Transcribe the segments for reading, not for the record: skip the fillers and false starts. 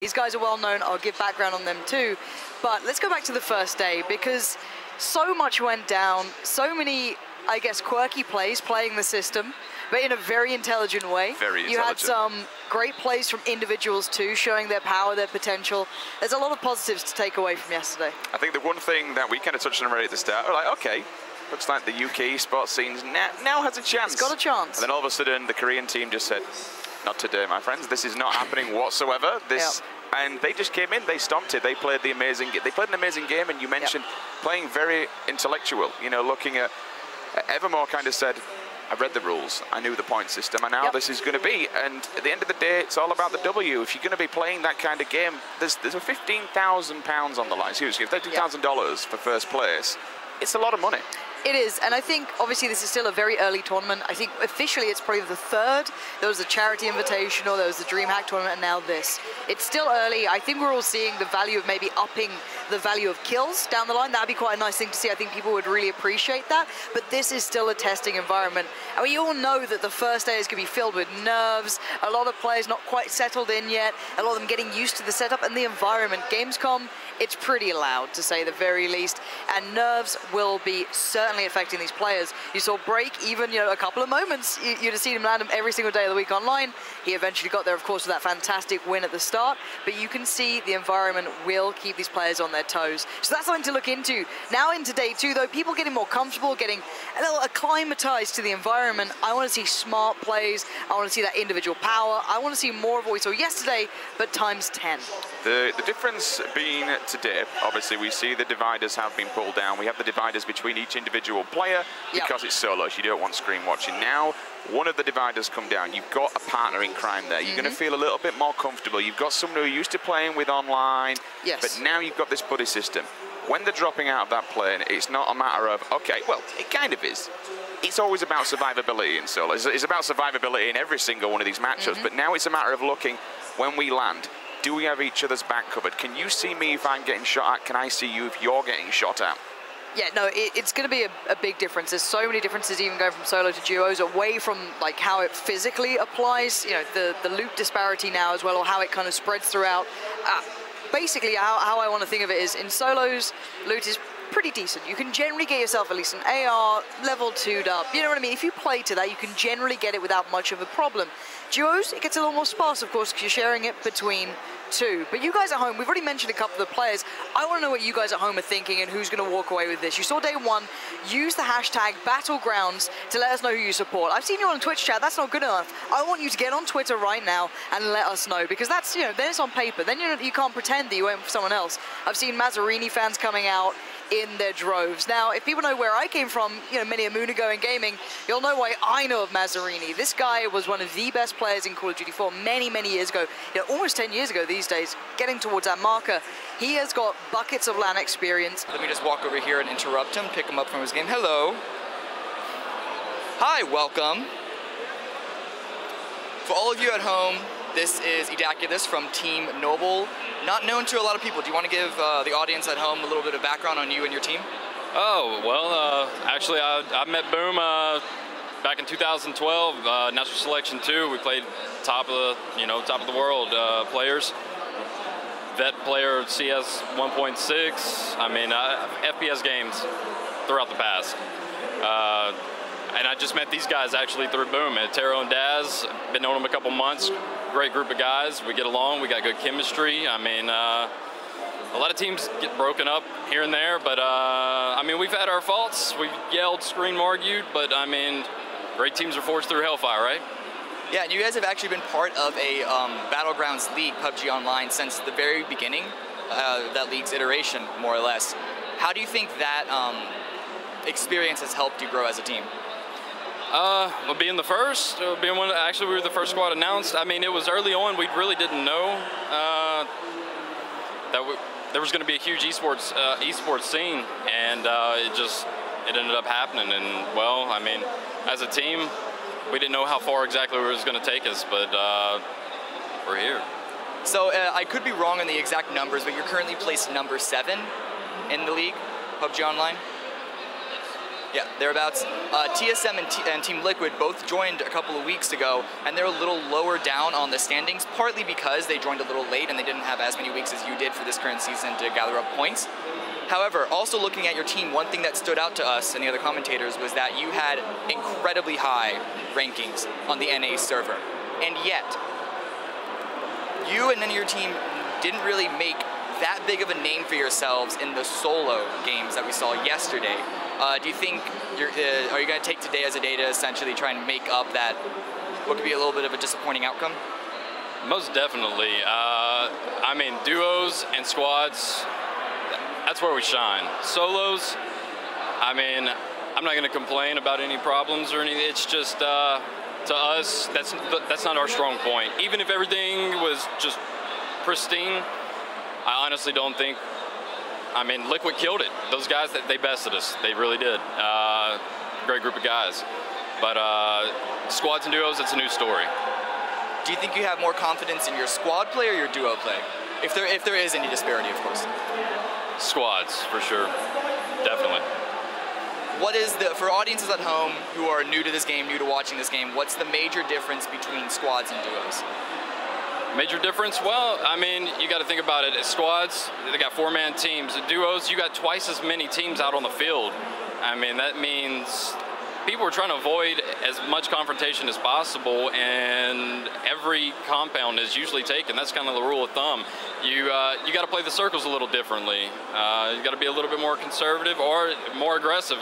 These guys are well known. I'll give background on them too. But let's go back to the first day, because so much went down, so many, I guess, quirky plays playing the system, but in a very intelligent way. Very intelligent. You had some great plays from individuals too, showing their power, their potential. There's a lot of positives to take away from yesterday. I think the one thing that we kind of touched on right at the start, we're like, okay, looks like the UK esports scene now has a chance. It's got a chance. And then all of a sudden, the Korean team just said, not today, my friends. This is not happening whatsoever. And they just came in, they stomped it. They played an amazing game, and you mentioned playing very intellectual. You know, looking at Evermore kind of said, I read the rules, I knew the point system, and now this is going to be. And at the end of the day, it's all about the W. If you're going to be playing that kind of game, there's a £15,000 on the line. Seriously, $13,000 for first place. It's a lot of money. It is, and I think obviously this is still a very early tournament. I think officially it's probably the third. There was the Charity Invitational, there was the DreamHack tournament, and now this. It's still early. I think we're all seeing the value of maybe upping the value of kills down the line. That'd be quite a nice thing to see. I think people would really appreciate that. But this is still a testing environment. And we all know that the first day is going to be filled with nerves, a lot of players not quite settled in yet, a lot of them getting used to the setup and the environment. Gamescom, it's pretty loud, to say the very least, and nerves will be certainly affecting these players. You saw Break, even a couple of moments, you'd have seen him land him every single day of the week online. He eventually got there, of course, with that fantastic win at the start, but you can see the environment will keep these players on their toes. So that's something to look into. Now into day two, though, people getting more comfortable, getting a little acclimatized to the environment. I want to see smart plays. I want to see that individual power. I want to see more of what we saw yesterday, but times 10. The difference being today, obviously we see the dividers have been pulled down. We have the dividers between each individual player because it's solos. You don't want screen watching. Now, one of the dividers come down. You've got a partner in crime there. You're going to feel a little bit more comfortable. You've got someone who are used to playing with online, but now you've got this buddy system. When they're dropping out of that plane, it's not a matter of, okay, well, it kind of is. It's always about survivability in solos. It's about survivability in every single one of these matchups, but now it's a matter of looking, when we land, do we have each other's back covered? Can you see me if I'm getting shot at? Can I see you if you're getting shot at? Yeah, no, it's going to be a big difference. There's so many differences even going from solo to duos, away from like how it physically applies, the loot disparity now as well, or how it kind of spreads throughout. Basically, how I want to think of it is, in solos, loot is pretty decent. You can generally get yourself at least an AR, level 2'd up. You know what I mean? If you play to that, you can generally get it without much of a problem. Duos, it gets a little more sparse, of course, because you're sharing it between two. But you guys at home, we've already mentioned a couple of the players. I want to know what you guys at home are thinking and who's going to walk away with this. You saw day one, use the hashtag Battlegrounds to let us know who you support. I've seen you on Twitch chat, that's not good enough. I want you to get on Twitter right now and let us know, because that's, then it's on paper. Then you can't pretend that you went for someone else. I've seen Mazzarini fans coming out in their droves. Now, if people know where I came from, many a moon ago in gaming, you'll know why I know of Mazzarini. This guy was one of the best players in Call of Duty 4 many, many years ago. Almost 10 years ago these days, getting towards that marker. He has got buckets of LAN experience. Let me just walk over here and interrupt him, pick him up from his game. Hello. Hi, welcome. For all of you at home, this is Idaculus from Team Noble. Not known to a lot of people. Do you want to give the audience at home a little bit of background on you and your team? Oh, well, actually, I met Boom back in 2012, National Selection 2. We played top of the world players. Vet player, CS 1.6. I mean, FPS games throughout the past. And I just met these guys actually through Boom. Taro and Daz, been knowing them a couple months. Great group of guys. We get along. We got good chemistry. I mean, a lot of teams get broken up here and there, but I mean, we've had our faults. We've yelled, screamed, argued, but I mean, great teams are forged through hellfire, right? Yeah, and you guys have actually been part of a Battlegrounds league, PUBG Online, since the very beginning, that league's iteration, more or less. How do you think that experience has helped you grow as a team? Well, being the first, being one. Actually, we were the first squad announced. I mean, it was early on. We really didn't know that there was going to be a huge esports scene, and it ended up happening. And well, I mean, as a team, we didn't know how far exactly it was going to take us, but we're here. So I could be wrong on the exact numbers, but you're currently placed number 7 in the league, PUBG Online. Yeah, thereabouts. TSM and Team Liquid both joined a couple of weeks ago, and they're a little lower down on the standings, partly because they joined a little late and they didn't have as many weeks as you did for this current season to gather up points. However, also looking at your team, one thing that stood out to us and the other commentators was that you had incredibly high rankings on the NA server. And yet, you and then your team didn't really make that big of a name for yourselves in the solo games that we saw yesterday. Do you think are you going to take today as a day to essentially try and make up that what could be a little bit of a disappointing outcome? Most definitely. I mean, duos and squads, that's where we shine. Solos, I mean, I'm not going to complain about any problems or anything. It's just, to us, that's not our strong point. Even if everything was just pristine, I honestly don't think. I mean, Liquid killed it. Those guys, they bested us. They really did. Great group of guys. But squads and duos, it's a new story. Do you think you have more confidence in your squad play or your duo play? If there is any disparity, of course. Squads, for sure. Definitely. What is for audiences at home who are new to this game, new to watching this game, what's the major difference between squads and duos? Major difference? Well, I mean, you got to think about it. Squads, they got 4-man teams. The duos, you got twice as many teams out on the field. I mean, that means people are trying to avoid as much confrontation as possible, and every compound is usually taken. That's kind of the rule of thumb. You got to play the circles a little differently. You got to be a little bit more conservative or more aggressive.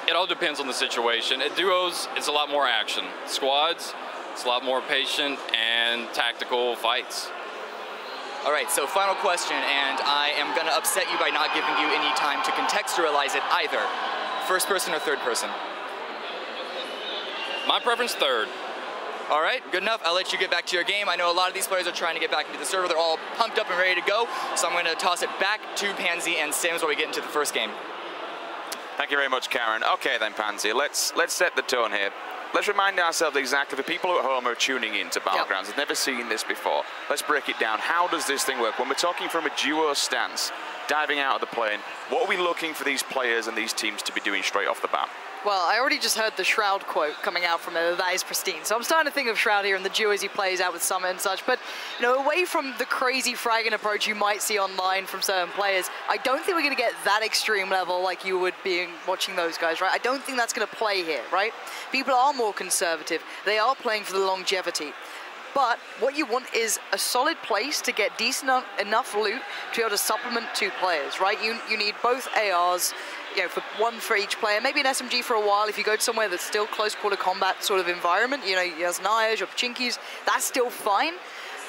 It all depends on the situation. At duos, it's a lot more action. Squads, it's a lot more patient and tactical fights. All right, so final question, and I am going to upset you by not giving you any time to contextualize it either. First person or third person? My preference, third. All right, good enough. I'll let you get back to your game. I know a lot of these players are trying to get back into the server. They're all pumped up and ready to go. So I'm going to toss it back to Pansy and Sims while we get into the first game. Thank you very much, Karen. Okay then, Pansy, let's set the tone here. Let's remind ourselves exactly, for people at home who are tuning in to Battlegrounds, have never seen this before. Let's break it down. How does this thing work? When we're talking from a duo stance, diving out of the plane, what are we looking for these players and these teams to be doing straight off the bat? Well, I already just heard the Shroud quote coming out from it, that is pristine. So I'm starting to think of Shroud here and the duos he plays out with Summit and such. But, you know, away from the crazy fragging approach you might see online from certain players, I don't think we're going to get that extreme level like you would be watching those guys, right? I don't think that's going to play here, right? People are more conservative. They are playing for the longevity. But what you want is a solid place to get decent enough loot to be able to supplement two players, right? You need both ARs, you know, one for each player, maybe an SMG for a while. If you go to somewhere that's still close quarter combat sort of environment, you know, there's Nayaj or Pachinkis, that's still fine.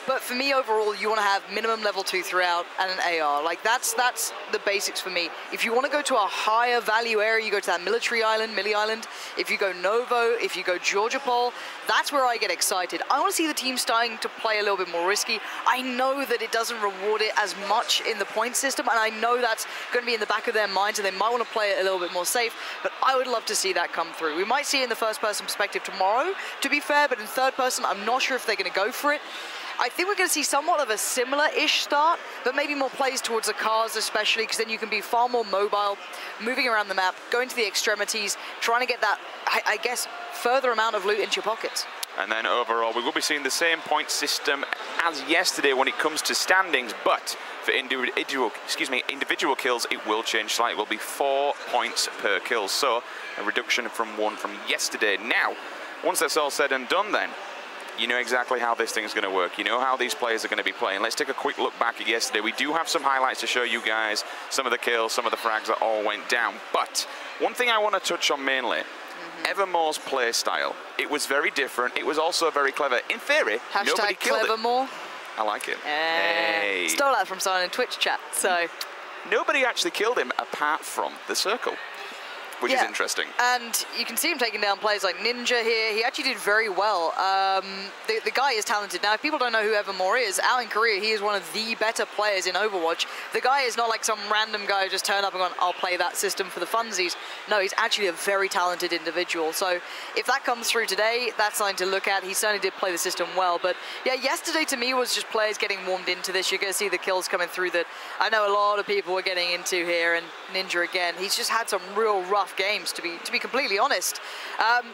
But for me, overall, you want to have minimum level 2 throughout and an AR. Like, that's the basics for me. If you want to go to a higher value area, you go to that military island, Millie Island. If you go Novo, if you go Georgia Pole, that's where I get excited. I want to see the team starting to play a little bit more risky. I know that it doesn't reward it as much in the point system, and I know that's going to be in the back of their minds, and they might want to play it a little bit more safe, but I would love to see that come through. We might see it in the first-person perspective tomorrow, to be fair, but in third person, I'm not sure if they're going to go for it. I think we're going to see somewhat of a similar-ish start, but maybe more plays towards the cars especially, because then you can be far more mobile, moving around the map, going to the extremities, trying to get that, I guess, further amount of loot into your pockets. And then overall, we will be seeing the same point system as yesterday when it comes to standings, but for individual kills, it will change slightly. It will be 4 points per kill, so a reduction from 1 from yesterday. Now, once that's all said and done then, you know exactly how this thing is going to work. You know how these players are going to be playing. Let's take a quick look back at yesterday. We do have some highlights to show you guys, some of the kills, some of the frags that all went down. But one thing I want to touch on mainly, Evermore's play style. It was very different. It was also very clever. In theory, nobody killed it. #Clevermore. I like it. Hey. Stole that from someone in Twitch chat, so. Nobody actually killed him apart from the circle. which is interesting. And you can see him taking down players like Ninja here. He actually did very well. The guy is talented. Now, if people don't know who Evermore is, out in Korea, he is one of the better players in Overwatch. The guy is not like some random guy who just turned up and gone, I'll play that system for the funsies. No, he's actually a very talented individual. So if that comes through today, that's something to look at. He certainly did play the system well. But yeah, yesterday to me was just players getting warmed into this. You're going to see the kills coming through that I know a lot of people were getting into here. And Ninja again, he's just had some real rough games, to be completely honest.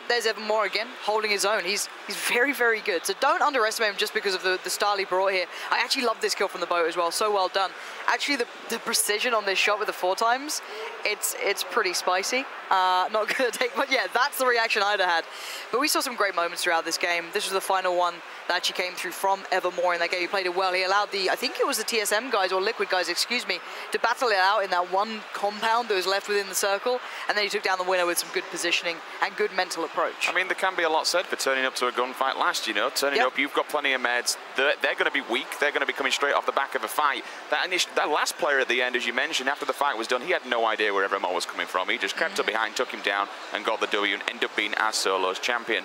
There's Evermore again, holding his own. He's very, very good. So don't underestimate him just because of the style he brought here. I actually love this kill from the boat as well. So well done. Actually, the precision on this shot with the 4 times, it's pretty spicy. Not gonna take, but yeah, that's the reaction I'd have had. But we saw some great moments throughout this game. This was the final one that actually came through from Evermore in that game. He played it well. He allowed I think it was the TSM guys, or Liquid guys, excuse me, to battle it out in that one compound that was left within the circle, and then he took down the winner with some good positioning and good mental approach. I mean, there can be a lot said for turning up to a gunfight last, you know, turning up, you've got plenty of meds, they're going to be weak, they're going to be coming straight off the back of a fight. That last player at the end, as you mentioned, after the fight was done, he had no idea where Evermore was coming from. He just crept up behind, took him down, and got the W, and ended up being as Solo's champion.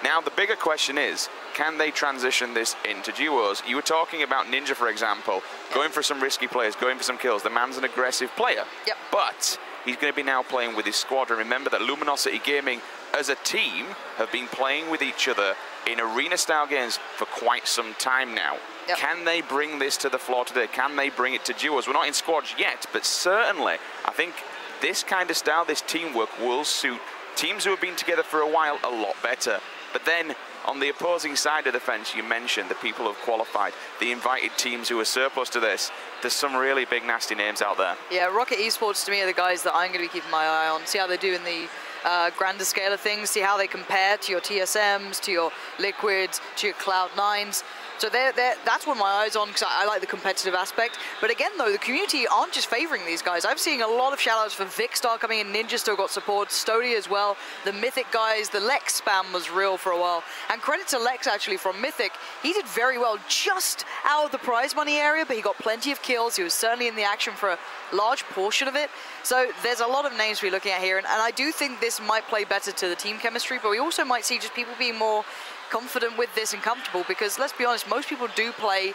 Now, the bigger question is, can they transition this into duos? You were talking about Ninja, for example, going for some risky players, going for some kills. The man's an aggressive player, but he's going to be now playing with his squad. And remember that Luminosity Gaming, as a team, have been playing with each other in arena-style games for quite some time now. Can they bring this to the floor today? Can they bring it to duos? We're not in squads yet, but certainly, I think this kind of style, this teamwork, will suit teams who have been together for a while a lot better. But then, on the opposing side of the fence, you mentioned the people who have qualified, the invited teams who are surplus to this. There's some really big, nasty names out there. Yeah, Rocket Esports, to me, are the guys that I'm going to be keeping my eye on, see how they do in the grander scale of things, see how they compare to your TSMs, to your Liquids, to your Cloud9s. So that's what my eye's on, because I like the competitive aspect. But again, though, the community aren't just favoring these guys. I'm seeing a lot of shout-outs for Vicstar coming in. Ninja still got support. Stody as well. The Mythic guys. The Lex spam was real for a while. And credit to Lex, actually, from Mythic. He did very well just out of the prize money area, but he got plenty of kills. He was certainly in the action for a large portion of it. So there's a lot of names we're looking at here. And I do think this might play better to the team chemistry, but we also might see just people being more confident with this and comfortable, because let's be honest, most people do play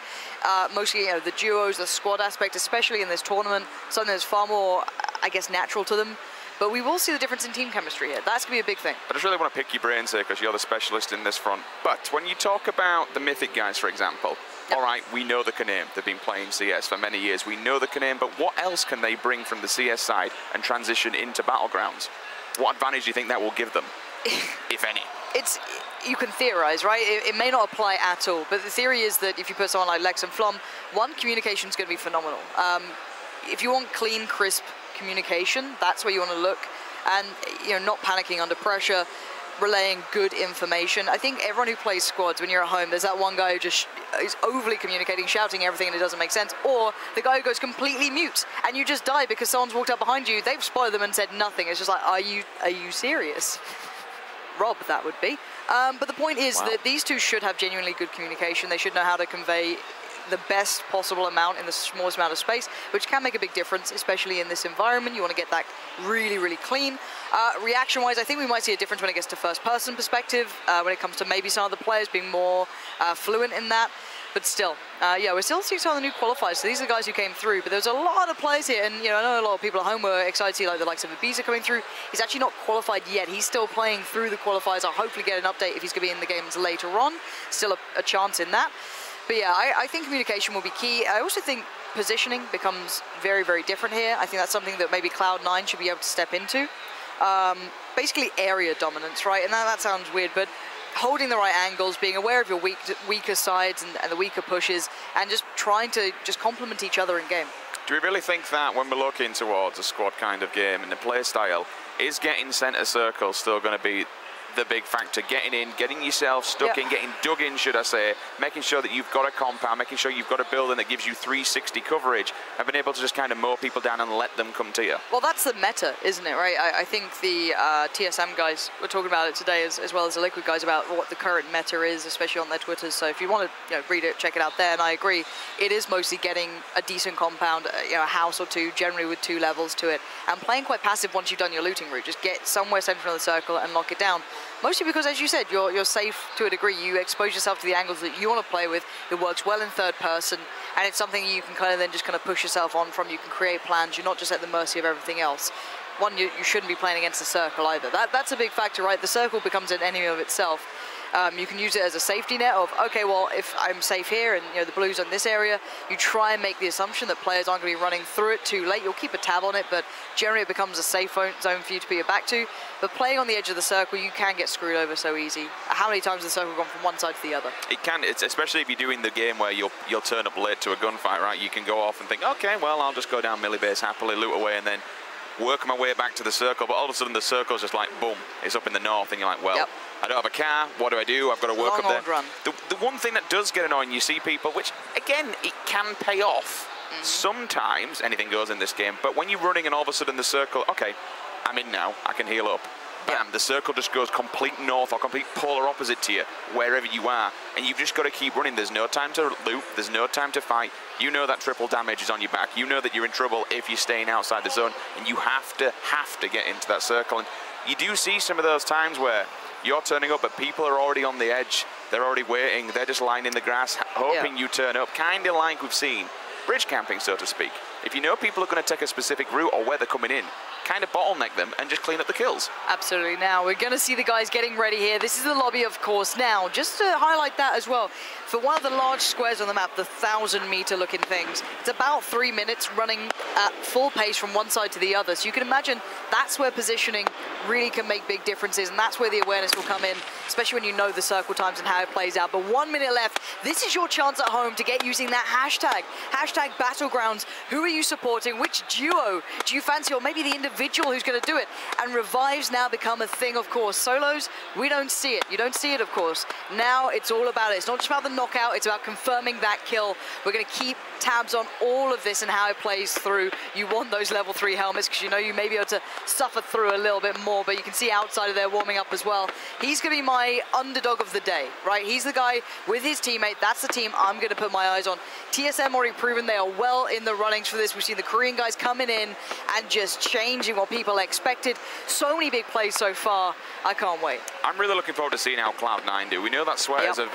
mostly, you know, the duos, the squad aspect, especially in this tournament, something that's far more, I guess, natural to them. But we will see the difference in team chemistry here. That's going to be a big thing. I just really want to pick your brains here, because you're the specialist in this front. But when you talk about the Mythic guys, for example, all right, we know the Caname. They've been playing CS for many years. We know the Caname, but what else can they bring from the CS side and transition into Battlegrounds? What advantage do you think that will give them, if any? You can theorize, right? It may not apply at all, but the theory is that if you put someone like Lex and Flom, one, communication is going to be phenomenal. If you want clean, crisp communication, that's where you want to look, and not panicking under pressure, relaying good information. I think everyone who plays squads, when you're at home, there's that one guy who just is overly communicating, shouting everything, and it doesn't make sense, or the guy who goes completely mute, and you just die because someone's walked up behind you, they've spotted them and said nothing. It's just like, are you serious? Rob, that would be. But the point is that these two should have genuinely good communication. They should know how to convey the best possible amount in the smallest amount of space, which can make a big difference, especially in this environment. You want to get that really, really clean. Reaction-wise, I think we might see a difference when it gets to first-person perspective, when it comes to maybe some of the players being more fluent in that. But still, yeah, we're still seeing some of the new qualifiers. So these are the guys who came through, but there's a lot of players here, and I know a lot of people at home were excited to see like the likes of Ibiza coming through. He's actually not qualified yet. He's still playing through the qualifiers. I'll hopefully get an update if he's going to be in the games later on. Still a chance in that. But yeah, I think communication will be key. I also think positioning becomes very, very different here. I think that's something that maybe Cloud9 should be able to step into. Basically area dominance, right? And that sounds weird, but holding the right angles, being aware of your weaker sides and the weaker pushes, and just trying to just complement each other in game. Do we really think that when we're looking towards a squad kind of game and the play style, is getting centre circle still going to be the big factor. Getting in, getting yourself stuck in, getting dug in, should I say, making sure that you've got a compound, making sure you've got a building that gives you 360 coverage, and been able to just kind of mow people down and let them come to you. Well, that's the meta, isn't it, right? I think the TSM guys were talking about it today, as well as the Liquid guys, about what the current meta is, especially on their Twitters. So if you want to read it, check it out there. And I agree, it is mostly getting a decent compound, a house or two, generally with 2 levels to it, and playing quite passive once you've done your looting route. Just get somewhere central in the circle and lock it down. Mostly because, as you said, you're safe to a degree. You expose yourself to the angles that you want to play with. It works well in third person, and it's something you can kind of then just kind of push yourself on from. You can create plans. You're not just at the mercy of everything else. One, you shouldn't be playing against the circle either. That's a big factor, right? The circle becomes an enemy of itself. You can use it as a safety net of, okay, well, if I'm safe here and the blue's in this area, you try and make the assumption that players aren't going to be running through it too late. You'll keep a tab on it, but generally it becomes a safe zone for you to put your back to. But playing on the edge of the circle, you can get screwed over so easy. How many times has the circle gone from one side to the other? It can, especially if you're doing the game where you'll turn up late to a gunfight, right? You can go off and think, okay, well, I'll just go down Millie Base happily, loot away, and then work my way back to the circle. But all of a sudden the circle's just like, boom, it's up in the north, and you're like, well, I don't have a car, what do? I've got to work up there. Run. The one thing that does get annoying, you see people, which, again, it can pay off. Sometimes anything goes in this game, but when you're running and all of a sudden the circle, okay, I'm in now, I can heal up. Bam, the circle just goes complete north or complete polar opposite to you, wherever you are, and you've just got to keep running. There's no time to loop, there's no time to fight. You know that triple damage is on your back. You know that you're in trouble if you're staying outside the zone, and you have to get into that circle. And you do see some of those times where you're turning up, but people are already on the edge. They're already waiting. They're just lying in the grass, hoping you turn up, kind of like we've seen bridge camping, so to speak. If you know people are going to take a specific route or where they're coming in, kind of bottleneck them and just clean up the kills. Absolutely. Now we're going to see the guys getting ready here. This is the lobby, of course. Now, just to highlight that as well, for one of the large squares on the map, the 1,000-meter looking things, it's about 3 minutes running at full pace from one side to the other. So you can imagine that's where positioning really can make big differences, and that's where the awareness will come in, especially when you know the circle times and how it plays out. But 1 minute left. This is your chance at home to get using that hashtag. Hashtag Battlegrounds. Who are you supporting? Which duo do you fancy? Or maybe the individual who's going to do it. And revives now become a thing, of course. Solos, we don't see it. You don't see it, of course. Now it's all about it. It's not just about the knockout. It's about confirming that kill. We're going to keep tabs on all of this and how it plays through. You want those level 3 helmets because you know you may be able to suffer through a little bit more, but you can see outside of there warming up as well. He's going to be my underdog of the day, right? He's the guy with his teammate. That's the team I'm going to put my eyes on. TSM already proven they are well in the runnings for this. We've seen the Korean guys coming in and just changing what people expected. So many big plays so far. I can't wait. I'm really looking forward to seeing how Cloud9 do. We know that Sweat is a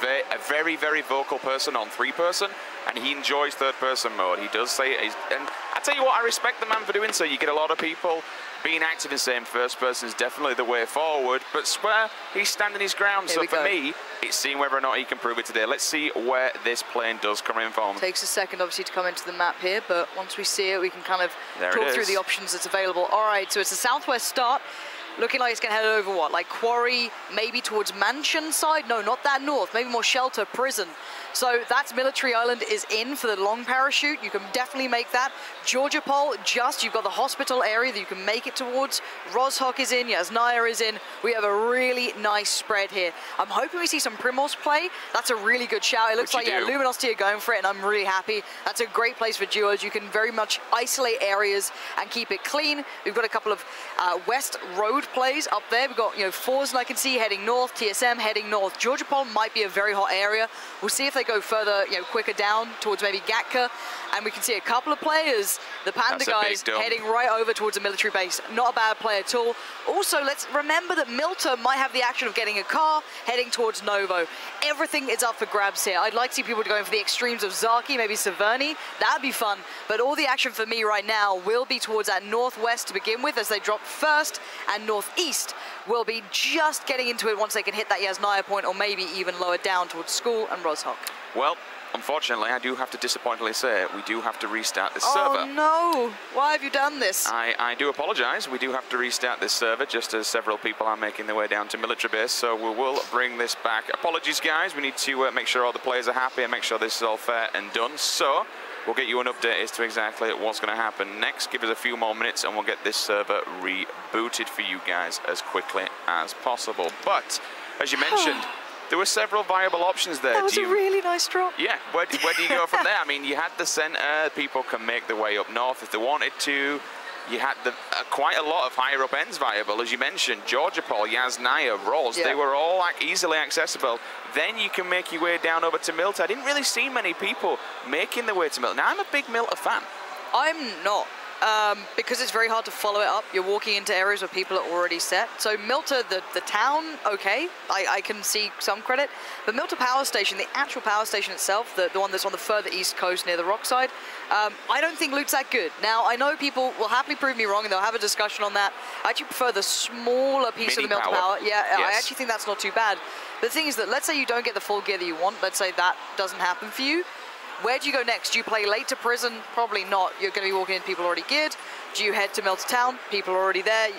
very, very vocal person on 3-person, and he enjoys third-person mode. He does say it. And I tell you what, I respect the man for doing so. You get a lot of people being active and saying first person is definitely the way forward, but Swear, he's standing his ground. So for me, it's seeing whether or not he can prove it today. Let's see where this plane does come in from. Takes a second, obviously, to come into the map here, but once we see it, we can kind of talk through the options that's available. All right, so it's a southwest start. Looking like it's going to head over what? Like Quarry, maybe towards Mansion side? No, not that north. Maybe more Shelter, Prison. So that's Military Island is in for the long parachute. You can definitely make that. Georgia Pole, you've got the hospital area that you can make it towards. Rozhok is in, Yasnaya is in. We have a really nice spread here. I'm hoping we see some Primos play. That's a really good shout. It looks like, Luminosity are going for it, and I'm really happy. That's a great place for duos. You can very much isolate areas and keep it clean. We've got a couple of West Road plays up there. We've got, Forzen I can see heading north, TSM heading north. Georgia Pole might be a very hot area. We'll see if they go further, quicker down towards maybe Gatka, and we can see a couple of players, the Panda guys, heading right over towards a military base. Not a bad play at all. Also, let's remember that Milta might have the action of getting a car, heading towards Novo. Everything is up for grabs here. I'd like to see people going for the extremes of Zaki, maybe Severny. That'd be fun, but all the action for me right now will be towards that northwest to begin with as they drop first, and northeast will be just getting into it once they can hit that Yasnaya point, or maybe even lower down towards School and Rozhok. Well, unfortunately, I do have to disappointingly say we do have to restart this server. Oh no! Why have you done this? I do apologise. We do have to restart this server just as several people are making their way down to military base, so we will bring this back. Apologies, guys. We need to make sure all the players are happy and make sure this is all fair and done. So, We'll get you an update as to exactly what's going to happen next. Give us a few more minutes and we'll get this server rebooted for you guys as quickly as possible. But, as you mentioned, there were several viable options there. That was a really nice drop. Yeah, where do you go from there? I mean, you had the center, people can make their way up north if they wanted to. You had quite a lot of higher up ends viable, as you mentioned. Georgia Paul, Yaz, Naya, Roz, they were all like easily accessible. Then you can make your way down over to Milta. I didn't really see many people making their way to Milta. Now, I'm a big Milta fan. I'm not. Because it's very hard to follow it up. You're walking into areas where people are already set. So Milta, the town, okay, I can see some credit. But Milta Power Station, the actual power station itself, the one that's on the further east coast near the rock side, I don't think loot's that good. Now, I know people will happily prove me wrong and they'll have a discussion on that. I actually prefer the smaller piece of the Milta Power. Yeah, yes. I actually think that's not too bad. The thing is that, let's say you don't get the full gear that you want. Let's say that doesn't happen for you. Where do you go next? Do you play late to prison? Probably not. You're going to be walking in people already geared. Do you head to Milta Town? People are already there.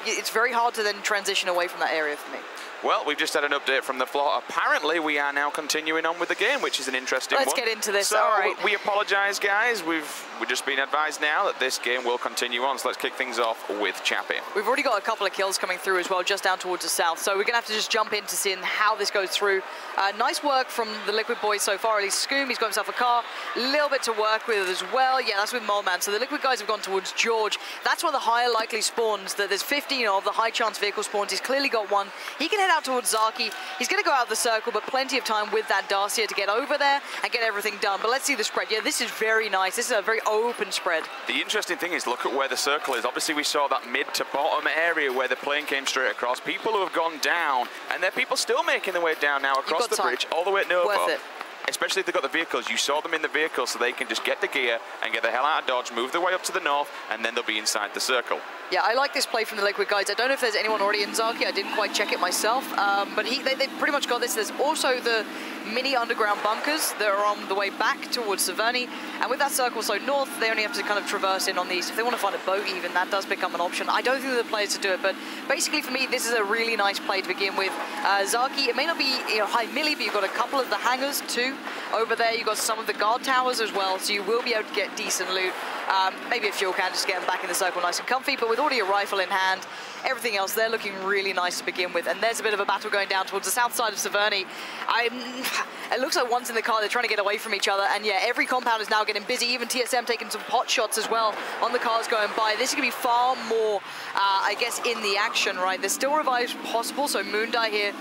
It's very hard to then transition away from that area for me. Well, we've just had an update from the floor. Apparently, we are now continuing on with the game, which is an interesting one. Let's get into this. So, all right. We apologise, guys. We've just been advised now that this game will continue on, so let's kick things off with Chappie. We've already got a couple of kills coming through as well, just down towards the south, so we're going to have to just jump into seeing how this goes through. Nice work from the Liquid boys so far, at least Scoom. He's got himself a car. A little bit to work with as well. Yeah, that's with Moleman. So the Liquid guys have gone towards George. That's where the higher likely spawns, that there's 15 of the high chance vehicle spawns. He's clearly got one. He can head out towards Zaki. He's going to go out of the circle, but plenty of time with that Dacia to get over there and get everything done. But let's see the spread. Yeah, this is very nice. This is a very open spread. The interesting thing is, look at where the circle is. Obviously, we saw that mid to bottom area where the plane came straight across. People who have gone down, and there are people still making their way down now across the bridge, all the way at Nova. Worth it. Especially if they've got the vehicles. You saw them in the vehicles, so they can just get the gear and get the hell out of Dodge, move their way up to the north, and then they'll be inside the circle. Yeah, I like this play from the Liquid guys. I don't know if there's anyone already in Zaki. I didn't quite check it myself, but they pretty much got this. There's also the mini underground bunkers that are on the way back towards Severny, and with that circle so north, they only have to kind of traverse in on these. If they want to find a boat even, that does become an option. I don't think they're the players to do it, but basically for me, this is a really nice play to begin with. Zaki, it may not be high milli, but you've got a couple of the hangars too. Over there, you've got some of the guard towers as well, so you will be able to get decent loot. Maybe a fuel can just get them back in the circle nice and comfy, but with already a rifle in hand, everything else, they're looking really nice to begin with. And there's a bit of a battle going down towards the south side of Severny. It looks like one's in the car, they're trying to get away from each other. And yeah, every compound is now getting busy. Even TSM taking some pot shots as well on the cars going by. This is going to be far more, I guess, in the action, right? There's still revives possible. So Moondie here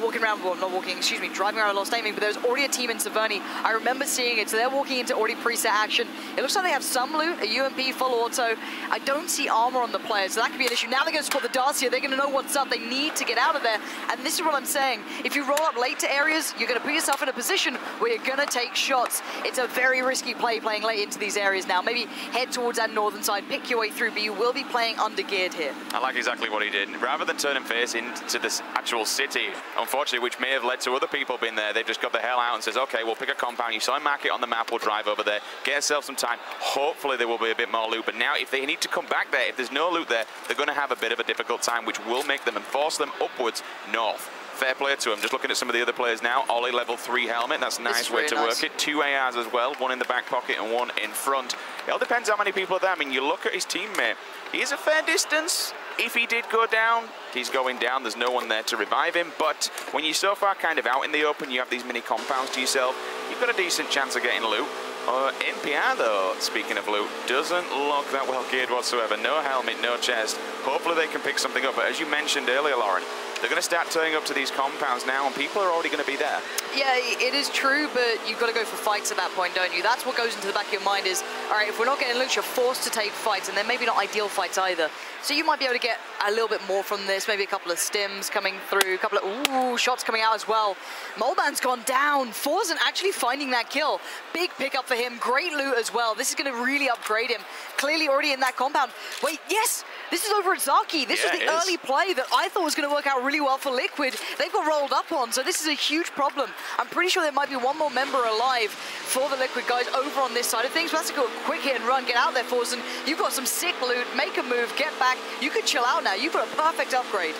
walking around, well, not walking, excuse me, driving around Lost Aiming, but there's already a team in Severny. I remember seeing it, so they're walking into already preset action. It looks like they have some loot, a UMP, full auto. I don't see armor on the players, so that could be an issue. Now they're going to spot the Dacia, they're going to know what's up, they need to get out of there, and this is what I'm saying. If you roll up late to areas, you're going to put yourself in a position where you're going to take shots. It's a very risky play playing late into these areas now. Maybe head towards that northern side, pick your way through, but you will be playing under geared here. I like exactly what he did. Rather than turn and face into this actual city, unfortunately, which may have led to other people being there, they've just got the hell out and says, okay, we'll pick a compound. You saw him mark it on the map, we'll drive over there, get yourself some time. Hopefully there will be a bit more loot, but now if they need to come back there, if there's no loot there, they're going to have a bit of a difficult time, which will make them and force them upwards north. Fair play to him. Just looking at some of the other players now. Ollie level 3 helmet. That's a nice way to work it. 2 ARs as well. 1 in the back pocket and 1 in front. It all depends how many people are there. I mean, you look at his teammate. He is a fair distance. If he did go down, he's going down. There's no one there to revive him. But when you're so far kind of out in the open, you have these mini compounds to yourself, you've got a decent chance of getting loot. NPR, though, speaking of loot, doesn't look that well geared whatsoever. No helmet, no chest. Hopefully they can pick something up. But as you mentioned earlier, Lauren, they're going to start turning up to these compounds now, and people are already going to be there. Yeah, it is true, but you've got to go for fights at that point, don't you? That's what goes into the back of your mind is, all right, if we're not getting loot, you're forced to take fights, and they're maybe not ideal fights either. So you might be able to get a little bit more from this, maybe a couple of stims coming through, a couple of shots coming out as well. Moleman's gone down. Forzen actually finding that kill. Big pickup for him. Great loot as well. This is going to really upgrade him. Clearly already in that compound. Wait, yes, this is over at Zaki. This was the early play that I thought was going to work out really well for Liquid. They've got rolled up on, so this is a huge problem. I'm pretty sure there might be one more member alive for the Liquid guys over on this side of things. But that's a good quick hit and run. Get out there, Forzen. You've got some sick loot. Make a move. Get back. You could chill out now. You've got a perfect upgrade.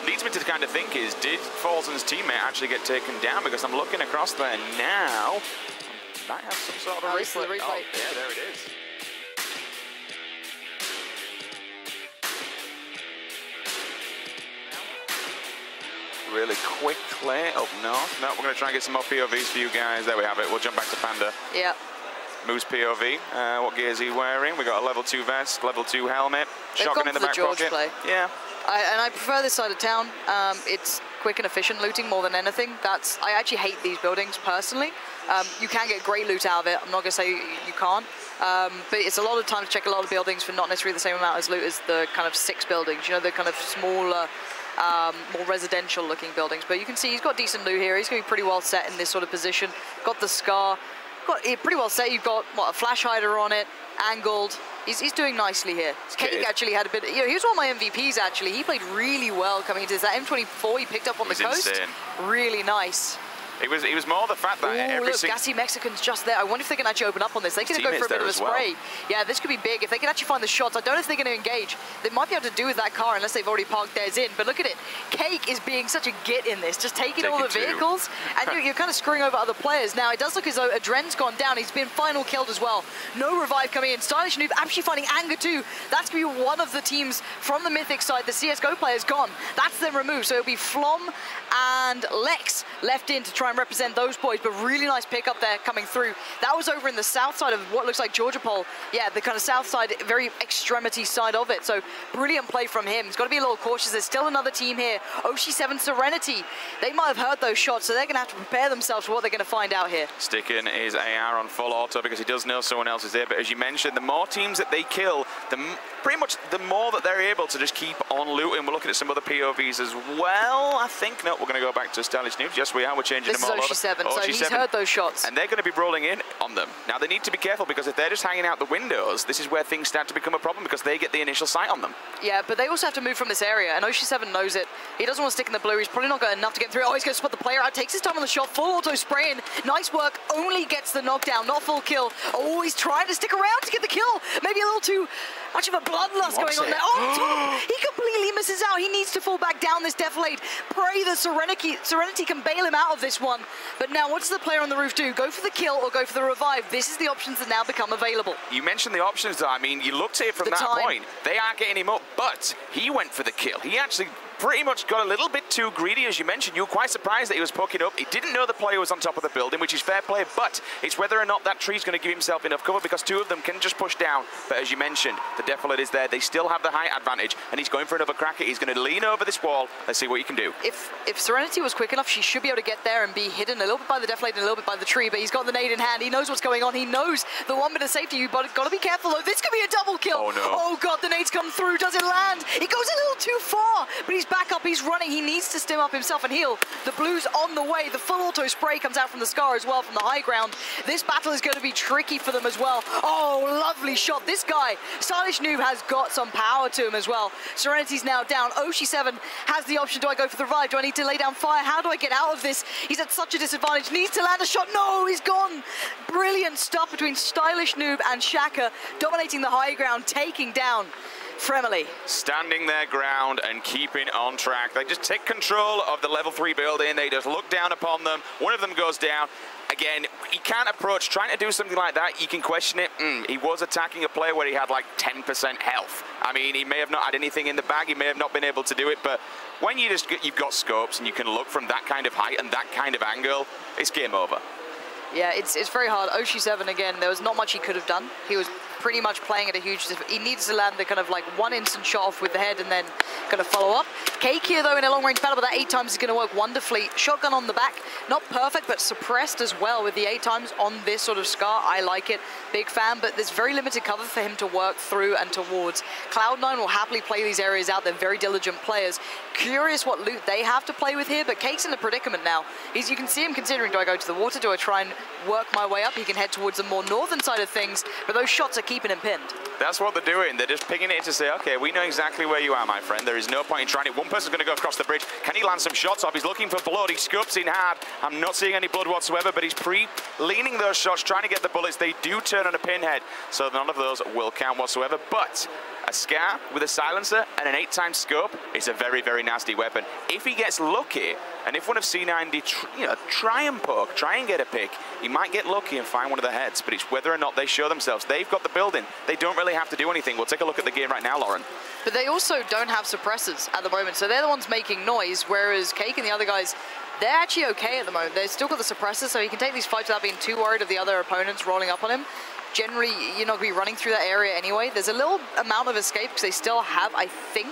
Leads me to kind of think is, did Forzen's teammate actually get taken down? Because I'm looking across there now. might have some sort of a replay. Oh, yeah, there it is. Really quickly up north. No, we're going to try and get some more POVs for you guys. There we have it. We'll jump back to Panda. Yeah. Moose POV. What gear is he wearing? We got a level 2 vest, level 2 helmet, shotgun in the back pocket. Play. Yeah. And I prefer this side of town. It's quick and efficient looting more than anything. I actually hate these buildings personally. You can get great loot out of it. I'm not going to say you can't. But it's a lot of time to check a lot of buildings for not necessarily the same amount as loot as the kind of 6 buildings. You know, the kind of smaller, more residential looking buildings. But you can see he's got decent loot here. He's going to be pretty well set in this sort of position. Got the scar. Got it pretty well set. You've got, what, a flash hider on it, angled. He's doing nicely here. Cake actually had a bit, he was one of my MVPs actually. He played really well coming into this. That M24 he picked up on the coast. Insane. Really nice. It was more the fact that look, gassy Mexicans just there. I wonder if they can actually open up on this. They could go for a bit of a spray. Yeah, this could be big. If they can actually find the shots, I don't know if they're going to engage. They might be able to do with that car unless they've already parked theirs in. But look at it. Cake is being such a git in this, just taking all the vehicles, and you're kind of screwing over other players. Now, it does look as though Adren's gone down. He's been final killed as well. No revive coming in. Stylish Noob actually finding anger too. That's going to be one of the teams from the Mythic side. The CSGO player's gone. That's them removed. So it'll be Flom and Lex left in to try and represent those boys. But really nice pickup there coming through. That was over in the south side of what looks like Georgia Pole. Yeah, the kind of south side, very extremity side of it. So brilliant play from him. He's got to be a little cautious. There's still another team here. Oshi7 Serenity. They might have heard those shots, so they're going to have to prepare themselves for what they're going to find out here. Sticking his AR on full auto because he does know someone else is there. But as you mentioned, the more teams that they kill, pretty much the more that they're able to just keep on looting. We're looking at some other POVs as well, I think. No, we're going to go back to Stylish News. Yes, we are. We're changing them all over. This is Oshi7, so he's heard those shots. And they're going to be rolling in on them. Now, they need to be careful because if they're just hanging out the windows, this is where things start to become a problem because they get the initial sight on them. Yeah, but they also have to move from this area, and Oshi7 knows it. He doesn't want to stick in the blue. He's probably not got enough to get through. Oh, he's going to spot the player out. Takes his time on the shot. Full auto spraying. Nice work. Only gets the knockdown, not full kill. Oh, he's trying to stick around to get the kill. Maybe a little too much of a bloodlust going on there. Oh, top. He completely misses out. He needs to fall back down this defilade. Pray the Serenity can bail him out of this one. But now, what does the player on the roof do? Go for the kill or go for the revive? This is the options that now become available. You mentioned the options, though. I mean, you looked at it from that point. They are getting him up, but he went for the kill. He actually pretty much got a little bit too greedy, as you mentioned. You were quite surprised that he was poking up. He didn't know the player was on top of the building, which is fair play, but it's whether or not that tree's going to give himself enough cover because two of them can just push down. But as you mentioned, the defilade is there. They still have the height advantage, and he's going for another crack at it. He's going to lean over this wall. Let's see what he can do. If Serenity was quick enough, she should be able to get there and be hidden a little bit by the defilade and a little bit by the tree, but he's got the nade in hand. He knows what's going on. He knows the one bit of safety. You've got to be careful, though. This could be a double kill. Oh, no. Oh, God, the nade's come through. Does it land? It goes a little too far, but he's back up. He's running. He needs to stim up himself and heal. The blue's on the way. The full auto spray comes out from the scar as well from the high ground. This battle is going to be tricky for them as well. Oh, lovely shot. This guy, Stylish Noob, has got some power to him as well. Serenity's now down. Oshi7 has the option. Do I go for the revive? Do I need to lay down fire? How do I get out of this? He's at such a disadvantage. Needs to land a shot. No, he's gone. Brilliant stuff between Stylish Noob and Shaka, dominating the high ground, taking down Fremily. Standing their ground and keeping on track. They just take control of the level 3 building. They just look down upon them. One of them goes down. Again, he can't approach. Trying to do something like that, you can question it. He was attacking a player where he had like 10% health. I mean, he may have not had anything in the bag. He may have not been able to do it. But when you've got scopes and you can look from that kind of height and that kind of angle, it's game over. Yeah, it's very hard. Oshi7, again, there was not much he could have done. He was pretty much playing at a huge... He needs to land the kind of like one instant shot off with the head and then kind of follow up. Cake here, though, in a long-range battle, but that 8 times is going to work wonderfully. Shotgun on the back, not perfect, but suppressed as well with the 8 times on this sort of scar. I like it. Big fan, but there's very limited cover for him to work through and towards. Cloud9 will happily play these areas out. They're very diligent players. Curious what loot they have to play with here, but Cake's in a predicament now. You can see him considering, do I go to the water? Do I try and work my way up? He can head towards the more northern side of things, but those shots are keeping him pinned. That's what they're doing. They're just picking it to say, okay, we know exactly where you are, my friend. There is no point in trying it. One person's going to go across the bridge. Can he land some shots off? He's looking for blood. He scopes in hard. I'm not seeing any blood whatsoever, but he's leaning those shots, trying to get the bullets. They do turn on a pinhead, so none of those will count whatsoever. But a scar with a silencer and an 8 times scope is a very, very nasty weapon. If he gets lucky And if one of C9 did try and poke, try and get a pick, he might get lucky and find one of the heads, but it's whether or not they show themselves. They've got the building. They don't really have to do anything. We'll take a look at the game right now, Lauren. But they also don't have suppressors at the moment, so they're the ones making noise, whereas Cake and the other guys, they're actually okay at the moment. They've still got the suppressors, so he can take these fights without being too worried of the other opponents rolling up on him. Generally, you're not going to be running through that area anyway. There's a little amount of escape because they still have, I think,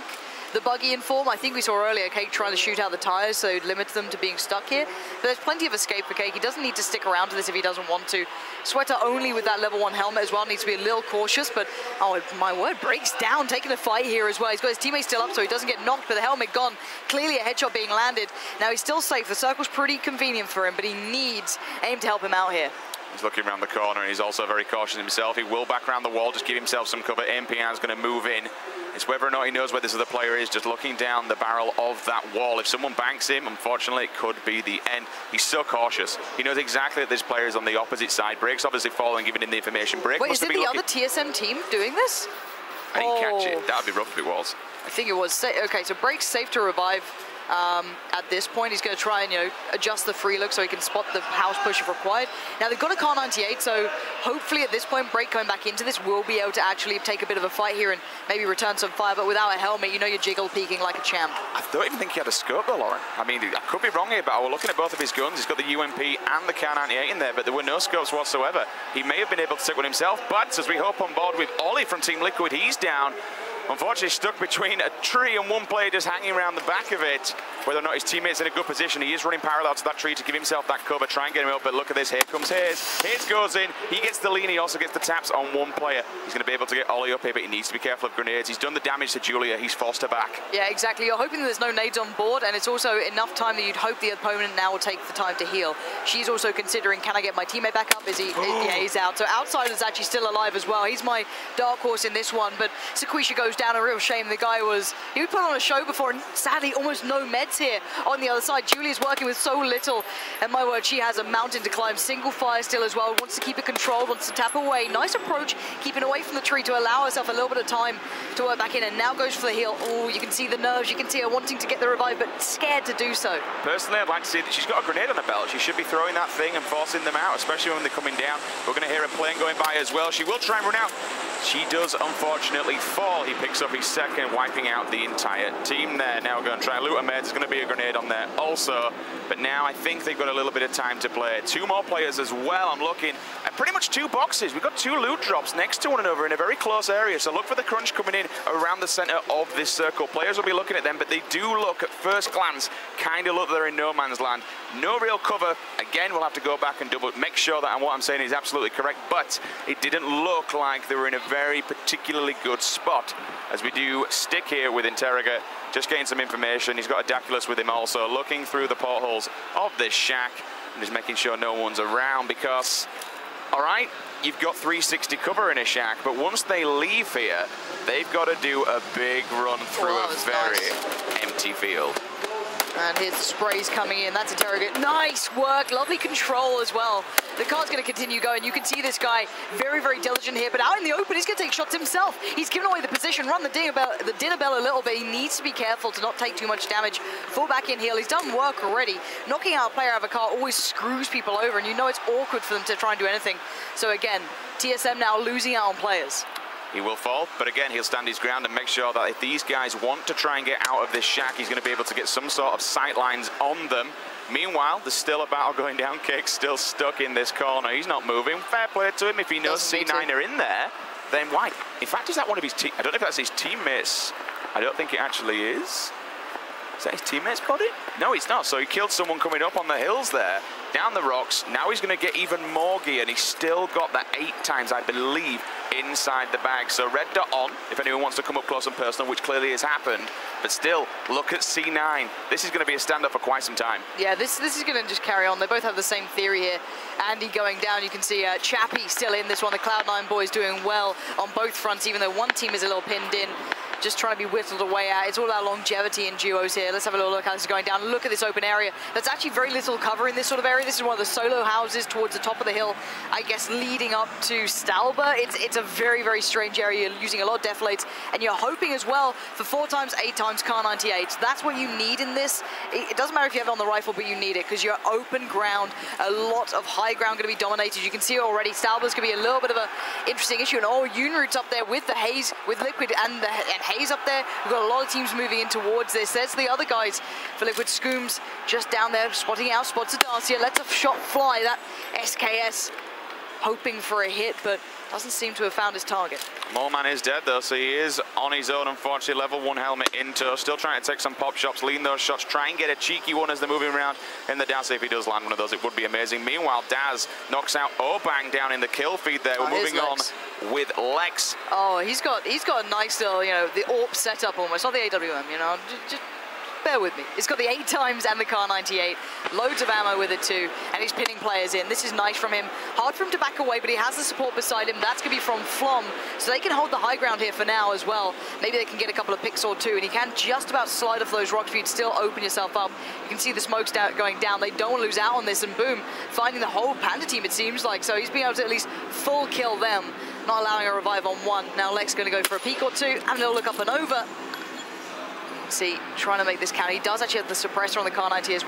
the buggy in form. I think we saw earlier Cake trying to shoot out the tires, so it limits them to being stuck here. But there's plenty of escape for Cake. He doesn't need to stick around to this if he doesn't want to. Sweater only with that level 1 helmet as well needs to be a little cautious, but oh my word, breaks down, taking a fight here as well. He's got his teammate still up so he doesn't get knocked, but the helmet gone. Clearly a headshot being landed. Now he's still safe. The circle's pretty convenient for him, but he needs AIM to help him out here. He's looking around the corner and he's also very cautious himself. He will back around the wall, just give himself some cover. MPR is going to move in. It's whether or not he knows where this other player is, just looking down the barrel of that wall. If someone banks him, unfortunately, it could be the end. He's so cautious. He knows exactly that this player is on the opposite side. Break's obviously following, giving him the information. Break Wait, is it the other TSM team doing this? I didn't catch it. That would be rough if it was. I think it was. Okay, so Break's safe to revive. At this point, he's going to try and adjust the free look so he can spot the house push if required. Now they've got a Car 98, so hopefully at this point, Break coming back into this will be able to actually take a bit of a fight here and maybe return some fire. But without a helmet, you're jiggle peeking like a champ. I don't even think he had a scope though, Lauren. I mean, I could be wrong here, but we're looking at both of his guns. He's got the UMP and the Car 98 in there, but there were no scopes whatsoever. He may have been able to take one himself, but as we hop on board with Ollie from Team Liquid, he's down. Unfortunately stuck between a tree and one player just hanging around the back of it. Whether or not his teammate's in a good position, he is running parallel to that tree to give himself that cover, try and get him up, but look at this, here comes Hayes. Hayes goes in, he gets the lean, he also gets the taps on one player. He's going to be able to get Ollie up here, but he needs to be careful of grenades. He's done the damage to Julia, he's forced her back. Yeah, exactly. You're hoping that there's no nades on board, and it's also enough time that you'd hope the opponent now will take the time to heal. She's also considering, can I get my teammate back up? Is he? Yeah, he's out. So Outsider's actually still alive as well. He's my dark horse in this one, but Sequisha goes down, a real shame. The guy was put on a show before, and sadly almost no meds here on the other side. Julia's working with so little, and my word, she has a mountain to climb. Single fire still as well, wants to keep it controlled, wants to tap away. Nice approach, keeping away from the tree to allow herself a little bit of time to work back in, and now goes for the heal. Oh, you can see the nerves, you can see her wanting to get the revive, but scared to do so. Personally, I'd like to see that she's got a grenade on her belt. She should be throwing that thing and forcing them out, especially when they're coming down. We're going to hear a plane going by as well. She will try and run out. She does unfortunately fall. He picks up his second, wiping out the entire team there. Now we're going to try and loot a med. There's going to be a grenade on there also. But now I think they've got a little bit of time to play. Two more players as well. I'm looking at pretty much two boxes. We've got two loot drops next to one another in a very close area. So look for the crunch coming in around the center of this circle. Players will be looking at them, but they do look at first glance, kind of look they're in no man's land. No real cover. Again, we'll have to go back and double make sure that what I'm saying is absolutely correct, but it didn't look like they were in a very particularly good spot. As we do stick here with Interroga, just getting some information. He's got a Daculus with him also, looking through the portholes of this shack and just making sure no one's around because, all right, you've got 360 cover in a shack, but once they leave here, they've got to do a big run through a very empty field. And here's the sprays coming in. That's Interrogate. Nice work. Lovely control as well. The car's going to continue going. You can see this guy very, very diligent here. But out in the open, he's going to take shots himself. He's given away the position, run the dinner bell a little bit. He needs to be careful to not take too much damage. Fall back in heal. He's done work already. Knocking out a player out of a car always screws people over. And you know it's awkward for them to try and do anything. So again, TSM now losing out on players. He will fall, but again, he'll stand his ground and make sure that if these guys want to try and get out of this shack, he's going to be able to get some sort of sight lines on them. Meanwhile, there's still a battle going down. Cake's still stuck in this corner. He's not moving. Fair play to him. If he knows C9 are in there, then why? In fact, is that one of his I don't know if that's his teammates. I don't think it actually is. Is that his teammate's body? No, it's not. So he killed someone coming up on the hills there, down the rocks. Now he's going to get even more gear, and he's still got that 8 times, I believe, inside the bag. So red dot on, if anyone wants to come up close and personal, which clearly has happened. But still, look at C9. This is going to be a standoff for quite some time. Yeah, this is going to just carry on. They both have the same theory here. Andy going down. You can see Chappie still in this one. The Cloud9 boys doing well on both fronts, even though one team is a little pinned in. just trying to be whittled away at. It's all about longevity in duos here. Let's have a little look how this is going down. Look at this open area. There's actually very little cover in this sort of area. This is one of the solo houses towards the top of the hill, I guess, leading up to Stalba. It's a very, very strange area. You're using a lot of deflates, and you're hoping as well for 4x, 8x Kar 98. That's what you need in this. It doesn't matter if you have it on the rifle, but you need it because you're open ground. A lot of high ground going to be dominated. You can see already Stalba's going to be a little bit of an interesting issue. And Unroot's up there with the Haze, with Liquid and Haze up there. We've got a lot of teams moving in towards this. There's the other guys for Liquid. Scooms just down there, spotting out, spots a Darcia, lets a shot fly. That SKS hoping for a hit, but doesn't seem to have found his target. Moleman is dead though, so he is on his own, unfortunately. Level 1 helmet in tow, still trying to take some pop shots, lean those shots, try and get a cheeky one as they're moving around in the Daz. If he does land one of those, it would be amazing. Meanwhile, Daz knocks out Obang down in the kill feed there. We're moving on with Lex. Oh, he's got a nice little, you know, the AWP setup almost, not the AWM, you know, just bear with me. It's got the 8x and the Kar 98. Loads of ammo with it too, and he's pinning players in. This is nice from him. Hard for him to back away, but he has the support beside him. That's going to be from Flom, so they can hold the high ground here for now as well. Maybe they can get a couple of picks or two, and he can just about slide off those rocks for you to still open yourself up. You can see the smokes going down. They don't want to lose out on this, and boom, finding the whole Panda team, it seems like. So he's being able to at least full kill them, not allowing a revive on one. Now Lex going to go for a peek or two, and they'll look up and over. See, trying to make this count. He does actually have the suppressor on the Kar 90 as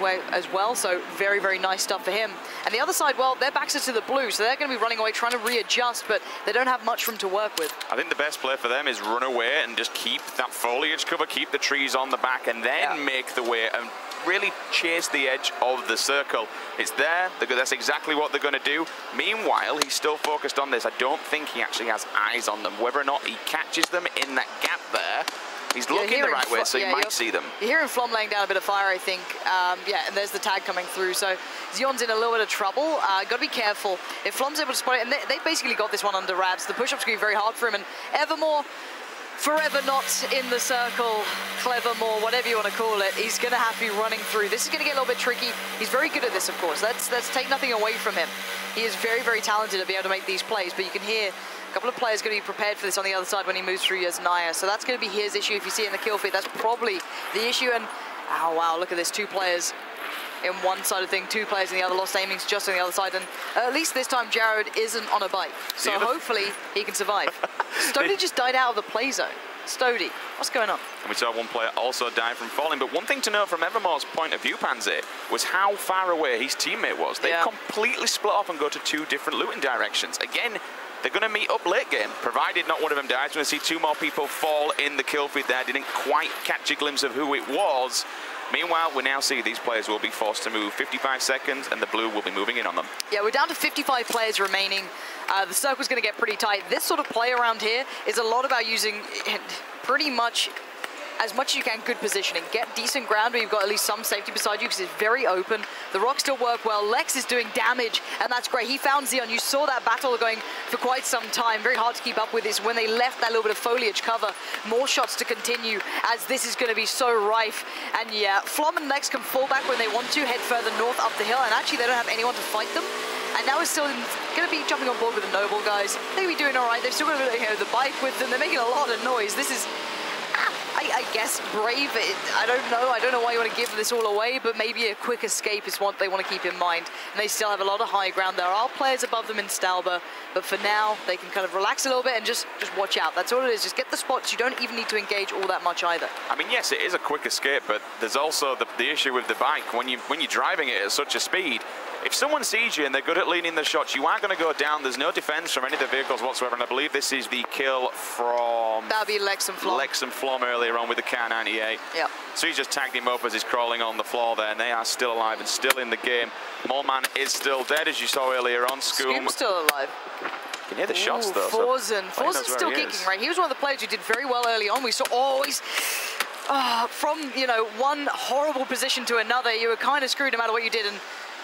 well, so very, very nice stuff for him. And the other side, well, their backs are to the blue, so they're going to be running away, trying to readjust, but they don't have much room to work with. I think the best play for them is run away and just keep that foliage cover, keep the trees on the back, and then make the way and really chase the edge of the circle. It's there. That's exactly what they're going to do. Meanwhile, he's still focused on this. I don't think he actually has eyes on them. Whether or not he catches them in that gap there, he's looking the right way, so you might see them. You're hearing Flom laying down a bit of fire, I think. Yeah, and there's the tag coming through. So Dzion's in a little bit of trouble. Got to be careful. If Flom's able to spot it, and they basically got this one under wraps. The push-up's going to be very hard for him, and Evermore, forever not in the circle, Clevermore, whatever you want to call it, he's going to have to be running through. This is going to get a little bit tricky. He's very good at this, of course. Let's take nothing away from him. He is very, very talented to be able to make these plays, but you can hear a couple of players going to be prepared for this on the other side when he moves through Yasnaya. So that's going to be his issue. If you see it in the kill feed, that's probably the issue. And, oh, wow, look at this. 2 players in one side of thing, 2 players in the other. Lost aimings just on the other side. And at least this time, Jared isn't on a bike. So hopefully he can survive. Stody just died out of the play zone. Stody, what's going on? And we saw one player also die from falling. But one thing to note from Evermore's point of view, Pansy, was how far away his teammate was. They completely split off and go to 2 different looting directions. Again, they're going to meet up late game, provided not one of them dies. We're going to see 2 more people fall in the kill feed there. Didn't quite catch a glimpse of who it was. Meanwhile, we now see these players will be forced to move 55 seconds, and the blue will be moving in on them. Yeah, we're down to 55 players remaining. The circle's going to get pretty tight. This sort of play around here is a lot about using pretty much as much as you can, good positioning. Get decent ground where you've got at least some safety beside you because it's very open. The rocks still work well. Lex is doing damage, and that's great. He found Dzien. You saw that battle going for quite some time. Very hard to keep up with this. When they left that little bit of foliage cover, more shots to continue as this is going to be so rife. And yeah, Flom and Lex can fall back when they want to, head further north up the hill, and actually they don't have anyone to fight them. And now we're still going to be jumping on board with the Noble guys. They're going to be doing all right. They've still got the bike with them. They're making a lot of noise. This is, I guess, brave. I don't know why you want to give this all away, but maybe a quick escape is what they want to keep in mind. And they still have a lot of high ground. There are players above them in Stalba, but for now, they can kind of relax a little bit and just watch out. That's all it is. Just get the spots. You don't even need to engage all that much either. I mean, yes, it is a quick escape, but there's also the issue with the bike. When you're driving it at such a speed, if someone sees you and they're good at leading the shots, you are going to go down. There's no defense from any of the vehicles whatsoever, and I believe this is the kill from... That'll be Lex and Flom. Lex and Flom earlier on with the Kar 98. Yeah. So he's just tagged him up as he's crawling on the floor there, and they are still alive and still in the game. Moleman is still dead, as you saw earlier on. Scoom's still alive. You can hear the shots, though. Forzen's still kicking, right? He was one of the players who did very well early on. We saw always... from, you know, one horrible position to another, you were kind of screwed no matter what you did, and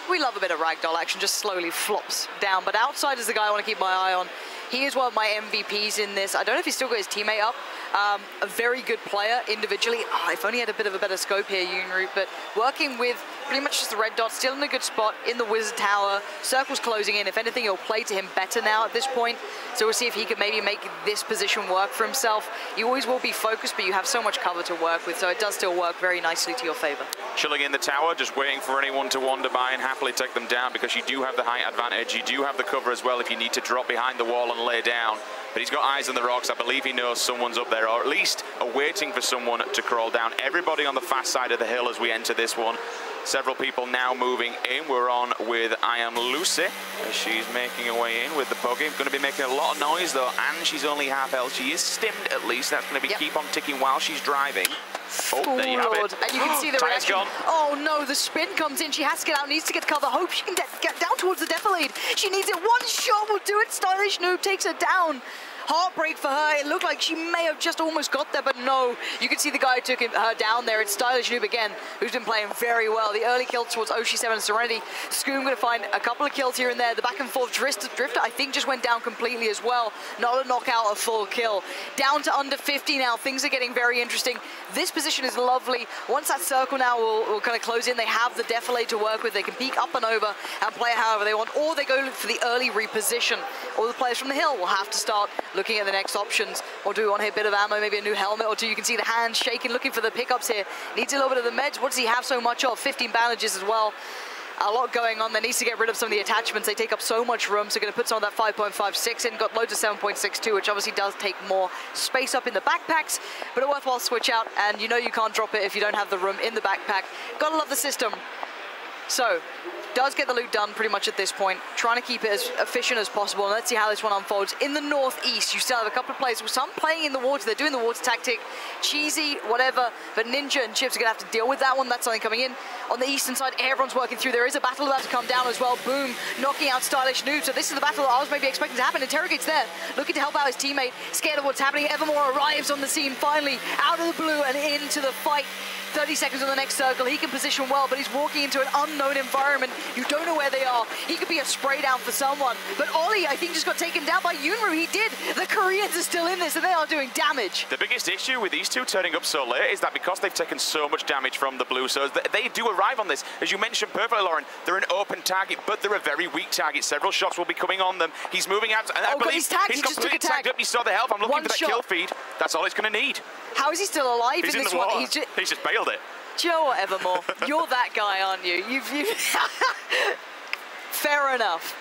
we love a bit of ragdoll action, just slowly flops down. But outside is the guy I want to keep my eye on. He is one of my MVPs in this. I don't know if he's still got his teammate up. A very good player individually. If only he had a bit of a better scope here, Unroot. But working with pretty much just the red dot, still in a good spot in the wizard tower. Circle's closing in. If anything, it'll play to him better now at this point. So we'll see if he can maybe make this position work for himself. You always will be focused, but you have so much cover to work with, so it does still work very nicely to your favor. Chilling in the tower, just waiting for anyone to wander by and happily take them down, because you do have the height advantage. You do have the cover as well if you need to drop behind the wall and lay down. But he's got eyes on the rocks. I believe he knows someone's up there, or at least are waiting for someone to crawl down. Everybody on the fast side of the hill as we enter this one. Several people now moving in. We're on with I Am Lucy as she's making her way in with the buggy. Going to be making a lot of noise though, and she's only half health. She is stimmed at least. That's going to be keep on ticking while she's driving. Oh, there you have it. And you can see the reaction. Gone. Oh no, the spin comes in. She has to get out, needs to get cover. Hope she can get down towards the defilade. She needs it. One shot will do it. Stylish Noob takes her down. Heartbreak for her. It looked like she may have just almost got there, but no. You can see the guy who took her down there. It's Stylish Noob again, who's been playing very well. The early kill towards Oshi7 and Serenity. Scoom going to find a couple of kills here and there. The back and forth Drifter, I think, just went down completely as well. Not a knockout, a full kill. Down to under 50 now. Things are getting very interesting. This position is lovely. Once that circle now will kind of close in, they have the defilade to work with. They can peek up and over and play it however they want, or they go for the early reposition. All the players from the hill will have to start looking at the next options. Or do we want to hit a bit of ammo, maybe a new helmet or two? You can see the hands shaking, looking for the pickups here. Needs a little bit of the meds. What does he have so much of? 15 bandages as well. A lot going on. There needs to get rid of some of the attachments. They take up so much room, so going to put some of that 5.56 in. Got loads of 7.62, which obviously does take more space up in the backpacks, but a worthwhile switch out, and you know you can't drop it if you don't have the room in the backpack. Gotta love the system. So, does get the loot done pretty much at this point, trying to keep it as efficient as possible, and let's see how this one unfolds. In the northeast, you still have a couple of players, some playing in the water. They're doing the water tactic, cheesy, whatever, but Ninja and Chips are going to have to deal with that one. That's something coming in. On the eastern side, everyone's working through. There is a battle about to come down as well. Boom, knocking out Stylish Noob. So this is the battle that I was maybe expecting to happen. Interrogate's there, looking to help out his teammate, scared of what's happening. Evermore arrives on the scene, finally, out of the blue and into the fight. 30 seconds on the next circle. He can position well, but he's walking into an unknown environment. You don't know where they are. He could be a spray down for someone. But Ollie, I think, just got taken down by Yunru. He did. The Koreans are still in this, and they are doing damage. The biggest issue with these two turning up so late is that because they've taken so much damage from the blue, so they do arrive on this. As you mentioned perfectly, Lauren, they're an open target, but they're a very weak target. Several shots will be coming on them. He's moving out, and I believe he's completely tagged up. You saw the health. I'm looking for that kill feed. That's all it's going to need. How is he still alive in this one? He's just bailed it. Do you know what, Evermore? You're that guy, aren't you? Fair enough.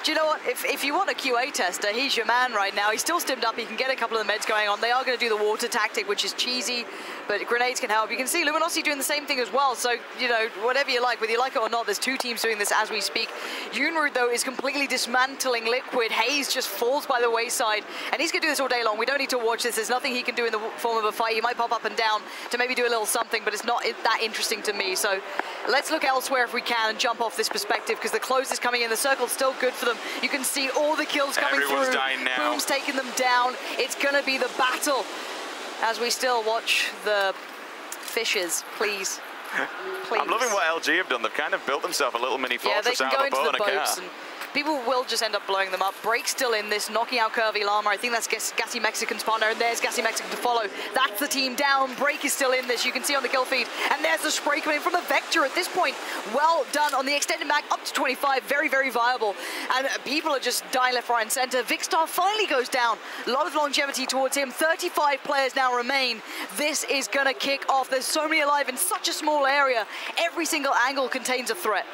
Do you know what? If you want a QA tester, he's your man right now. He's still stimmed up. He can get a couple of the meds going on. They are going to do the water tactic, which is cheesy, but grenades can help. You can see Luminosity doing the same thing as well. So, you know, whatever you like, whether you like it or not, there's two teams doing this as we speak. Yunru, though, is completely dismantling Liquid. Haze just falls by the wayside, and he's going to do this all day long. We don't need to watch this. There's nothing he can do in the form of a fight. He might pop up and down to maybe do a little something, but it's not that interesting to me. So let's look elsewhere if we can and jump off this perspective, because the close is coming in. The circle's still good for them. You can see all the kills coming Everyone's through. dying now. Boom's taking them down. It's going to be the battle as we still watch the fishes, please. Please. I'm loving what LG have done. They've kind of built themselves a little mini fortress out of a boat and a car. People will just end up blowing them up. Break still in this, knocking out Curvy Llama. I think that's Gassy Mexican's partner, and there's Gassy Mexican to follow. That's the team down. Break is still in this. You can see on the kill feed. And there's the spray coming from the Vector at this point. Well done on the extended mag, up to 25. Very, very viable. And people are just dying left, right, and center. Vicstar finally goes down. A lot of longevity towards him. 35 players now remain. This is going to kick off. There's so many alive in such a small area. Every single angle contains a threat.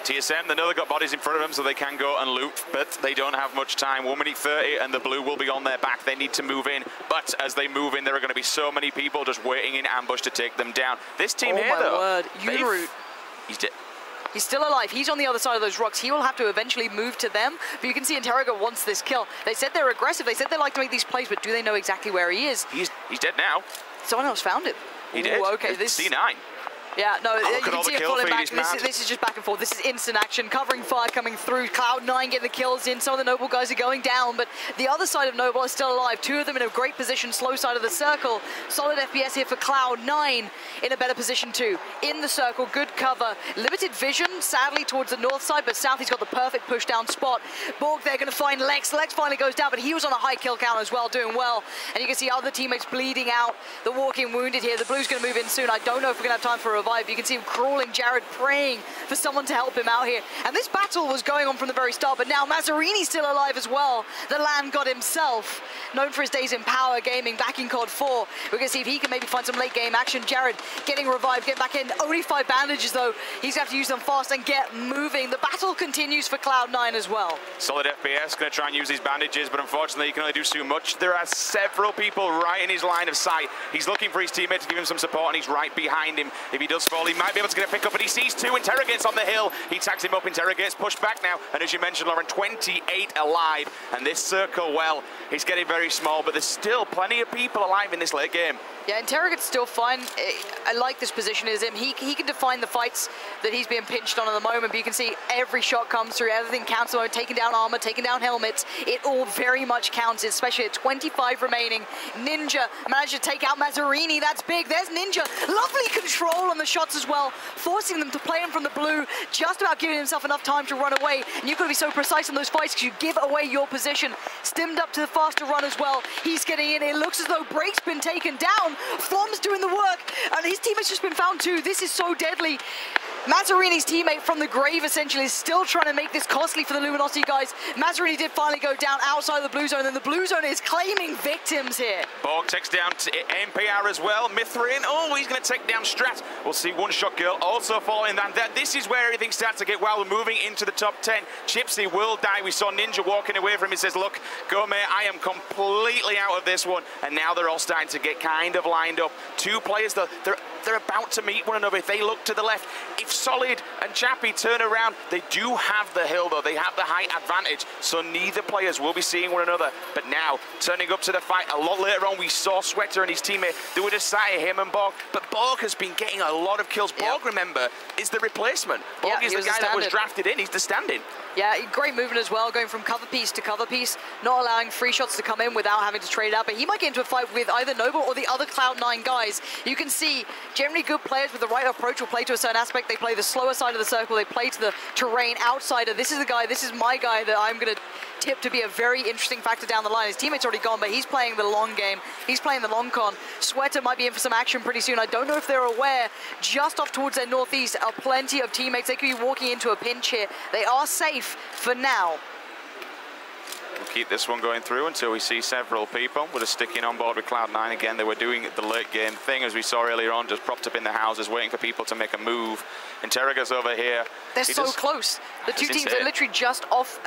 TSM, they know they've got bodies in front of them, so they can go and loot, but they don't have much time. 1 minute 30, and the blue will be on their back. They need to move in, but as they move in, there are going to be so many people just waiting in ambush to take them down. This team here, though, word. he's dead. He's still alive. He's on the other side of those rocks. He will have to eventually move to them, but you can see Interroga wants this kill. They said they're aggressive. They said they like to make these plays, but do they know exactly where he is? He's dead now. Someone else found him. He did. Okay, this C9. Yeah, no, you can see it falling back. This is just back and forth. This is instant action, covering fire coming through. Cloud9 getting the kills in. Some of the Noble guys are going down, but the other side of Noble is still alive. Two of them in a great position, slow side of the circle. Solid FPS here for Cloud9 in a better position too. In the circle, good cover. Limited vision, sadly, towards the north side, but south he's got the perfect push down spot. Borg, they're going to find Lex. Lex finally goes down, but he was on a high kill count as well, doing well. And you can see other teammates bleeding out. The walking wounded here. The blue's going to move in soon. I don't know if we're going to have time for a revive. You can see him crawling, Jared praying for someone to help him out here. And this battle was going on from the very start, but now Mazarini's still alive as well. The land god himself, known for his days in Power Gaming back in COD 4. We're going to see if he can maybe find some late game action. Jared getting revived, get back in. Only 5 bandages though. He's going to have to use them fast and get moving. The battle continues for Cloud9 as well. Solid FPS, going to try and use these bandages, but unfortunately he can only do so much. There are several people right in his line of sight. He's looking for his teammate to give him some support, and he's right behind him. If he does fall, he might be able to get a pick up, but he sees 2 Interrogates on the hill. He tags him up, Interrogates pushed back now, and as you mentioned, Lauren, 28 alive, and this circle, well, it's getting very small, but there's still plenty of people alive in this late game. Yeah, Interrogate's still fine. I like this position as him. He can define the fights that he's being pinched on at the moment, but you can see every shot comes through, everything counts, taking down armor, taking down helmets. It all very much counts, especially at 25 remaining. Ninja managed to take out Mazzarini. That's big. There's Ninja. Lovely control on the shots as well, forcing them to play him from the blue, just about giving himself enough time to run away. And you've got to be so precise in those fights because you give away your position. Stimmed up to the faster run as well. He's getting in. It looks as though Break's been taken down. Flom's doing the work, and his teammate's just been found too. This is so deadly. Mazzarini's teammate from the grave essentially is still trying to make this costly for the Luminosity guys. Mazzarini did finally go down outside of the blue zone, and the blue zone is claiming victims here. Borg takes down NPR as well. Mithrin, oh, he's going to take down Strat. We'll see One Shot Girl also following that. This is where everything starts to get well. We're moving into the top 10. Chipsy will die. We saw Ninja walking away from him. He says, look, go mate, I am completely out of this one. And now they're all starting to get kind of lined up. 2 players, though, they're about to meet one another. If they look to the left, if Solid and Chappie turn around, they do have the hill though. They have the height advantage, so neither players will be seeing one another. But now, turning up to the fight, a lot later on, we saw Sweater and his teammate. They were deciding him and Borg, but Borg has been getting a lot of kills. Borg, remember, is the replacement. Borg is the guy that was drafted in. He's the stand-in. Yeah, great movement as well, going from cover piece to cover piece, not allowing free shots to come in without having to trade out, but he might get into a fight with either Noble or the other Cloud9 guys. You can see generally good players with the right approach will play to a certain aspect. They play the slower side of the circle, they play to the terrain outsider. This is the guy, this is my guy that I'm going to tip to be a very interesting factor down the line. His teammate's already gone, but he's playing the long game. He's playing the long con. Sweater might be in for some action pretty soon. I don't know if they're aware. Just off towards their northeast are plenty of teammates. They could be walking into a pinch here. They are safe for now. We'll keep this one going through until we see several people. We're just sticking on board with Cloud9 again. They were doing the late game thing, as we saw earlier on, just propped up in the houses, waiting for people to make a move. Interroga's over here. They're so close. The 2 teams are literally just off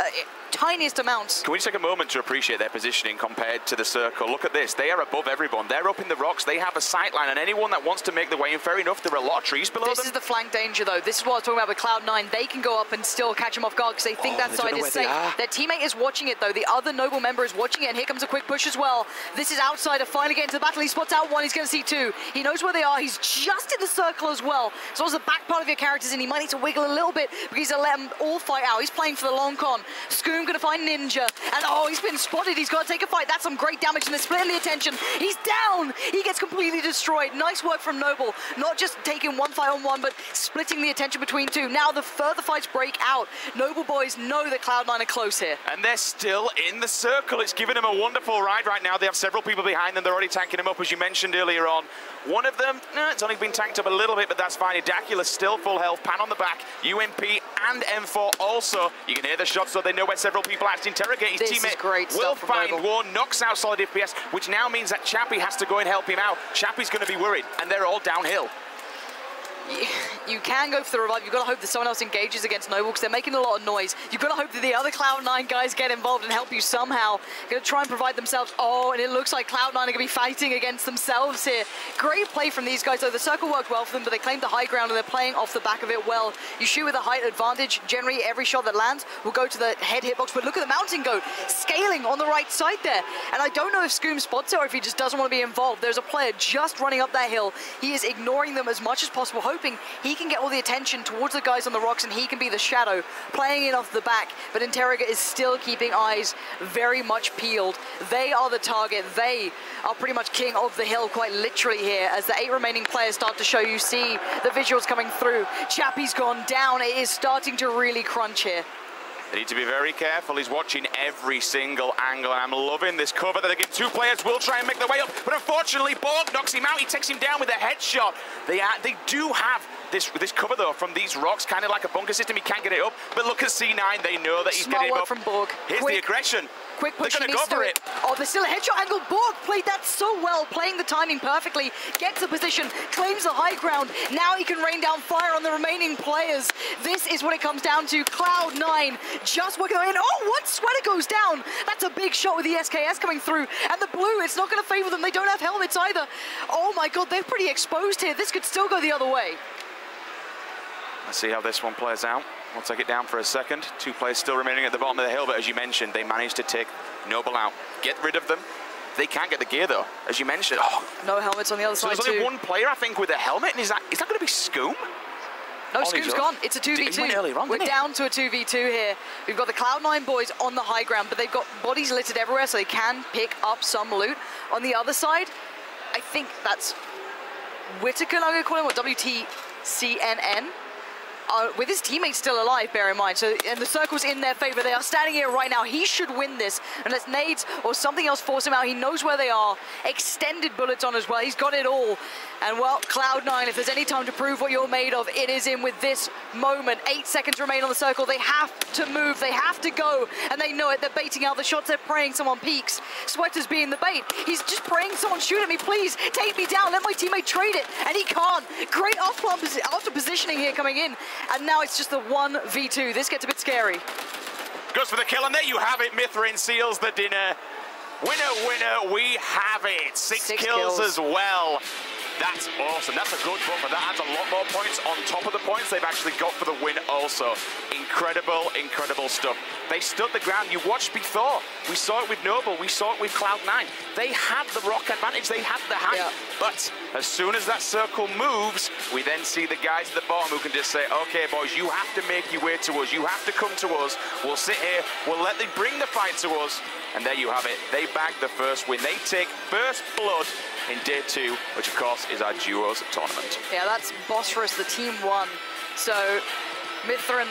tiniest amounts. Can we just take a moment to appreciate their positioning compared to the circle? Look at this. They are above everyone. They're up in the rocks. They have a sight line, and anyone that wants to make their way in, fair enough, there are a lot of trees below them. This is the flank danger, though. This is what I was talking about with Cloud9. They can go up and still catch them off guard because they think that side is safe. Their teammate is watching it, though. The other Noble member is watching it, and here comes a quick push as well. This is Outsider finally getting to the battle. He spots out 1. He's going to see 2. He knows where they are. He's just in the circle as well. As long as the back part of your character's in, he might need to wiggle a little bit because he's let them all fight out. He's playing for the long con. Scoom going to find Ninja. And oh, he's been spotted. He's got to take a fight. That's some great damage, and they're splitting the attention. He's down. He gets completely destroyed. Nice work from Noble. Not just taking 1 fight on 1, but splitting the attention between 2. Now the further fights break out. Noble boys know that Cloud9 are close here. And they're still in the circle. It's giving them a wonderful ride right now. They have several people behind them. They're already tanking them up, as you mentioned earlier on. One of them, it's only been tanked up a little bit, but that's fine. Idacula's still full health. Pan on the back. UMP and M4 also. You can hear the shots, so they know where several people are. Interrogate his teammate. Will find one, knocks out Solid FPS, which now means that Chappie has to go and help him out. Chappie's going to be worried, and they're all downhill. You can go for the revive. You've got to hope that someone else engages against Noble because they're making a lot of noise. You've got to hope that the other Cloud9 guys get involved and help you somehow. Going to try and provide themselves. Oh, and it looks like Cloud9 are going to be fighting against themselves here. Great play from these guys, though. The circle worked well for them, but they claimed the high ground and they're playing off the back of it well. You shoot with a height advantage. Generally, every shot that lands will go to the head hitbox, but look at the Mountain Goat scaling on the right side there. And I don't know if Scoom spots it or if he just doesn't want to be involved. There's a player just running up that hill. He is ignoring them as much as possible, hoping he can get all the attention towards the guys on the rocks and he can be the shadow, playing it off the back. But Interroga is still keeping eyes very much peeled. They are the target. They are pretty much king of the hill, quite literally here, as the 8 remaining players start to show. You see the visuals coming through. Chappie's gone down. It is starting to really crunch here. They need to be very careful. He's watching every single angle, and I'm loving this cover that they give. Two players will try and make their way up, but unfortunately, Borg knocks him out. He takes him down with a headshot. They do have this cover, though, from these rocks, kind of like a bunker system. He can't get it up, but look at C9. They know that he's getting him up. Smart work from Borg. Here's the aggression. Quick push. They're going to go for it. Oh, there's still a headshot angle. Borg played that so well, playing the timing perfectly, gets the position, claims the high ground. Now he can rain down fire on the remaining players. This is what it comes down to. Cloud9 just working in. Oh, what? Sweater goes down. That's a big shot with the SKS coming through. And the blue, it's not going to favor them. They don't have helmets either. Oh my God, they're pretty exposed here. This could still go the other way. Let's see how this one plays out. We'll take it down for a second. Two players still remaining at the bottom of the hill, but as you mentioned, they managed to take Noble out. Get rid of them. They can't get the gear, though, as you mentioned. Oh. No helmets on the other side, there's only one player, I think, with a helmet, and is that going to be Scoom? No, Scoom's gone. It's a 2v2. We're down to a 2v2 here. We've got the Cloud9 boys on the high ground, but they've got bodies littered everywhere, so they can pick up some loot. On the other side, I think that's Whitaker, I'm going to call him, or WTCNN. With his teammates still alive, bear in mind. So, and the circle's in their favor. They are standing here right now. He should win this unless nades or something else force him out. He knows where they are. Extended bullets on as well. He's got it all. And well, Cloud9, if there's any time to prove what you're made of, it is in with this moment. 8 seconds remain on the circle. They have to move. They have to go. And they know it. They're baiting out the shots. They're praying someone peeks. Sweater's being the bait. He's just praying someone shoot at me. Please take me down. Let my teammate trade it. And he can't. Great after positioning here coming in. And now it's just the 1v2. This gets a bit scary. Goes for the kill, and there you have it. Mithrin seals the dinner. Winner, winner, we have it. Six kills as well. That's awesome. That's a good bumper. That adds a lot more points on top of the points they've actually got for the win also. Incredible, incredible stuff. They stood the ground. You watched before. We saw it with Noble. We saw it with Cloud9. They had the rock advantage. They had the height. Yeah. But as soon as that circle moves, we then see the guys at the bottom who can just say, okay, boys, you have to make your way to us. You have to come to us. We'll sit here. We'll let them bring the fight to us. And there you have it. They bagged the first win. They take first blood in day 2, which of course is our duos tournament. Yeah, that's Bosphorus, the team won. So Mithrin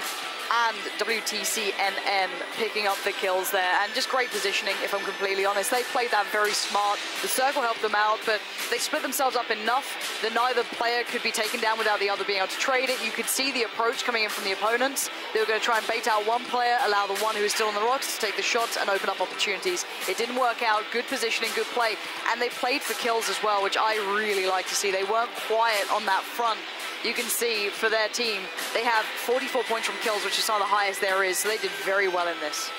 and WTCNN picking up the kills there, and just great positioning, if I'm completely honest. They played that very smart. The circle helped them out, but they split themselves up enough that neither player could be taken down without the other being able to trade it. You could see the approach coming in from the opponents. They were going to try and bait out one player, allow the one who is still on the rocks to take the shots and open up opportunities. It didn't work out. Good positioning, good play, and they played for kills as well, which I really like to see. They weren't quiet on that front. You can see for their team, they have 44 points from kills, which is some of the highest there is, so they did very well in this.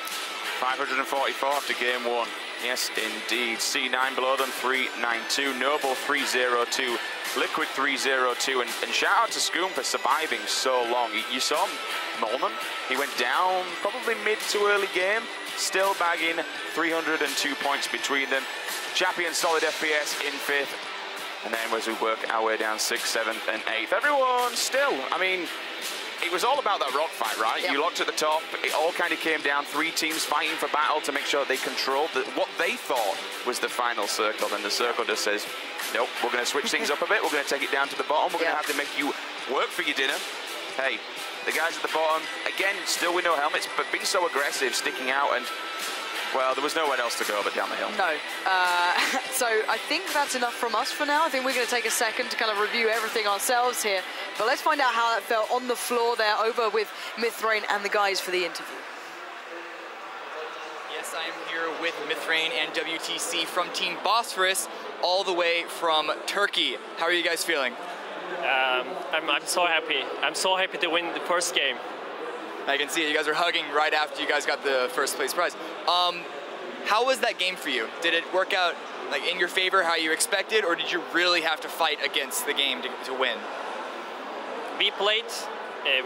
544 after game 1. Yes, indeed. C9 below them, 392. Noble, 302. Liquid, 302. And shout out to Scoom for surviving so long. You saw Molman. He went down probably mid to early game, still bagging 302 points between them. Chappie and Solid FPS in 5th. And then as we work our way down 6th, 7th, and 8th, everyone still, I mean, it was all about that rock fight, right? Yep. You locked at the top. It all kind of came down. 3 teams fighting for battle to make sure they controlled what they thought was the final circle. And the circle just says, nope, we're going to switch things up a bit. We're going to take it down to the bottom. We're going to have to make you work for your dinner. Hey, the guys at the bottom, again, still with no helmets, but being so aggressive, sticking out, and well, there was nowhere else to go but down the hill. No. So I think that's enough from us for now. I think we're going to take a second to kind of review everything ourselves here. But let's find out how that felt on the floor there over with Mithrain and the guys for the interview. Yes, I am here with Mithrain and WTC from Team Bosphorus, all the way from Turkey. How are you guys feeling? I'm so happy. I'm so happy to win the first game. I can see it. You guys are hugging right after you guys got the first place prize. How was that game for you? Did it work out like in your favor how you expected, or did you really have to fight against the game to win? We played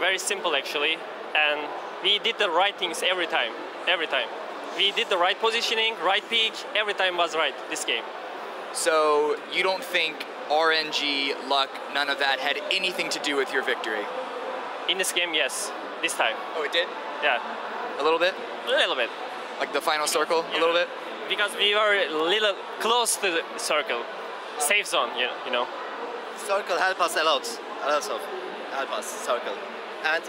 very simple actually, and we did the right things every time. We did the right positioning, right peak, every time was right this game. So you don't think RNG, luck, none of that had anything to do with your victory? In this game, yes. This time. Oh, it did? Yeah. A little bit? A little bit. Like the final circle, yeah. A little bit? Because we were a little close to the circle. Safe zone, you know. Circle help us a lot. Help us, circle. And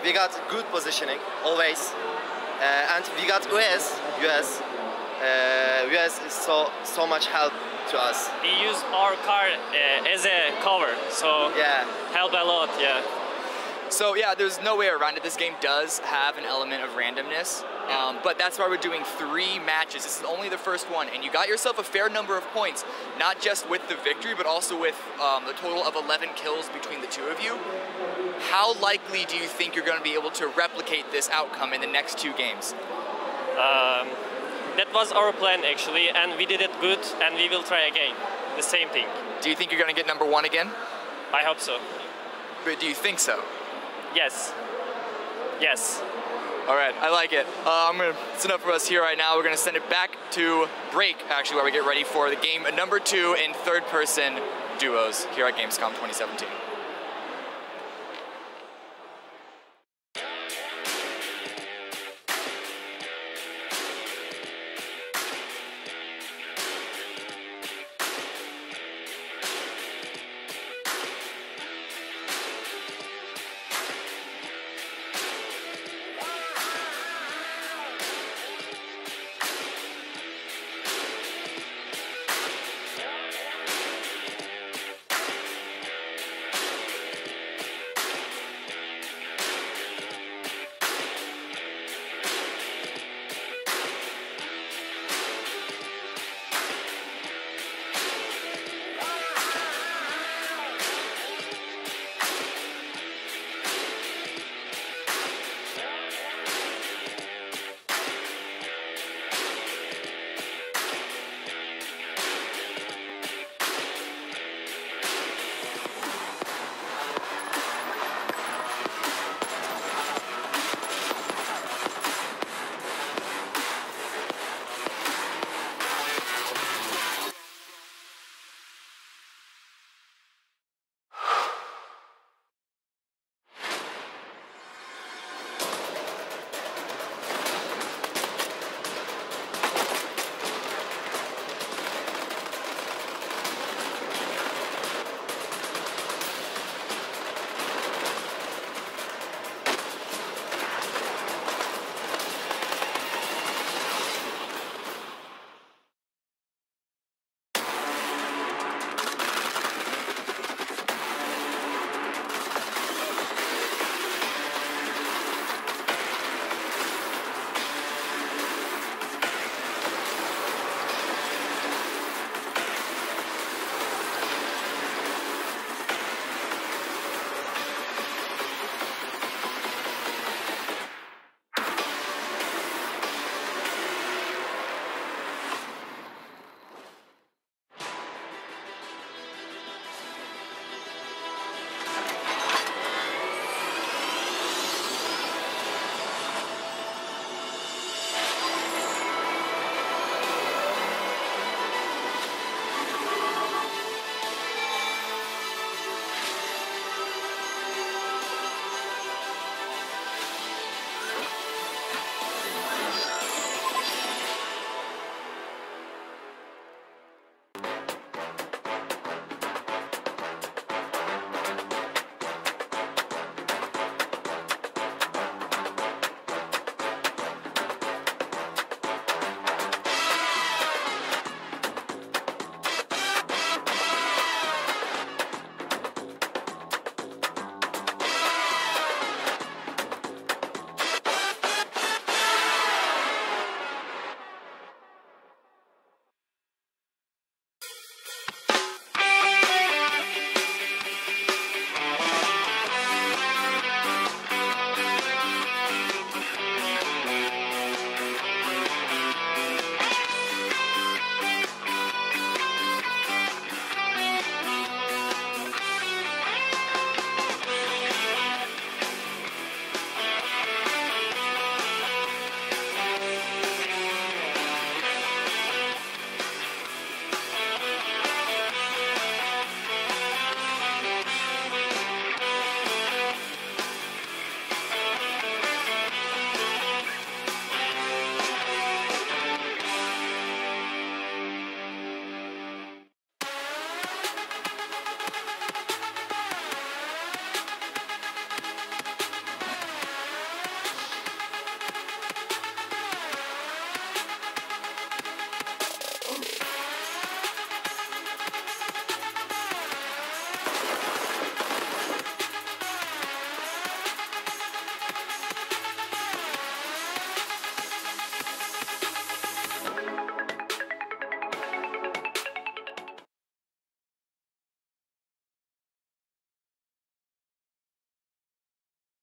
we got good positioning always, and we got US is so much help to us. We use our car as a cover, so Yeah. help a lot. Yeah. So yeah, there's no way around it. This game does have an element of randomness, but that's why we're doing 3 matches. This is only the first one, and you got yourself a fair number of points, not just with the victory, but also with a total of 11 kills between the 2 of you. How likely do you think you're going to be able to replicate this outcome in the next 2 games? That was our plan actually, and we did it good, and we will try again. The same thing. Do you think you're going to get number 1 again? I hope so. But do you think so? Yes. Yes. All right, I like it. It's enough for us here right now. We're gonna send it back to break, actually, where we get ready for the game number 2 in third-person duos here at Gamescom 2017.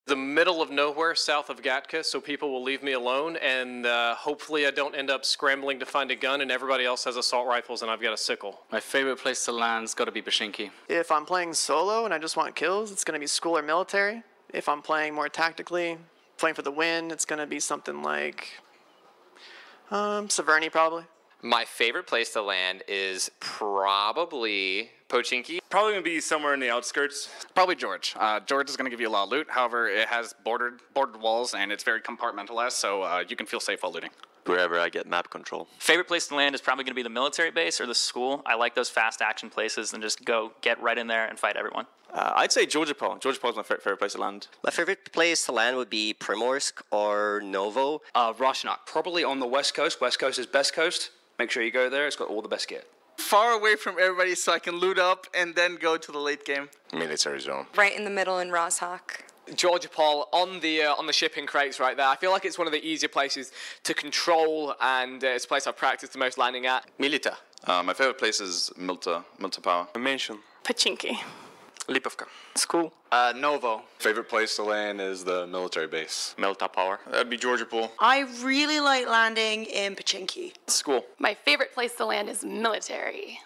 The middle of nowhere south of Gatka, so people will leave me alone, and hopefully I don't end up scrambling to find a gun and everybody else has assault rifles and I've got a sickle. My favorite place to land's got to be Pochinki. If I'm playing solo and I just want kills, it's going to be school or military. If I'm playing more tactically, playing for the win, it's going to be something like Severny probably. My favorite place to land is probably Pochinki. Probably going to be somewhere in the outskirts. Probably George. George is going to give you a lot of loot. However, it has bordered walls and it's very compartmentalized, so you can feel safe while looting. Wherever I get map control. Favorite place to land is probably going to be the military base or the school. I like those fast action places and just go get right in there and fight everyone. I'd say Georgopol. Georgopol is my favorite place to land. My favorite place to land would be Primorsk or Novo. Roshnok, probably on the west coast. West coast is best coast. Make sure you go there. It's got all the best gear. Far away from everybody so I can loot up and then go to the late game. Military zone. Right in the middle in Roshnok. Georgopol on the shipping crates right there. I feel like it's one of the easier places to control, and it's a place I've practiced the most landing at. Milita. My favorite place is Milta Power. Mansion. Pochinki. Lipovka. School. Novo. Favorite place to land is the military base. Milta Power. That'd be Georgopol. I really like landing in Pochinki. School. My favorite place to land is military.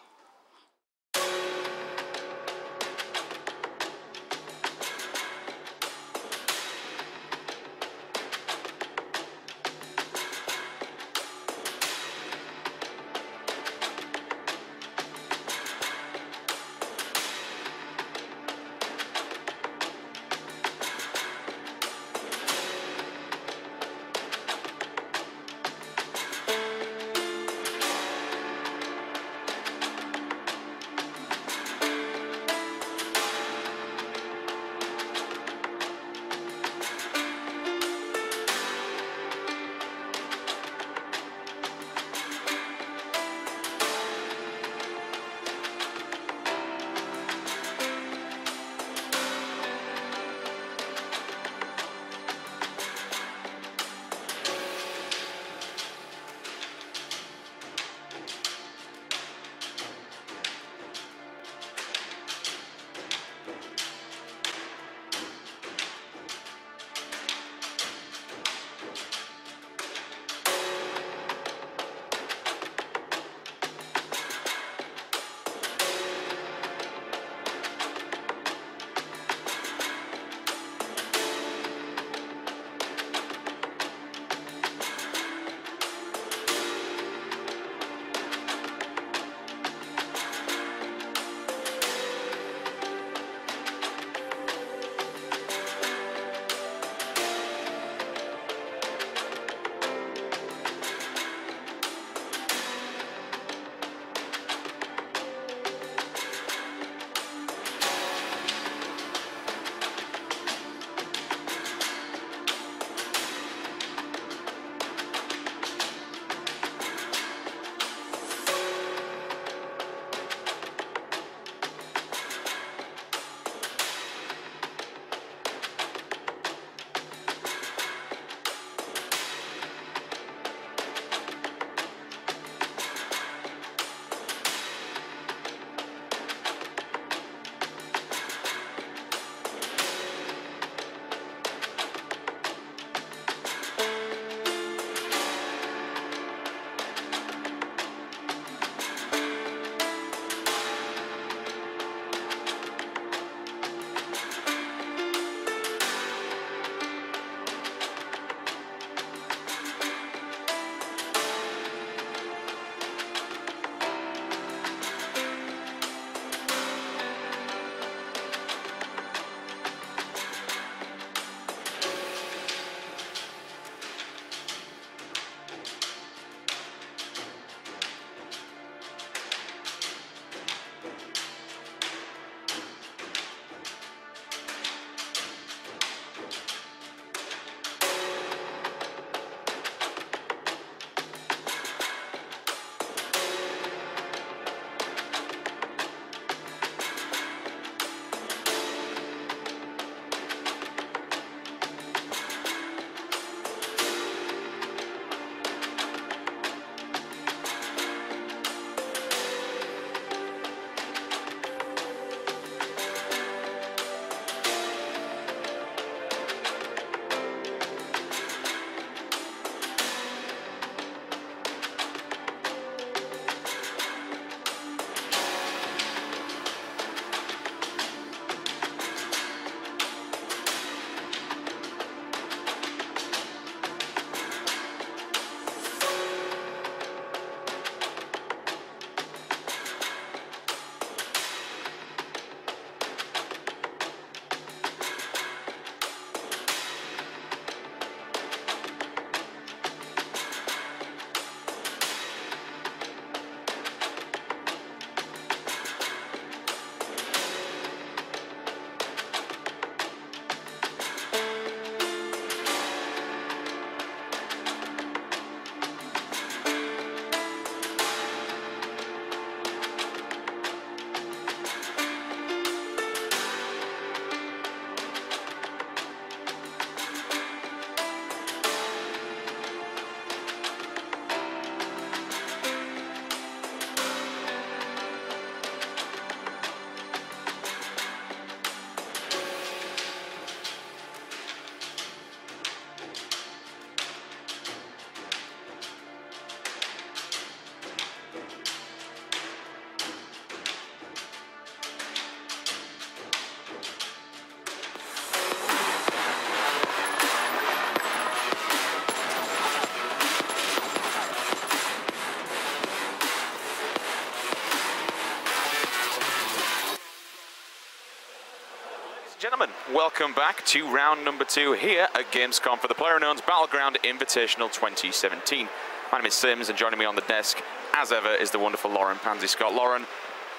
Gentlemen, welcome back to round number 2 here at Gamescom for the PlayerUnknown's Battleground Invitational 2017. My name is Sims, and joining me on the desk, as ever, is the wonderful Lauren Pansy Scott. Lauren,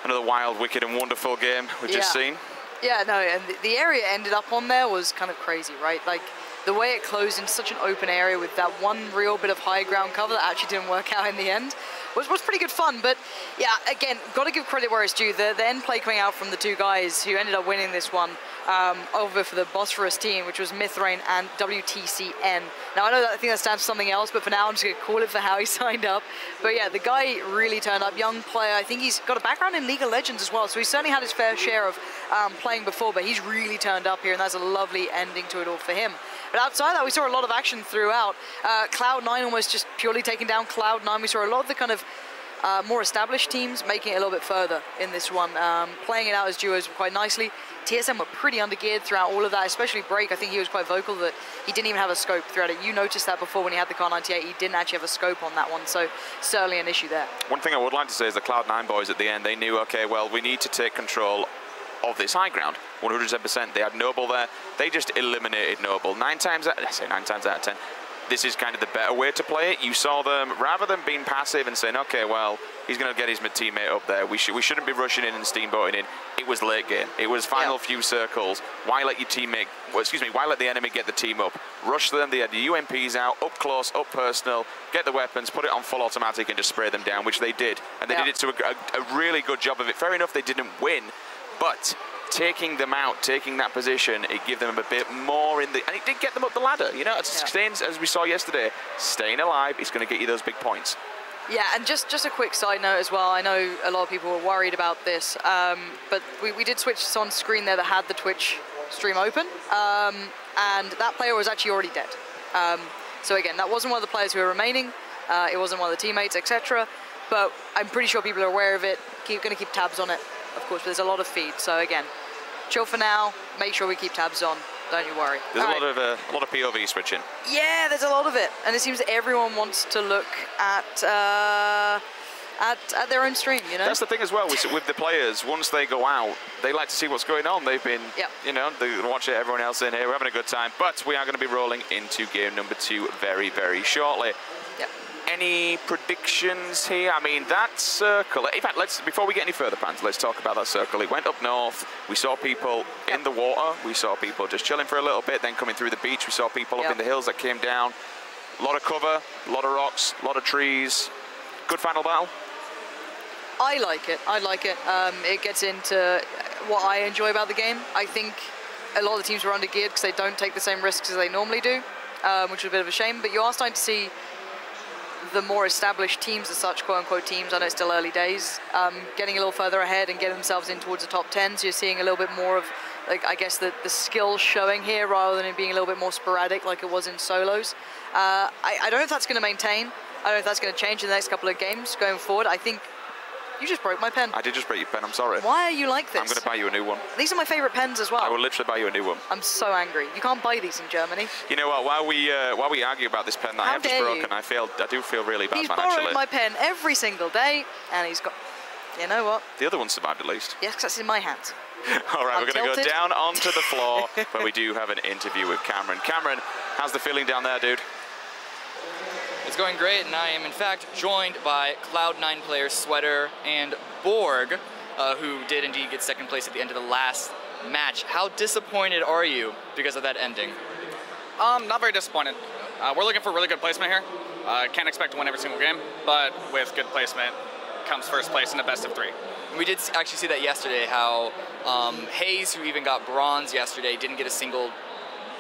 another wild, wicked, and wonderful game we've just seen. Yeah, no, and the area it ended up on there was kind of crazy, right? Like, the way it closed in such an open area with that one real bit of high ground cover that actually didn't work out in the end was pretty good fun. But yeah, again, got to give credit where it's due. The end play coming out from the two guys who ended up winning this one over for the Bosphorus team, which was Mithrain and WTCN. Now, I know that I think that stands for something else, but for now I'm just going to call it for how he signed up. But yeah, the guy really turned up. Young player. I think he's got a background in League of Legends as well, so he's certainly had his fair share of playing before, but he's really turned up here, and that's a lovely ending to it all for him. But outside that, we saw a lot of action throughout. Cloud9 almost just purely taking down Cloud9. We saw a lot of the kind of more established teams making it a little bit further in this one, playing it out as duos quite nicely. TSM were pretty undergeared throughout all of that, especially Break. I think he was quite vocal that he didn't even have a scope throughout it. You noticed that before when he had the Car 98, he didn't actually have a scope on that one, so certainly an issue there. One thing I would like to say is the Cloud9 boys at the end, they knew, okay, well, we need to take control of this high ground, 110%. They had Noble there. They just eliminated Noble. 9 times out of 10. This is kind of the better way to play it. You saw them, rather than being passive and saying, okay, well, he's going to get his teammate up there. We shouldn't be rushing in and steamboating in. It was late game. It was final few circles. Why let your teammate, why let the enemy get the team up? Rush them, they had the UMPs out, up close, up personal, get the weapons, put it on full automatic and just spray them down, which they did. And they did it to a really good job of it. Fair enough, they didn't win, but taking them out, taking that position, it gave them a bit more in the, and it did get them up the ladder. You know, staying, as we saw yesterday, staying alive is going to get you those big points. Yeah, and just a quick side note as well. I know a lot of people were worried about this, but we did switch on screen there that had the Twitch stream open, and that player was actually already dead. So again, that wasn't one of the players who were remaining. It wasn't one of the teammates, etc. But I'm pretty sure people are aware of it. Going to keep tabs on it, of course. But there's a lot of feed, so again, chill for now. Make sure we keep tabs on. Don't you worry. There's a lot of POV switching. Yeah, there's a lot of it, and it seems that everyone wants to look at their own stream. You know. That's the thing as well with the players. Once they go out, they like to see what's going on. They've been, you know, they watch it. Everyone else in here, we're having a good time. But we are going to be rolling into game number 2 very, very shortly. Yep. Any predictions here? I mean, that circle, in fact, before we get any further, Pans, let's talk about that circle. It went up north. We saw people in the water. We saw people just chilling for a little bit, then coming through the beach. We saw people up in the hills that came down. A lot of cover, a lot of rocks, a lot of trees. Good final battle. I like it. I like it. It gets into what I enjoy about the game. I think a lot of the teams were undergeared because they don't take the same risks as they normally do, which is a bit of a shame. But you are starting to see the more established teams as such, quote-unquote teams, I know it's still early days, getting a little further ahead and getting themselves in towards the top 10. So you're seeing a little bit more of, like, I guess, the skills showing here rather than it being a little bit more sporadic like it was in solos. I don't know if that's going to maintain. I don't know if that's going to change in the next couple of games going forward. I think you just broke my pen. I did just break your pen, I'm sorry. Why are you like this? I'm going to buy you a new one. These are my favorite pens as well. I will literally buy you a new one. I'm so angry. You can't buy these in Germany. You know what, while we argue about this pen that I have just broken, I do feel really bad, He's man, actually. borrowed my pen every single day, and he's got, you know what? The other one survived at least. Yes, because that's in my hands. All right, we're going to go down onto the floor, where we do have an interview with Cameron. Cameron, how's the feeling down there, dude? It's going great, and I am in fact joined by Cloud9 players Sweater and Borg, who did indeed get second place at the end of the last match. How disappointed are you because of that ending? Not very disappointed. We're looking for really good placement here. Can't expect to win every single game, but with good placement comes first place in a best of 3. We did actually see that yesterday, how Hayes, who even got bronze yesterday, didn't get a single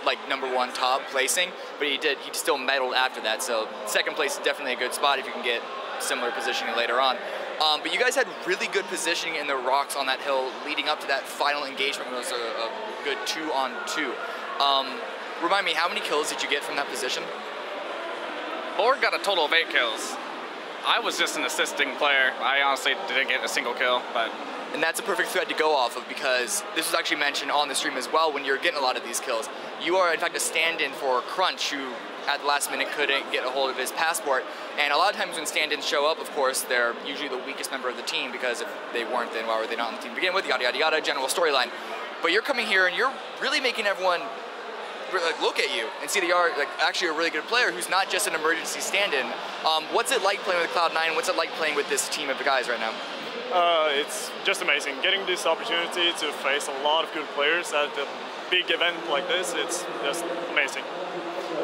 #1 top placing, but he still medaled after that. So second place is definitely a good spot if you can get similar positioning later on. But you guys had really good positioning in the rocks on that hill leading up to that final engagement. It was a good 2-on-2. Remind me, how many kills did you get from that position? Borg got a total of 8 kills. I was just an assisting player. I honestly didn't get a single kill, but... And that's a perfect thread to go off of, because this was actually mentioned on the stream as well when you're getting a lot of these kills. You are, in fact, a stand-in for Crunch, who at the last minute couldn't get a hold of his passport. And a lot of times when stand-ins show up, of course, they're usually the weakest member of the team, because if they weren't, then why were they not on the team to begin with? Yada, yada, yada, general storyline. but you're coming here and you're really making everyone look at you and see that you are actually a really good player who's not just an emergency stand-in. What's it like playing with Cloud9? What's it like playing with this team of guys right now? It's just amazing. Getting this opportunity to face a lot of good players at a big event like this, it's just amazing.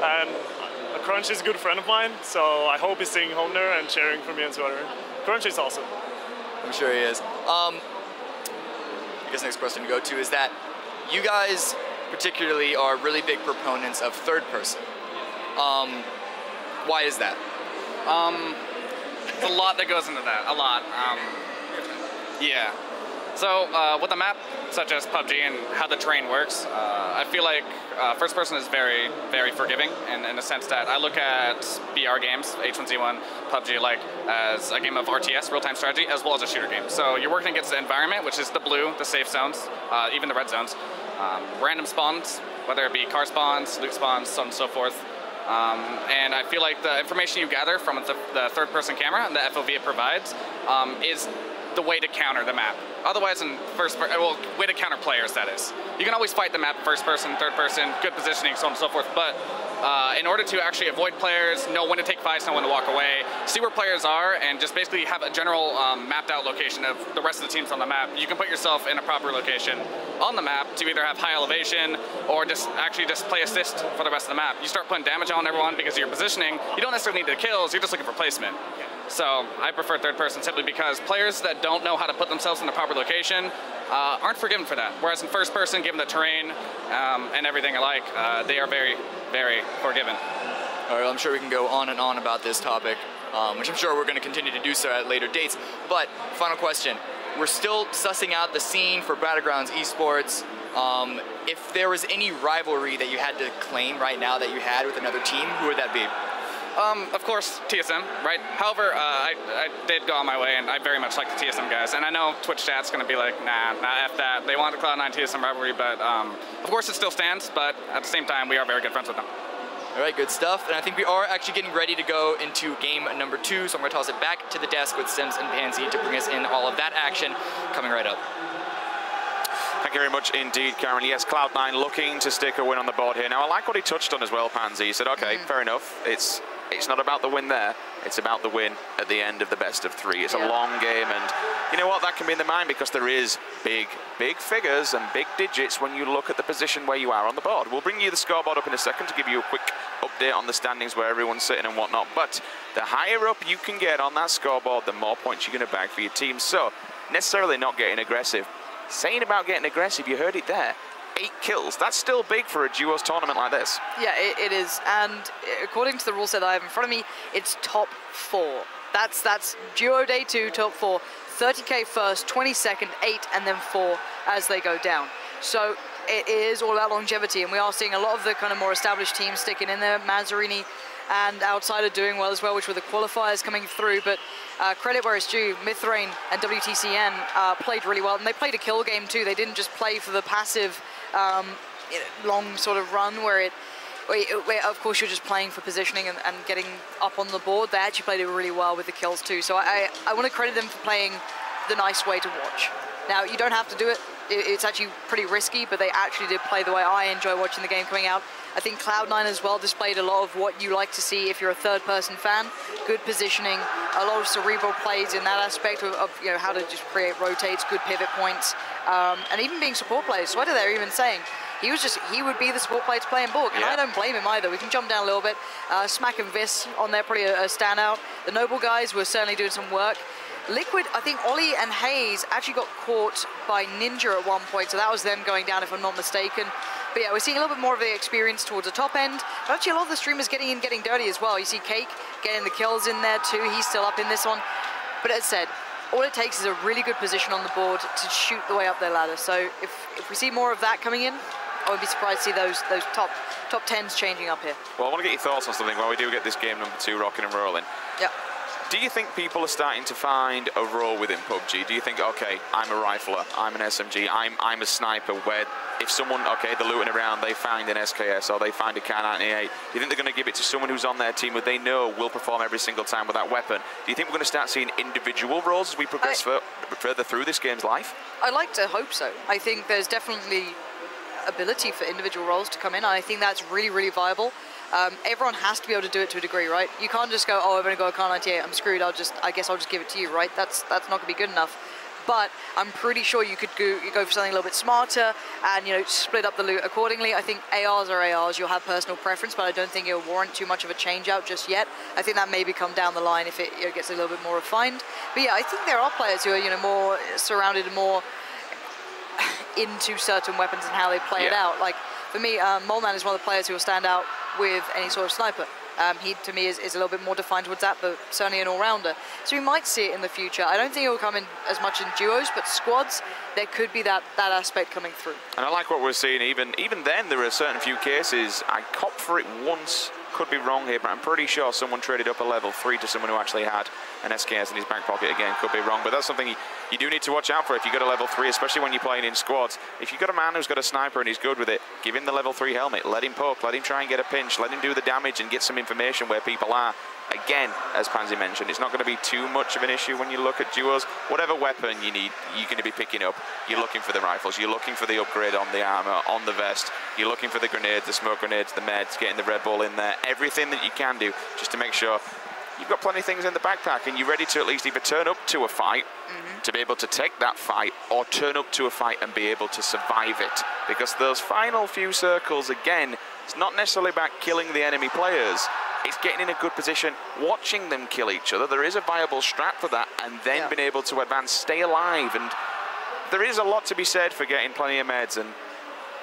And Crunch is a good friend of mine, so I hope he's staying home there and cheering for me and Twitter. Crunch is awesome. I'm sure he is. I guess the next question to go to is that you guys particularly are really big proponents of third person. Why is that? There's a lot that goes into that, a lot. Yeah. So with a map such as PUBG and how the terrain works, I feel like first person is very, very forgiving in the sense that I look at BR games, H1Z1, PUBG, like as a game of RTS, real-time strategy, as well as a shooter game. So you're working against the environment, which is the blue, the safe zones, even the red zones, random spawns, whether it be car spawns, loot spawns, so on and so forth. And I feel like the information you gather from the third-person camera and the FOV it provides is the way to counter the map. Otherwise, in way to counter players, that is. You can always fight the map first person, third person, good positioning, so on and so forth, but in order to actually avoid players, know when to take fights, know when to walk away, see where players are, and just basically have a general mapped out location of the rest of the teams on the map, you can put yourself in a proper location on the map to either have high elevation or just play assist for the rest of the map. You start putting damage on everyone because of your positioning. You don't necessarily need the kills, you're just looking for placement. So I prefer third person simply because players that don't know how to put themselves in the proper location aren't forgiven for that. Whereas in first person, given the terrain and everything alike, they are very, very forgiven. All right, I'm sure we can go on and on about this topic, which I'm sure we're going to continue to do so at later dates. But final question, we're still sussing out the scene for Battlegrounds esports. If there was any rivalry that you had to claim right now that you had with another team, who would that be? Of course, TSM, right? However, I did go on my way, and I very much like the TSM guys. And I know Twitch chat's going to be like, nah, F that. They want the Cloud9 TSM rivalry, but of course it still stands. But at the same time, we are very good friends with them. All right, good stuff. And I think we are actually getting ready to go into game number 2. So I'm going to toss it back to the desk with Sims and Pansy to bring us in all of that action coming right up. Thank you very much indeed, Karen. Yes, Cloud9 looking to stick a win on the board here. Now, I like what he touched on as well, Pansy. He said, okay, fair enough. It's not about the win there. It's about the win at the end of the best of 3. It's a long game, and you know what? That can be in the mind because there is big figures and big digits when you look at the position where you are on the board. We'll bring you the scoreboard up in a second to give you a quick update on the standings where everyone's sitting and whatnot. But the higher up you can get on that scoreboard, the more points you're going to bag for your team. So, necessarily not getting aggressive. Saying about getting aggressive, you heard it there. 8 kills. That's still big for a duos tournament like this. Yeah, it is. And according to the rule set that I have in front of me, it's top 4. That's duo day 2, top 4. 30k first, 22nd, 8, and then 4 as they go down. So it is all about longevity, and we are seeing a lot of the kind of more established teams sticking in there. Mazzarini and Outsider doing well as well, which were the qualifiers coming through, but credit where it's due. Mithrain and WTCN played really well, and they played a kill game too. They didn't just play for the passive long sort of run where of course you're just playing for positioning and getting up on the board. They actually played it really well with the kills too. So I want to credit them for playing the nice way to watch. Now, you don't have to do it. It's actually pretty risky, but they actually did play the way I enjoy watching the game coming out. I think Cloud9 as well displayed a lot of what you like to see if you're a third-person fan. Good positioning, a lot of cerebral plays in that aspect of you know, how to just create rotates, good pivot points, and even being support players. Sweater there even saying he would be the support player to play in Borg, and I don't blame him either. We can jump down a little bit. Smack and Vis on there, probably a standout. The Noble guys were certainly doing some work. Liquid, I think Ollie and Hayes actually got caught by Ninja at one point, so that was them going down if I'm not mistaken. But yeah, we're seeing a little bit more of the experience towards the top end. But actually a lot of the streamers getting in, getting dirty as well. You see Cake getting the kills in there too. He's still up in this one. But as said, all it takes is a really good position on the board to shoot the way up their ladder. So if we see more of that coming in, I would be surprised to see those top 10s changing up here. Well, I want to get your thoughts on something while we do get this game number 2 rocking and rolling. Yep. Do you think people are starting to find a role within PUBG? Do you think, okay, I'm a rifler, I'm an SMG, I'm a sniper, where if someone, okay, they're looting around, they find an SKS or they find a Kar 98, do you think they're going to give it to someone who's on their team who they know will perform every single time with that weapon? Do you think we're going to start seeing individual roles as we progress further through this game's life? I like to hope so. I think there's definitely ability for individual roles to come in. I think that's really, really viable. Everyone has to be able to do it to a degree, right? You can't just go, oh, I've only got a Kar 98, I'm screwed, I guess I'll just give it to you, right? That's not going to be good enough. But I'm pretty sure you could go for something a little bit smarter and, you know, split up the loot accordingly. I think ARs are ARs, you'll have personal preference, but I don't think it'll warrant too much of a change out just yet. I think that maybe come down the line if it gets a little bit more refined. But yeah, I think there are players who are, you know, more surrounded and more into certain weapons and how they play it out. Like, for me, Molman is one of the players who will stand out with any sort of sniper. He, to me, is a little bit more defined towards that, but certainly an all-rounder. So we might see it in the future. I don't think it will come in as much in duos, but squads, there could be that aspect coming through. And I like what we're seeing. Even then, there are certain few cases. I copped for it once. Could be wrong here, but I'm pretty sure someone traded up a level 3 to someone who actually had an SKS in his back pocket. Again, could be wrong, but that's something you do need to watch out for if you got a level 3, especially when you're playing in squads. If you've got a man who's got a sniper and he's good with it, give him the level 3 helmet, let him poke, let him try and get a pinch, let him do the damage and get some information where people are. Again, as Pansy mentioned, it's not going to be too much of an issue when you look at duos. Whatever weapon you need, you're going to be picking up. You're looking for the rifles, you're looking for the upgrade on the armor, on the vest, you're looking for the grenades, the smoke grenades, the meds, getting the Red Bull in there, everything that you can do just to make sure you've got plenty of things in the backpack and you're ready to at least either turn up to a fight, to be able to take that fight, or turn up to a fight and be able to survive it. Because those final few circles, again, it's not necessarily about killing the enemy players. It's getting in a good position, watching them kill each other. There is a viable strat for that, and then being able to advance, stay alive. And there is a lot to be said for getting plenty of meds. And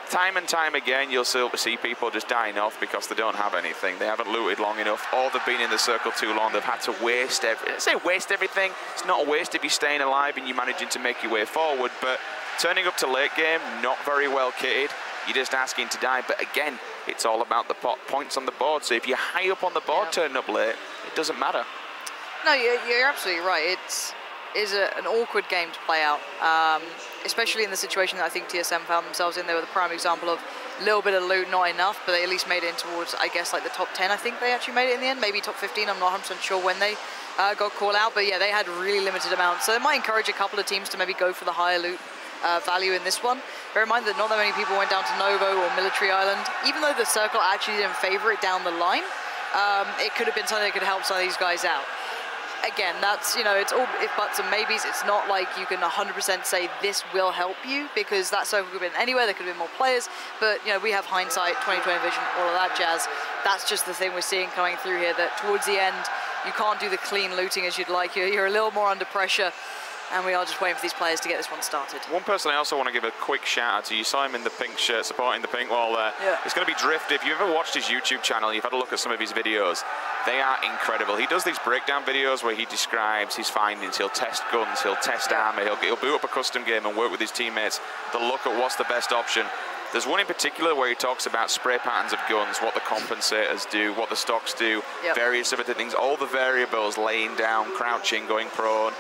time again, you'll still see people just dying off because they don't have anything. They haven't looted long enough, or they've been in the circle too long. They've had to waste everything. I say waste everything. It's not a waste if you're staying alive and you're managing to make your way forward. But turning up to late game, not very well kitted. You're just asking to die. But again, it's all about the points on the board. So if you're high up on the board turning up late, it doesn't matter. No, you're absolutely right. It's an awkward game to play out, especially in the situation that I think TSM found themselves in. They were the prime example of a little bit of loot, not enough, but they at least made it in towards, I guess, like the top 10. I think they actually made it in the end, maybe top 15. I'm not 100% sure when they got called out, but yeah, they had really limited amounts. So it might encourage a couple of teams to maybe go for the higher loot value in this one. Bear in mind that not that many people went down to Novo or Military Island. Even though the circle actually didn't favor it down the line, it could have been something that could help some of these guys out. Again, that's, you know, it's all if buts and maybes. It's not like you can 100% say this will help you, because that circle could have been anywhere. There could have been more players, but, you know, we have hindsight, 20/20 vision, all of that jazz. That's just the thing we're seeing coming through here, that towards the end, you can't do the clean looting as you'd like. You're a little more under pressure. And we are just waiting for these players to get this one started. One person I also want to give a quick shout out to. You saw him in the pink shirt, supporting the pink wall there. Yeah. It's going to be Drift. If you've ever watched his YouTube channel, you've had a look at some of his videos, they are incredible. He does these breakdown videos where he describes his findings. He'll test guns, he'll test armor, he'll boot up a custom game and work with his teammates to look at what's the best option. There's one in particular where he talks about spray patterns of guns, what the compensators do, what the stocks do, various other things, all the variables, laying down, crouching, going prone.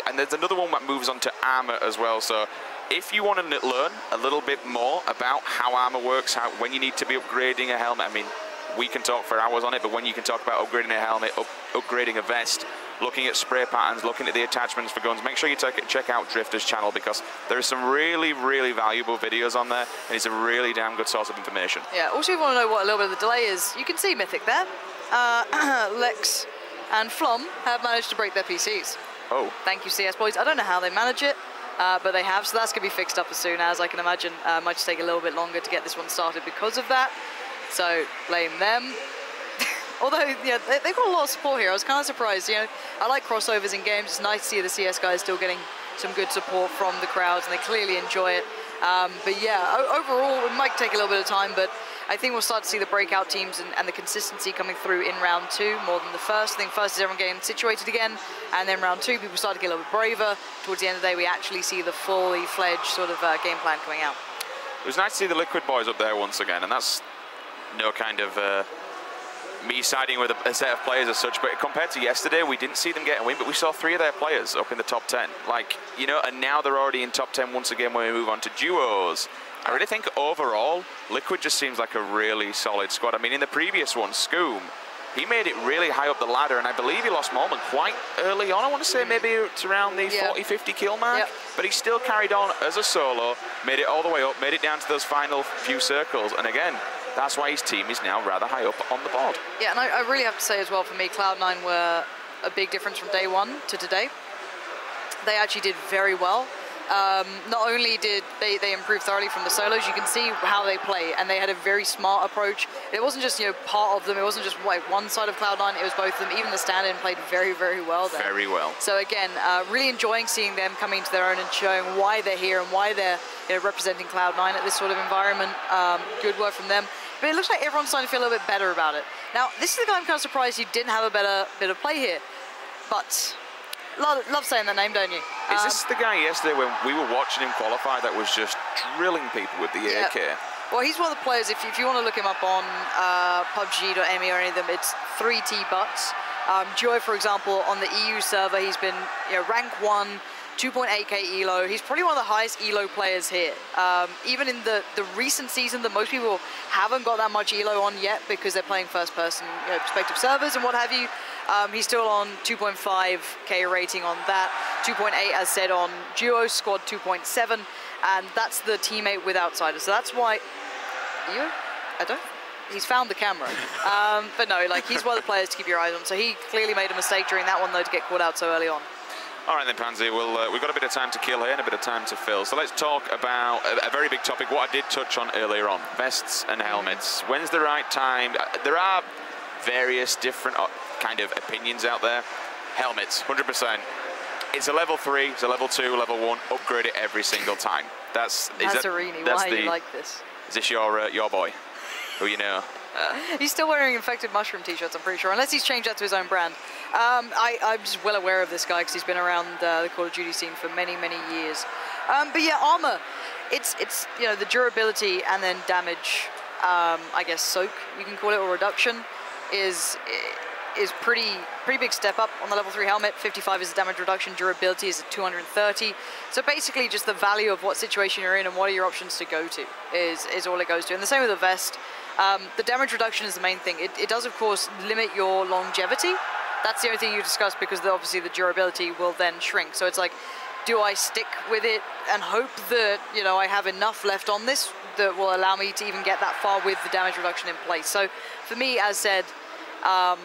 And there's another one that moves on to armor as well. So if you want to learn a little bit more about how armor works, when you need to be upgrading a helmet, I mean, we can talk for hours on it, but when you can talk about upgrading a helmet, upgrading a vest, looking at spray patterns, looking at the attachments for guns, make sure you check out Drifter's channel, because there are some really, really valuable videos on there, and it's a really damn good source of information. Yeah, also if you want to know what a little bit of the delay is, you can see Mythic there. Lex and Flom have managed to break their PCs. Oh. Thank you, CS boys. I don't know how they manage it, but they have, so that's going to be fixed up as soon as, I can imagine. Might just take a little bit longer to get this one started because of that, so blame them. Although, yeah, they've got a lot of support here. I was kind of surprised, you know. I like crossovers in games. It's nice to see the CS guys still getting some good support from the crowds, and they clearly enjoy it. But yeah, overall, it might take a little bit of time, but I think we'll start to see the breakout teams and the consistency coming through in round 2 more than the first. I think first is everyone getting situated again, and then round 2, people start to get a little bit braver. Towards the end of the day, we actually see the fully fledged sort of game plan coming out. It was nice to see the Liquid boys up there once again, and that's no kind of me siding with a set of players as such, but compared to yesterday, we didn't see them get a win, but we saw 3 of their players up in the top 10. Like, you know, and now they're already in top 10 once again when we move on to duos. I really think overall, Liquid just seems like a really solid squad. I mean, in the previous one, Scoom, he made it really high up the ladder, and I believe he lost Molman quite early on. I want to say maybe it's around the 40, 50 kill mark, but he still carried on as a solo, made it all the way up, made it down to those final few circles, and again, that's why his team is now rather high up on the board. Yeah, and I really have to say as well, for me, Cloud9 were a big difference from day one to today. They actually did very well. Not only did they improve thoroughly from the solos, you can see how they play, and they had a very smart approach. It wasn't just, you know, part of them, it wasn't just like one side of Cloud9, it was both of them. Even the stand-in played very, very well there. Very well. So again, really enjoying seeing them coming to their own and showing why they're here and why they're, you know, representing Cloud9 at this sort of environment. Good work from them. But it looks like everyone's starting to feel a little bit better about it. Now, this is the guy I'm kind of surprised he didn't have a better bit of play here, but love saying that name, don't you? Is this the guy yesterday when we were watching him qualify that was just drilling people with the AK? Well, he's one of the players, if you want to look him up on PUBG.me or any of them, it's 3T Butts. Joy, for example, on the EU server, he's been, you know, rank 1, 2.8k elo. He's probably one of the highest elo players here. Even in the recent season that most people haven't got that much elo on yet because they're playing first person, you know, perspective servers and what have you. He's still on 2.5k rating on that, 2.8 as said on duo, squad 2.7, and that's the teammate with outsiders. So that's why he's found the camera. But no, like, he's one of the players to keep your eyes on. So he clearly made a mistake during that one though to get caught out so early on. All right then, Pansy, we've got a bit of time to kill here and a bit of time to fill. So let's talk about a very big topic, what I did touch on earlier on, vests and helmets. When's the right time? There are various different kind of opinions out there. Helmets, 100%. It's a level 3, it's a level 2, level 1, upgrade it every single time. Nazzarini, why are you like this? Is this your boy, who you know? He's still wearing infected mushroom t-shirts, I'm pretty sure, unless he's changed that to his own brand. I'm just well aware of this guy because he's been around the Call of Duty scene for many, many years. But yeah, armor, it's you know, the durability and then damage, I guess soak, you can call it, or reduction, is pretty big step up on the level 3 helmet. 55 is the damage reduction, durability is at 230. So basically just the value of what situation you're in and what are your options to go to is all it goes to. And the same with the vest. The damage reduction is the main thing. It does, of course, limit your longevity. That's the only thing you discuss because obviously the durability will then shrink. So it's like, do I stick with it and hope that, you know, I have enough left on this that will allow me to even get that far with the damage reduction in place? So for me, as said, I'll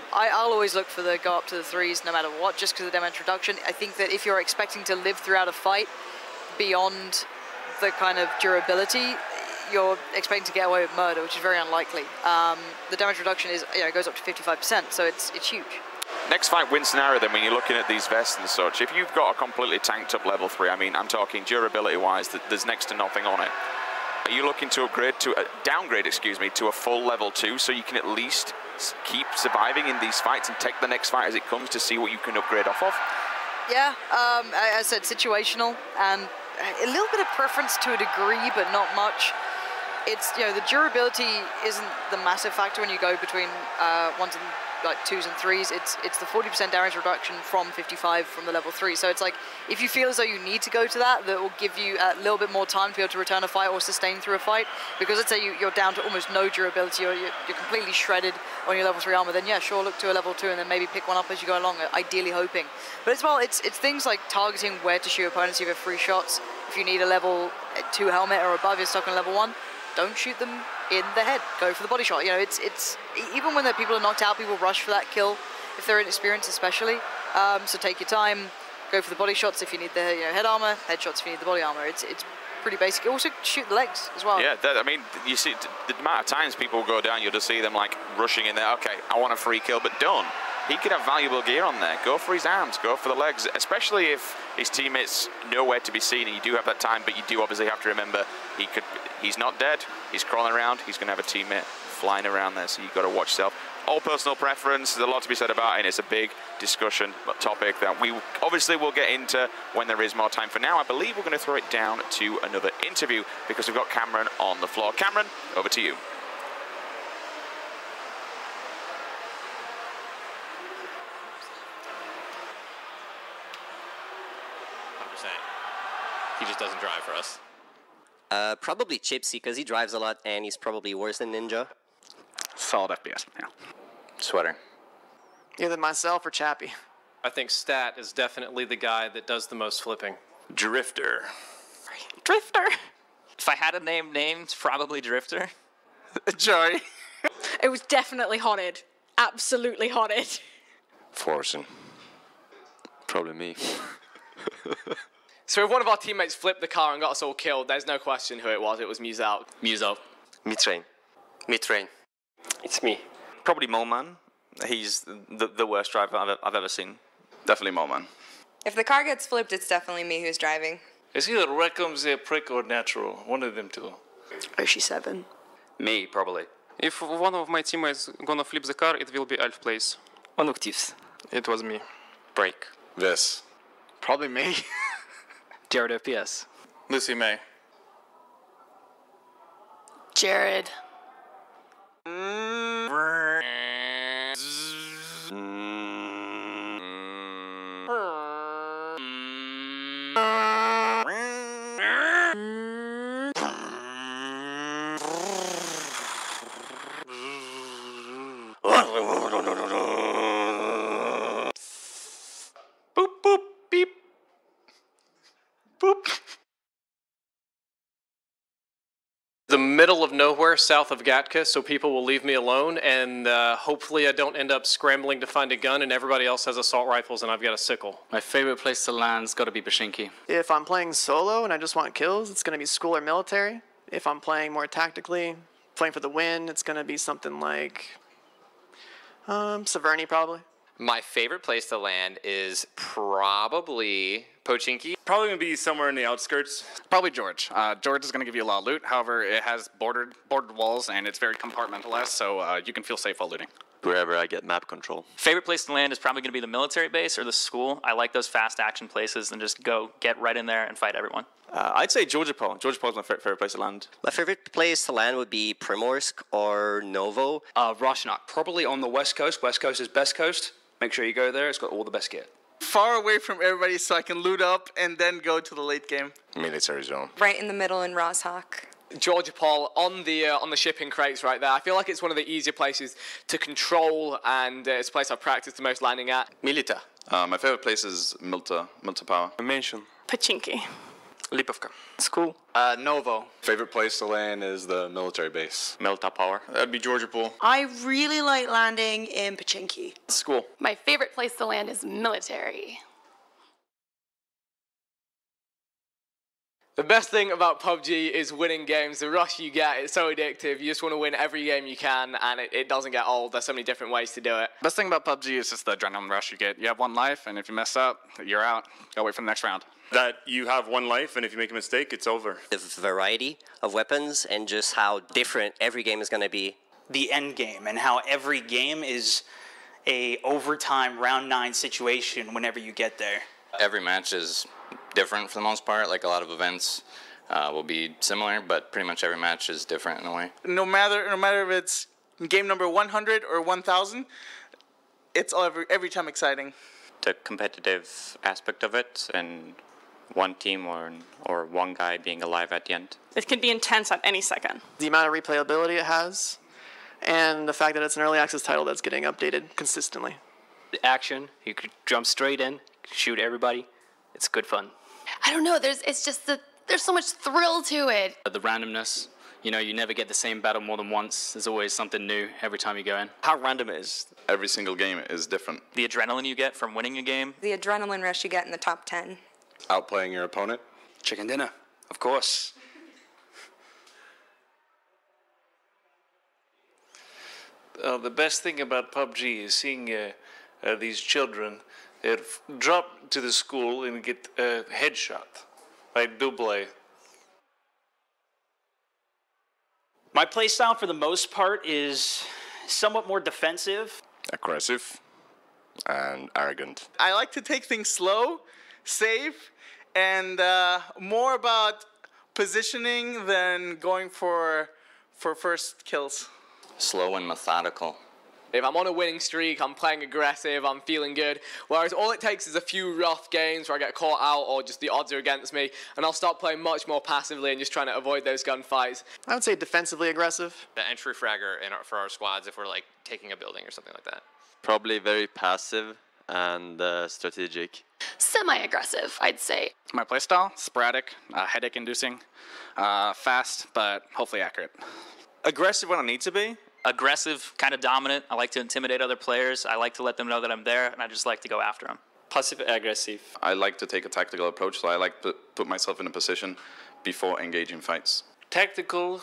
always look for the go up to the 3s no matter what, just because of the damage reduction. I think that if you're expecting to live throughout a fight beyond the kind of durability, you're expecting to get away with murder, which is very unlikely. The damage reduction is, you know, goes up to 55%, so it's huge. Next fight win scenario then, when you're looking at these vests and such, if you've got a completely tanked up level 3, I mean, I'm talking durability wise, there's next to nothing on it. Are you looking to downgrade, excuse me, to a full level 2 so you can at least keep surviving in these fights and take the next fight as it comes to see what you can upgrade off of? Yeah, as I said, situational and a little bit of preference to a degree, but not much. It's, you know, the durability isn't the massive factor when you go between 1s and like 2s and 3s. It's the 40% damage reduction from 55 from the level 3. So it's like, if you feel as though you need to go to that will give you a little bit more time to be able to return a fight or sustain through a fight. Because let's say you're down to almost no durability or you're completely shredded on your level 3 armor, then yeah, sure, look to a level 2 and then maybe pick one up as you go along, ideally hoping. But as well, it's things like targeting where to shoot opponents. You have free shots. If you need a level 2 helmet or above, you're stuck on level 1. Don't shoot them in the head. Go for the body shot. You know, it's even when the people are knocked out, people rush for that kill if they're inexperienced, especially. So take your time. Go for the body shots if you need the head armor. Headshots if you need the body armor. It's pretty basic. Also shoot the legs as well. Yeah, I mean, you see the amount of times people go down, you'll just see them like rushing in there. Okay, I want a free kill, but don't. He could have valuable gear on there. Go for his arms, go for the legs, especially if his teammates know where to be seen and you do have that time, but you do obviously have to remember he's not dead, he's crawling around, he's going to have a teammate flying around there, so you've got to watch yourself. All personal preference, there's a lot to be said about it, and it's a big discussion topic that we obviously will get into when there is more time. For now, I believe we're going to throw it down to another interview because we've got Cameron on the floor. Cameron, over to you. He just doesn't drive for us. Probably Chipsy, because he drives a lot and he's probably worse than Ninja. Solid FPS, yeah. Sweater. Either myself or Chappie. I think Stat is definitely the guy that does the most flipping. Drifter. Drifter. If I had a name named, probably Drifter. Jory. It was definitely hotted. Absolutely hotted. Forsen. Probably me. So if one of our teammates flipped the car and got us all killed, there's no question who it was. It was Muzel. Muzel. Mitrain. Mitrain. It's me. Probably Moleman. He's the worst driver I've ever seen. Definitely Moleman. If the car gets flipped, it's definitely me who's driving. It's either Reckham, Prick, or Natural. One of them two. Oshi7. Me, probably. If one of my teammates gonna flip the car, it will be Alf Place. Onuctives. It was me. Break. This. Probably me. Jared FPS. Lucy May. Jared. Boop, boop, beep. Boop. The middle of nowhere south of Gatka, so people will leave me alone, and hopefully I don't end up scrambling to find a gun and everybody else has assault rifles and I've got a sickle. My favorite place to land's got to be Pochinki. If I'm playing solo and I just want kills, it's going to be school or military. If I'm playing more tactically, playing for the win, it's going to be something like Severny probably. My favorite place to land is probably Pochinki. Probably going to be somewhere in the outskirts. Probably George. George is going to give you a lot of loot. However, it has bordered walls and it's very compartmentalized, so you can feel safe while looting. Wherever I get map control. Favorite place to land is probably going to be the military base or the school. I like those fast action places and just go get right in there and fight everyone. I'd say Georgopol. Georgopol's my favorite place to land. My favorite place to land would be Primorsk or Novo. Roshnok. Probably on the West Coast. West Coast is best coast. Make sure you go there. It's got all the best gear. Far away from everybody so I can loot up and then go to the late game. Military zone. Right in the middle in Rosshok. Georgopol on the shipping crates right there. I feel like it's one of the easier places to control, and it's a place I've practiced the most landing at. Milita. My favorite place is Milta Power. Mansion. Pochinki. Lipovka. School. Novo. Favorite place to land is the military base. Milta Power. That'd be Georgopol. I really like landing in Pochinki. School. My favorite place to land is military. The best thing about PUBG is winning games. The rush you get, it's so addictive. You just want to win every game you can, and it doesn't get old. There's so many different ways to do it. Best thing about PUBG is just the adrenaline rush you get. You have one life, and if you mess up, you're out. Gotta wait for the next round. That you have one life, and if you make a mistake, it's over. The variety of weapons and just how different every game is going to be. The end game and how every game is a overtime round 9 situation whenever you get there. Every match is different for the most part. Like a lot of events will be similar, but pretty much every match is different in a way. No matter if it's game number 100 or 1000, it's every time exciting. The competitive aspect of it and one team or one guy being alive at the end. It can be intense at any second. The amount of replayability it has, and the fact that it's an early access title that's getting updated consistently. The action, you could jump straight in, shoot everybody. It's good fun. I don't know, there's so much thrill to it. The randomness, you know, you never get the same battle more than once. There's always something new every time you go in. How random it is. Every single game is different. The adrenaline you get from winning a game. The adrenaline rush you get in the top 10. Outplaying your opponent. Chicken dinner, of course. The best thing about PUBG is seeing these children drop to the school and get a headshot by double. My playstyle for the most part is somewhat more defensive. Aggressive and arrogant. I like to take things slow, safe, and more about positioning than going for first kills. Slow and methodical. If I'm on a winning streak, I'm playing aggressive, I'm feeling good. Whereas all it takes is a few rough games where I get caught out or just the odds are against me, and I'll start playing much more passively and just trying to avoid those gunfights. I would say defensively aggressive. The entry fragger for our squads if we're like taking a building or something like that. Probably very passive and strategic. Semi-aggressive, I'd say. My playstyle, sporadic, headache-inducing, fast, but hopefully accurate. Aggressive when I need to be. Aggressive, kind of dominant. I like to intimidate other players. I like to let them know that I'm there, and I just like to go after them. Passive-aggressive. I like to take a tactical approach, so I like to put myself in a position before engaging fights. Tactical.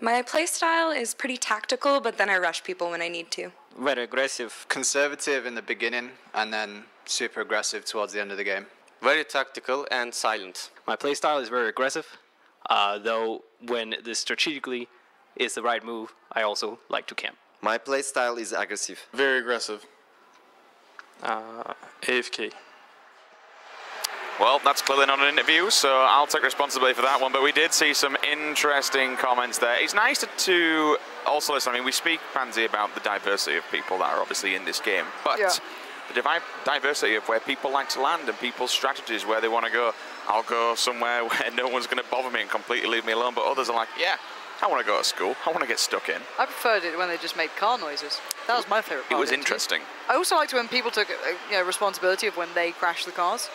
My playstyle is pretty tactical, but then I rush people when I need to. Very aggressive. Conservative in the beginning, and then super aggressive towards the end of the game. Very tactical and silent. My playstyle is very aggressive, though when the strategically is the right move, I also like to camp. My playstyle is aggressive. Very aggressive. AFK. Well, that's clearly not an interview, so I'll take responsibility for that one, but we did see some interesting comments there. It's nice to also listen. I mean, we speak, Pansy, about the diversity of people that are obviously in this game, but the diversity of where people like to land and people's strategies, where they want to go. I'll go somewhere where no one's going to bother me and completely leave me alone, but others are like, yeah, I want to go to school. I want to get stuck in. I preferred it when they just made car noises. That was my favourite part. It was interesting. I also liked when people took responsibility of when they crashed the cars.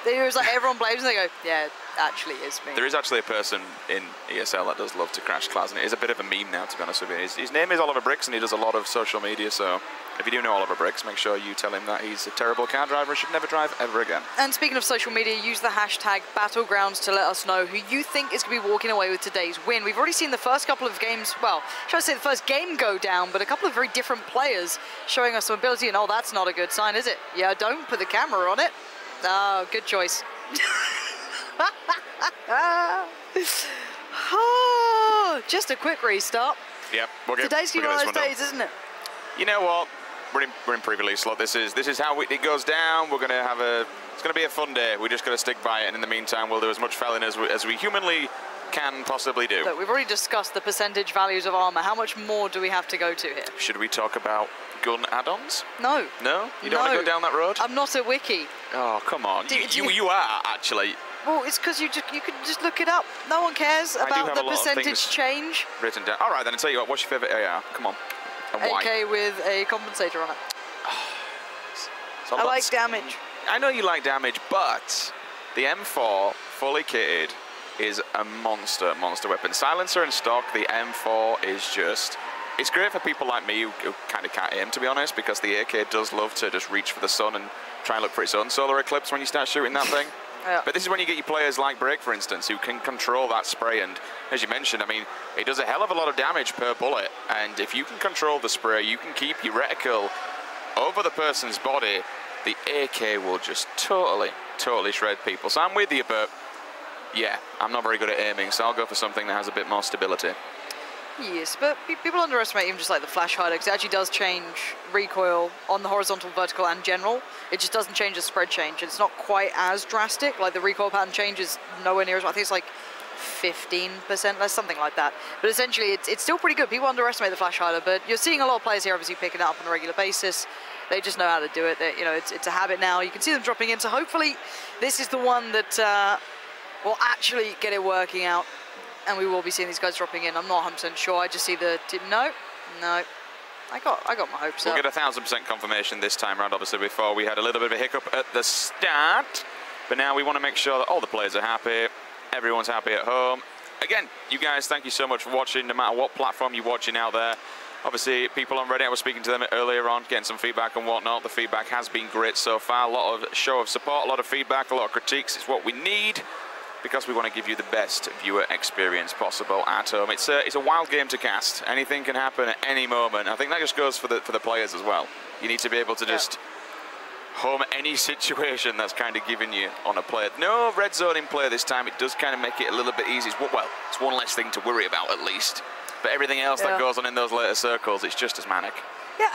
There was like everyone blames and they go, yeah, it actually is me. There is actually a person in ESL that does love to crash cars, and it is a bit of a meme now, to be honest with you. His name is Oliver Bricks, and he does a lot of social media, so if you do know Oliver Bricks, make sure you tell him that he's a terrible car driver and should never drive ever again. And speaking of social media, use the hashtag Battlegrounds to let us know who you think is going to be walking away with today's win. We've already seen the first couple of games, well, should I say the first game go down, but a couple of very different players showing us some ability, and oh, that's not a good sign, is it? Yeah, don't put the camera on it. Oh, good choice. Oh, just a quick restart. Yep, Today's going to be one of those days, isn't it? You know what? We're in pre-release slot. This is how it goes down. We're gonna have it's gonna be a fun day. We just gotta stick by it, and in the meantime, we'll do as much felling as we humanly can possibly do. Look, we've already discussed the percentage values of armor. How much more do we have to go to here? Should we talk about gun add-ons? No. No? You don't want to go down that road? I'm not a wiki. Oh, come on. You are, actually. Well, it's because you can just look it up. No one cares about the percentage change. Written down. All right, then I'll tell you what. What's your favourite AR? Come on. And why? AK with a compensator on it. I like damage. I know you like damage, but the M4 fully kitted is a monster weapon. Silencer and stock, the M4 is just... It's great for people like me who kind of can't aim, to be honest, because the AK does love to just reach for the sun and try and look for its own solar eclipse when you start shooting that thing. Yeah. But this is when you get your players like Break, for instance, who can control that spray. And as you mentioned, I mean, it does a hell of a lot of damage per bullet. And if you can control the spray, you can keep your reticle over the person's body, the AK will just totally shred people. So I'm with you, but yeah, I'm not very good at aiming, so I'll go for something that has a bit more stability. Yes, but people underestimate even just like the flash hider, because it actually does change recoil on the horizontal, vertical, and general. It just doesn't change the spread change. It's not quite as drastic. Like the recoil pattern change is nowhere near as, I think it's like 15% less, something like that. But essentially, it's still pretty good. People underestimate the flash hider, but you're seeing a lot of players here obviously picking it up on a regular basis. They just know how to do it. It's a habit now. You can see them dropping in. So hopefully, this is the one that will actually get it working out. And we will be seeing these guys dropping in. I'm not 100% sure. I just see the no. I got my hopes up. We'll get 1,000% confirmation this time round. Obviously, before we had a little bit of a hiccup at the start, but now we want to make sure that all the players are happy, everyone's happy at home. Again, you guys, thank you so much for watching. No matter what platform you're watching out there. Obviously, people on Reddit, I was speaking to them earlier on, getting some feedback and whatnot. The feedback has been great so far. A lot of show of support, a lot of feedback, a lot of critiques. It's what we need, because we want to give you the best viewer experience possible at home. It's a wild game to cast. Anything can happen at any moment. I think that just goes for the players as well. You need to be able to just home any situation that's kind of given you on a play. No red zone in play this time. It does kind of make it a little bit easy. It's one less thing to worry about at least. But everything else that goes on in those later circles, it's just as manic. Yeah,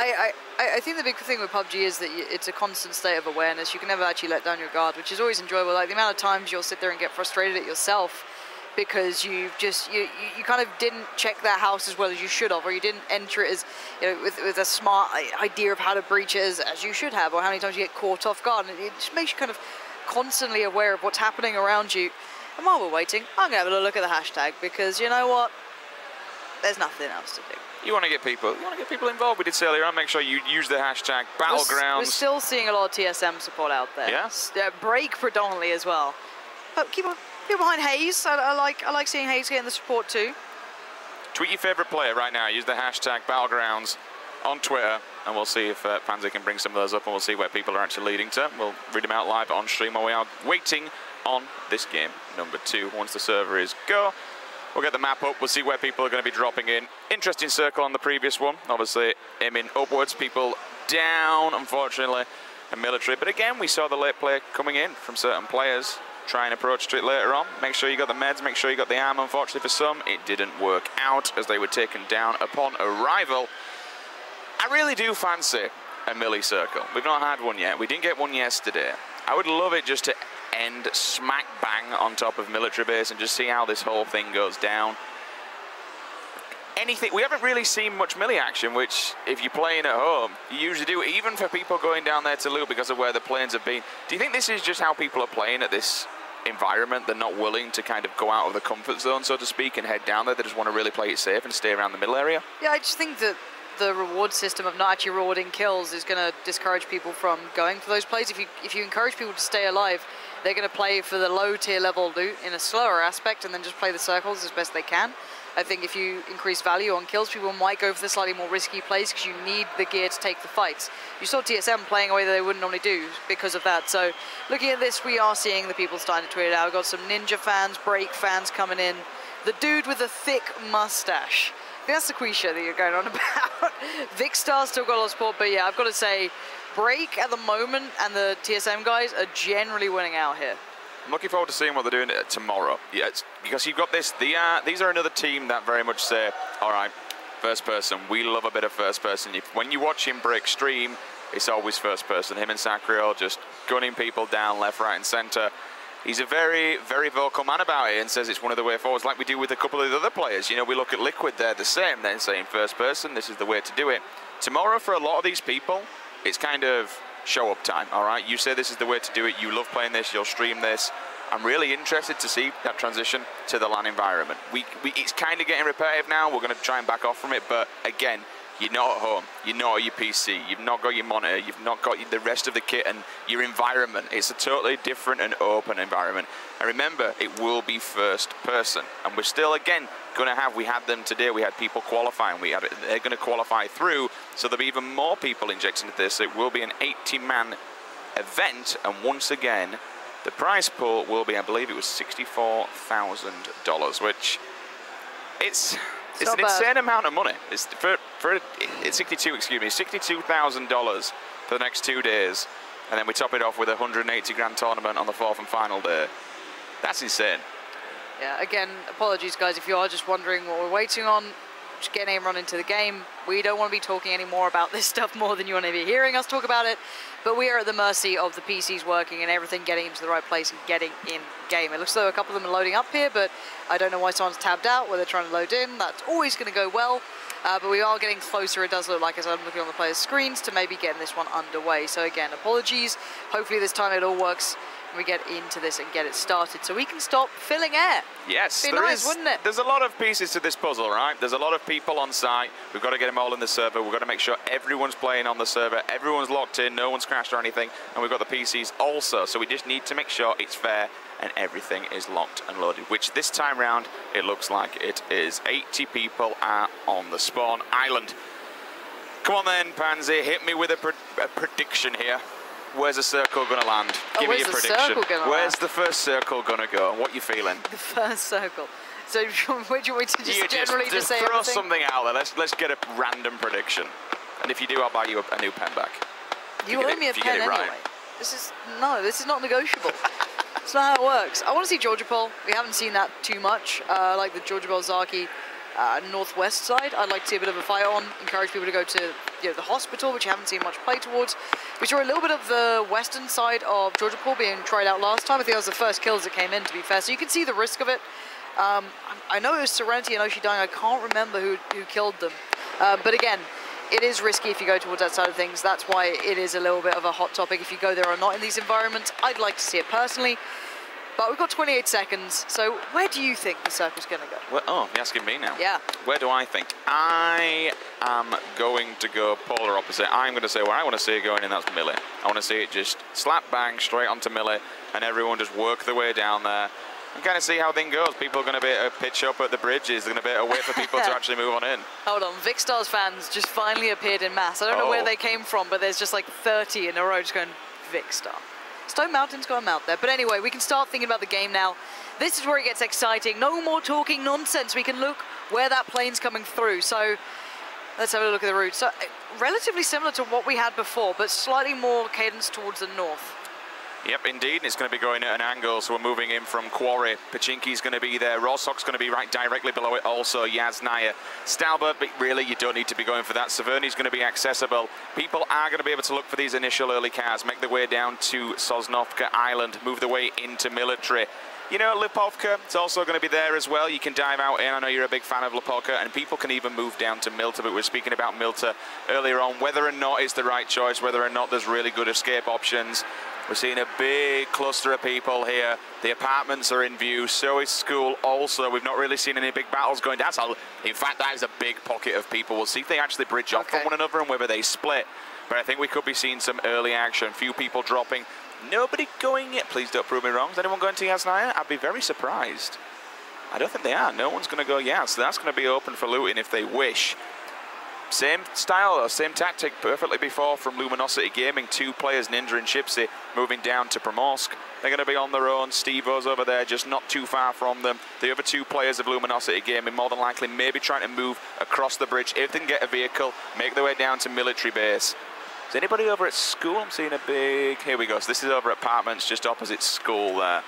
I think the big thing with PUBG is that it's a constant state of awareness. You can never actually let down your guard, which is always enjoyable. Like the amount of times you'll sit there and get frustrated at yourself because you kind of didn't check that house as well as you should have, or you didn't enter it as, you know, with a smart idea of how to breach it as you should have, or how many times you get caught off guard. And it just makes you kind of constantly aware of what's happening around you. And while we're waiting, I'm going to have a look at the hashtag, because you know what? There's nothing else to do. You want to get people involved. We did say earlier on, make sure you use the hashtag Battlegrounds. We're still seeing a lot of TSM support out there. Yes. Break predominantly as well. But keep behind Hayes. I like seeing Hayes getting the support too. Tweet your favourite player right now. Use the hashtag Battlegrounds on Twitter, and we'll see if Pansy can bring some of those up, and we'll see where people are actually leading to. We'll read them out live on stream while we are waiting on this game number 2. Once the server is go, we'll get the map up. We'll see where people are going to be dropping in. Interesting circle on the previous one. Obviously, aiming upwards. People down, unfortunately, in military. But again, we saw the late play coming in from certain players. Try and approach to it later on. Make sure you got the meds. Make sure you got the ammo. Unfortunately for some, it didn't work out as they were taken down upon arrival. I really do fancy a melee circle. We've not had one yet. We didn't get one yesterday. I would love it just to end smack bang on top of military base and just see how this whole thing goes down. Anything, we haven't really seen much melee action, which if you're playing at home, you usually do, even for people going down there to loot because of where the planes have been. Do you think this is just how people are playing at this environment? They're not willing to kind of go out of the comfort zone, so to speak, and head down there. They just want to really play it safe and stay around the middle area? Yeah, I just think that the reward system of not actually rewarding kills is going to discourage people from going for those plays. If you encourage people to stay alive, they're going to play for the low tier level loot in a slower aspect and then just play the circles as best they can. I think if you increase value on kills, people might go for the slightly more risky plays because you need the gear to take the fights. You saw TSM playing a way that they wouldn't normally do because of that. So looking at this, we are seeing the people starting to tweet it out. We've got some Ninja fans, Break fans coming in. The dude with the thick mustache. I think that's the Quisha that you're going on about. Vicstar still got a lot of support, but yeah, I've got to say, Break at the moment and the TSM guys are generally winning out here. I'm looking forward to seeing what they're doing tomorrow. Yeah, it's because you've got this. These are another team that very much say, all right, first person. We love a bit of first person. When you watch him Break stream, it's always first person. Him and Sacriel just gunning people down left, right, and centre. He's a very, very vocal man about it and says it's one of the way forwards, like we do with a couple of the other players. You know, we look at Liquid, they're the same. They're saying first person, this is the way to do it. Tomorrow, for a lot of these people, it's kind of show up time, all right? You say this is the way to do it. You love playing this. You'll stream this. I'm really interested to see that transition to the LAN environment. It's kind of getting repetitive now. We're going to try and back off from it. But again, you're not at home. You're not at your PC. You've not got your monitor. You've not got the rest of the kit and your environment. It's a totally different and open environment. And remember, it will be first person. And we're still, again, going to have, we had them today. We had people qualifying. They're going to qualify through. So there'll be even more people injected into this. It will be an 80-man event. And once again, the prize pool will be, I believe it was $64,000, which it's an insane amount of money. It's $62,000 for the next 2 days, and then we top it off with a 180 grand tournament on the 4th and final day. That's insane. Yeah, again, apologies guys if you are just wondering what we're waiting on. Just getting him run into the game. We don't want to be talking any more about this stuff more than you want to be hearing us talk about it, but we are at the mercy of the PCs working and everything getting into the right place and getting in game. It looks though a couple of them are loading up here, but I don't know why someone's tabbed out where they're trying to load in. That's always going to go well, but we are getting closer. It does look like, as I'm looking on the players' screens, to maybe getting this one underway. So again, apologies. Hopefully this time it all works and we get into this and get it started so we can stop filling air. Yes, It'd be nice, wouldn't it? There's a lot of pieces to this puzzle, right? There's a lot of people on site. We've got to get them all in the server. We've got to make sure everyone's playing on the server, everyone's locked in, no one's crashed or anything, and we've got the PCs also. So we just need to make sure it's fair and everything is locked and loaded, which this time round, it looks like it is. 80 people are on the spawn island. Come on then, Pansy, hit me with a prediction here. Where's the circle going to land? Give me a prediction. Where's the first circle going to go? What are you feeling? The first circle. So would you want to just generally just say throw everything? something out there. Let's get a random prediction. And if you do, I'll buy you a new pen back. You owe me a pen anyway. Right. This is not negotiable. It's not how it works. I want to see Georgia Pole. We haven't seen that too much. Like the Georgia Pole Zaki northwest side. I'd like to see a bit of a fight on. Encourage people to go to the hospital, which you haven't seen much play towards. We saw a little bit of the western side of Georgia Pole being tried out last time. I think that was the first kills that came in, to be fair. So you can see the risk of it. I know it was Serenity and Oshi dying. I can't remember who killed them. But again, it is risky if you go towards that side of things. That's why it is a little bit of a hot topic if you go there or not in these environments. I'd like to see it personally. But we've got 28 seconds, so where do you think the circle's going to go? Well, oh, you're asking me now? Yeah. Where do I think? I am going to go polar opposite. I'm going to say where I want to see it going, and that's Millie. I want to see it just slap bang straight onto Millie, and everyone just work their way down there and kind of see how things goes. People are going to be able to pitch up at the bridges. They're going to be able to wait for people to actually move on in. Hold on, Vikstars fans just finally appeared in mass. I don't know where they came from, but there's just like 30 in a row just going, Vikstar. Stone Mountain's got a mount there. But anyway, we can start thinking about the game now. This is where it gets exciting. No more talking nonsense. We can look where that plane's coming through. So let's have a look at the route. So relatively similar to what we had before, but slightly more cadence towards the north. Yep, indeed. It's going to be going at an angle, so we're moving in from Quarry. Pachinki's going to be there. Rosok's going to be right directly below it also. Yaznaya. Stalbert, but really you don't need to be going for that. Saverni's going to be accessible. People are going to be able to look for these initial early cars, make their way down to Sosnovka Island, move their way into military. You know, Lipovka, it's also going to be there as well. You can dive out in. I know you're a big fan of Lipovka, and people can even move down to Milta, but we were speaking about Milta earlier on, whether or not it's the right choice, whether or not there's really good escape options. We're seeing a big cluster of people here. The apartments are in view, so is school also. We've not really seen any big battles going down. In fact, that is a big pocket of people. We'll see if they actually bridge off from one another and whether they split. But I think we could be seeing some early action. Few people dropping. Nobody going yet. Please don't prove me wrong. Is anyone going to Yaznaya? I'd be very surprised. I don't think they are. No one's going to go Yaz. So that's going to be open for looting if they wish. Same style, or same tactic perfectly before from Luminosity Gaming. 2 players, Ninja and Chipsy, moving down to Primorsk. They're going to be on their own. Steve-O's over there, just not too far from them. The other 2 players of Luminosity Gaming, more than likely, maybe trying to move across the bridge. If they can get a vehicle, make their way down to military base. Is anybody over at school? I'm seeing a big... Here we go. So this is over at apartments, just opposite school there.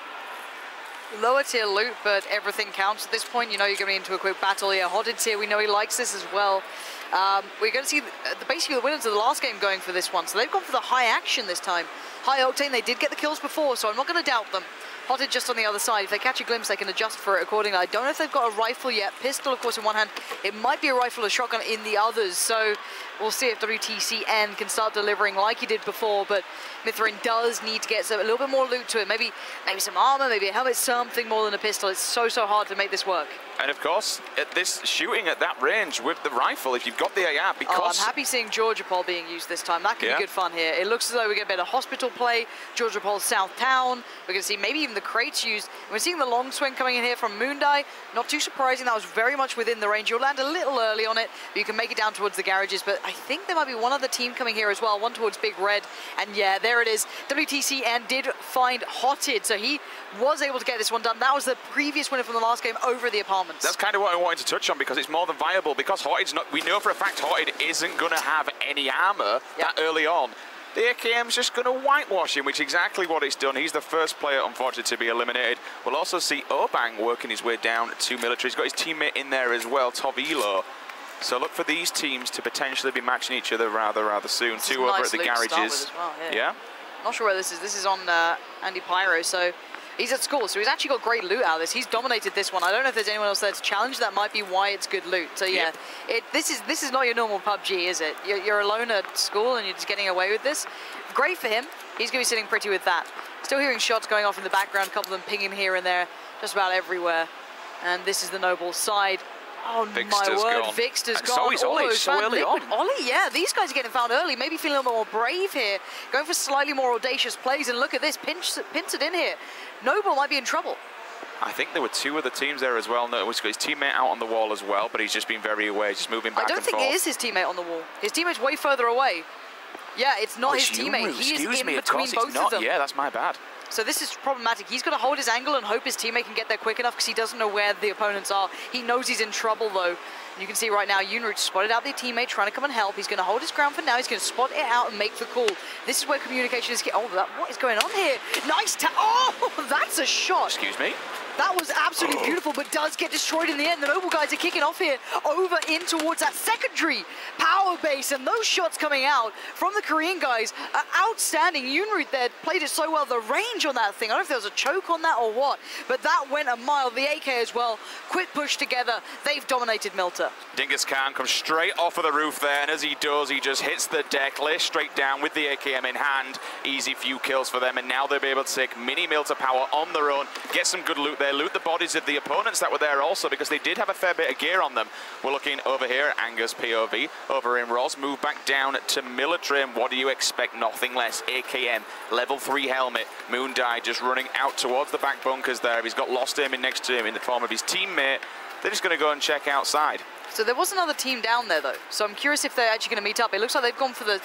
Lower tier loot, but everything counts at this point. You know you're going into a quick battle. Yeah, Hodded's here. We know he likes this as well. We're going to see basically the winners of the last game going for this one. So they've gone for the high action this time. High octane, they did get the kills before, so I'm not going to doubt them. Hodded just on the other side. If they catch a glimpse, they can adjust for it accordingly. I don't know if they've got a rifle yet. Pistol, of course, in one hand. It might be a rifle or shotgun in the others. So we'll see if WTCN can start delivering like he did before. But Mithrin does need to get a little bit more loot to it. Maybe some armor, maybe a helmet, something more than a pistol. It's so hard to make this work. And of course, at this shooting at that range with the rifle, if you've got the AR, because... I'm happy seeing Georgia Pol being used this time. That could be good fun here. It looks as though we get a bit of hospital play. Georgia Pol's South Town. We're going to see maybe even the crates used. And we're seeing the long swing coming in here from Moondai. Not too surprising. That was very much within the range. You'll land a little early on it, but you can make it down towards the garages. But I think there might be one other team coming here as well. One towards Big Red. And yeah, there it is. WTCN did find Hotted, so he was able to get this one done. That was the previous winner from the last game over the apartments. That's kind of what I wanted to touch on, because it's more than viable. Because Hotted's not, we know for a fact Hotted isn't going to have any armor that early on. The AKM's just going to whitewash him, which is exactly what it's done. He's the first player, unfortunately, to be eliminated. We'll also see Obang working his way down to military. He's got his teammate in there as well, Tovilo. So look for these teams to potentially be matching each other rather soon. This 2 over at the garages. As well, yeah? Not sure where this is. This is on Andy Pyro, so he's at school. So he's actually got great loot out of this. He's dominated this one. I don't know if there's anyone else there to challenge. That might be why it's good loot. So yeah, this is not your normal PUBG, is it? You're alone at school and you're just getting away with this. Great for him. He's going to be sitting pretty with that. Still hearing shots going off in the background, a couple of them pinging here and there, just about everywhere. And this is the Noble side. Oh my word, Vikster's gone. So he's Ollie, so early on. Ollie, yeah, these guys are getting found early, maybe feeling a little bit more brave here, going for slightly more audacious plays, and look at this, pinch it in here. Noble might be in trouble. I think there were 2 other teams there as well. No, he's got his teammate out on the wall as well, but he's just been very aware, just moving back and forth. I don't think it is his teammate on the wall. His teammate's way further away. Yeah, it's not his teammate. He is in between both of them. Yeah, that's my bad. So this is problematic. He's got to hold his angle and hope his teammate can get there quick enough, because he doesn't know where the opponents are. He knows he's in trouble, though. You can see right now, Yunroot spotted out their teammate trying to come and help. He's going to hold his ground for now. He's going to spot it out and make the call. This is where communication is... Oh, what is going on here? Nice oh, that's a shot. Excuse me? That was absolutely beautiful, but does get destroyed in the end. The Noble guys are kicking off here over in towards that secondary power base, and those shots coming out from the Korean guys are outstanding. Yoonroot there played it so well. The range on that thing, I don't know if there was a choke on that or what, but that went a mile. The AK as well, quick push together. They've dominated Milta. Dingus Khan comes straight off of the roof there, and as he does, he just hits the deck, lays straight down with the AKM in hand. Easy few kills for them, and now they'll be able to take mini Milta power on their own, get some good loot there, loot the bodies of the opponents that were there also, because they did have a fair bit of gear on them. We're looking over here at Anger's POV, over in Ross, move back down to military, and what do you expect? Nothing less. AKM, level 3 helmet, Moondye just running out towards the back bunkers there. He's got Lost Aiming next to him in the form of his teammate. They're just going to go and check outside. So there was another team down there though, so I'm curious if they're actually going to meet up. It looks like they've gone for the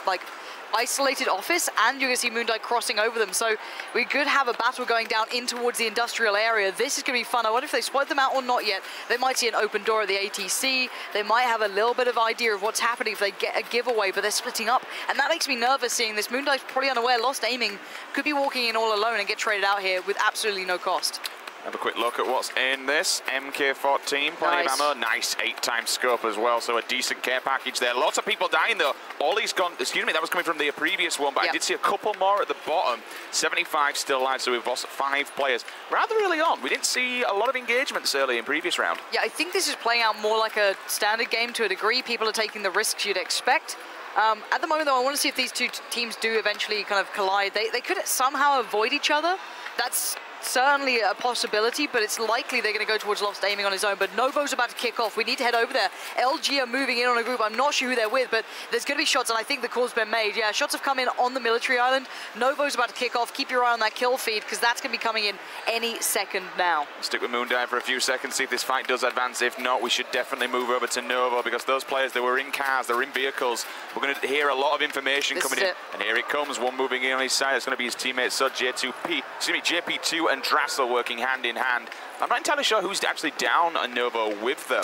isolated office, and you're going to see Moondye crossing over them. So we could have a battle going down in towards the industrial area. This is going to be fun. I wonder if they split them out or not yet. They might see an open door at the ATC. They might have a little bit of idea of what's happening if they get a giveaway, but they're splitting up. And that makes me nervous seeing this. Moondye's probably unaware. Lost Aiming could be walking in all alone and get traded out here with absolutely no cost. Have a quick look at what's in this. MK14, plenty of ammo. Nice 8x scope as well, so a decent care package there. Lots of people dying though. Ollie's gone, excuse me, that was coming from the previous one, but I did see a couple more at the bottom. 75 still alive, so we've lost 5 players. Rather early on, we didn't see a lot of engagements early in previous round. Yeah, I think this is playing out more like a standard game to a degree. People are taking the risks you'd expect. At the moment though, I want to see if these two teams do eventually kind of collide. They could somehow avoid each other. That's certainly a possibility, but it's likely they're going to go towards Lost Aiming on his own. But Novo's about to kick off. We need to head over there. LG are moving in on a group. I'm not sure who they're with, but there's going to be shots, and I think the call's been made. Yeah, shots have come in on the military island. Novo's about to kick off. Keep your eye on that kill feed, because that's going to be coming in any second now. Stick with Moondye for a few seconds, see if this fight does advance. If not, we should definitely move over to Novo, because those players, they were in cars, they were in vehicles. We're going to hear a lot of information coming in. And here it comes, one moving in on his side. It's going to be his teammate, so JP2 and Drassel working hand in hand. I'm not entirely sure who's actually down on Novo with them,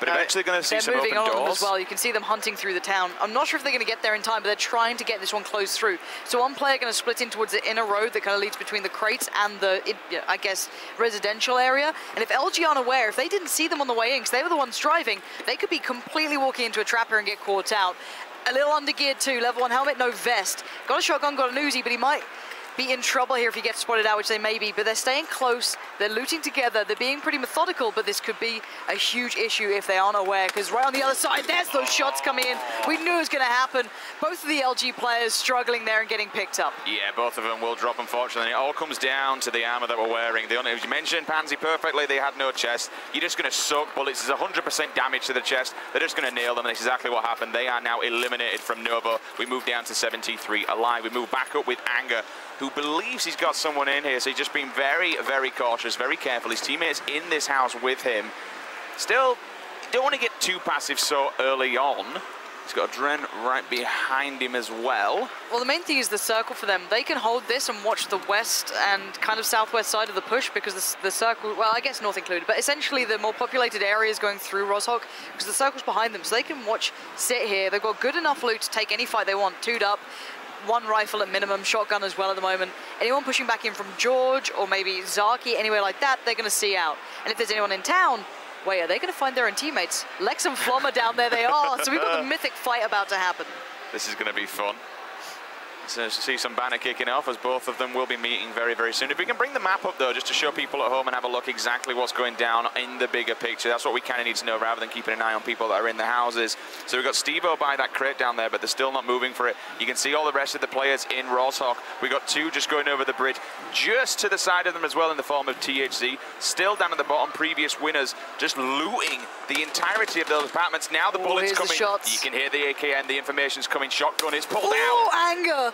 but eventually going to see some open doors. On as well. You can see them hunting through the town. I'm not sure if they're going to get there in time, but they're trying to get this one closed through. So one player going to split in towards the inner road that kind of leads between the crates and the, I guess, residential area. And if LG aren't aware, if they didn't see them on the way in, because they were the ones driving, they could be completely walking into a trap here and get caught out. A little undergeared too, level 1 helmet, no vest. Got a shotgun, got an Uzi, but he might be in trouble here if he gets spotted out, which they may be, but they're staying close, they're looting together, they're being pretty methodical, but this could be a huge issue if they aren't aware, because right on the other side, there's those shots coming in. We knew it was going to happen. Both of the LG players struggling there and getting picked up. Yeah, both of them will drop, unfortunately. It all comes down to the armor that we're wearing. As you mentioned, Pansy perfectly, they had no chest. You're just going to soak bullets. There's 100% damage to the chest. They're just going to nail them, and that's exactly what happened. They are now eliminated from Novo. We move down to 73 alive. We move back up with Anger, who believes he's got someone in here, so he's just been very, very cautious, very careful. His teammates in this house with him. Still, don't want to get too passive so early on. He's got a Dren right behind him as well. Well, the main thing is the circle for them. They can hold this and watch the west and kind of southwest side of the push, because the circle, well, I guess north included, but essentially the more populated areas going through Roshok, because the circle's behind them, so they can watch, sit here. They've got good enough loot to take any fight they want, 2'd up. 1 rifle at minimum, shotgun as well at the moment. Anyone pushing back in from George or maybe Zaki, anywhere like that, they're going to see out. And if there's anyone in town, wait, are they going to find their own teammates? Lex and Flommer down there they are, so we've got the mythic fight about to happen. This is going to be fun. So see some banner kicking off, as both of them will be meeting very, very soon. If we can bring the map up though, just to show people at home and have a look exactly what's going down in the bigger picture. That's what we kind of need to know, rather than keeping an eye on people that are in the houses. So we've got Steve-O by that crate down there, but they're still not moving for it. You can see all the rest of the players in Roshok. We've got 2 just going over the bridge, just to the side of them as well, in the form of THC. Still down at the bottom, previous winners, just looting the entirety of those apartments. Now the bullets coming. You can hear the AKN, the information's coming. Shotgun is pulled out. Oh, Anger!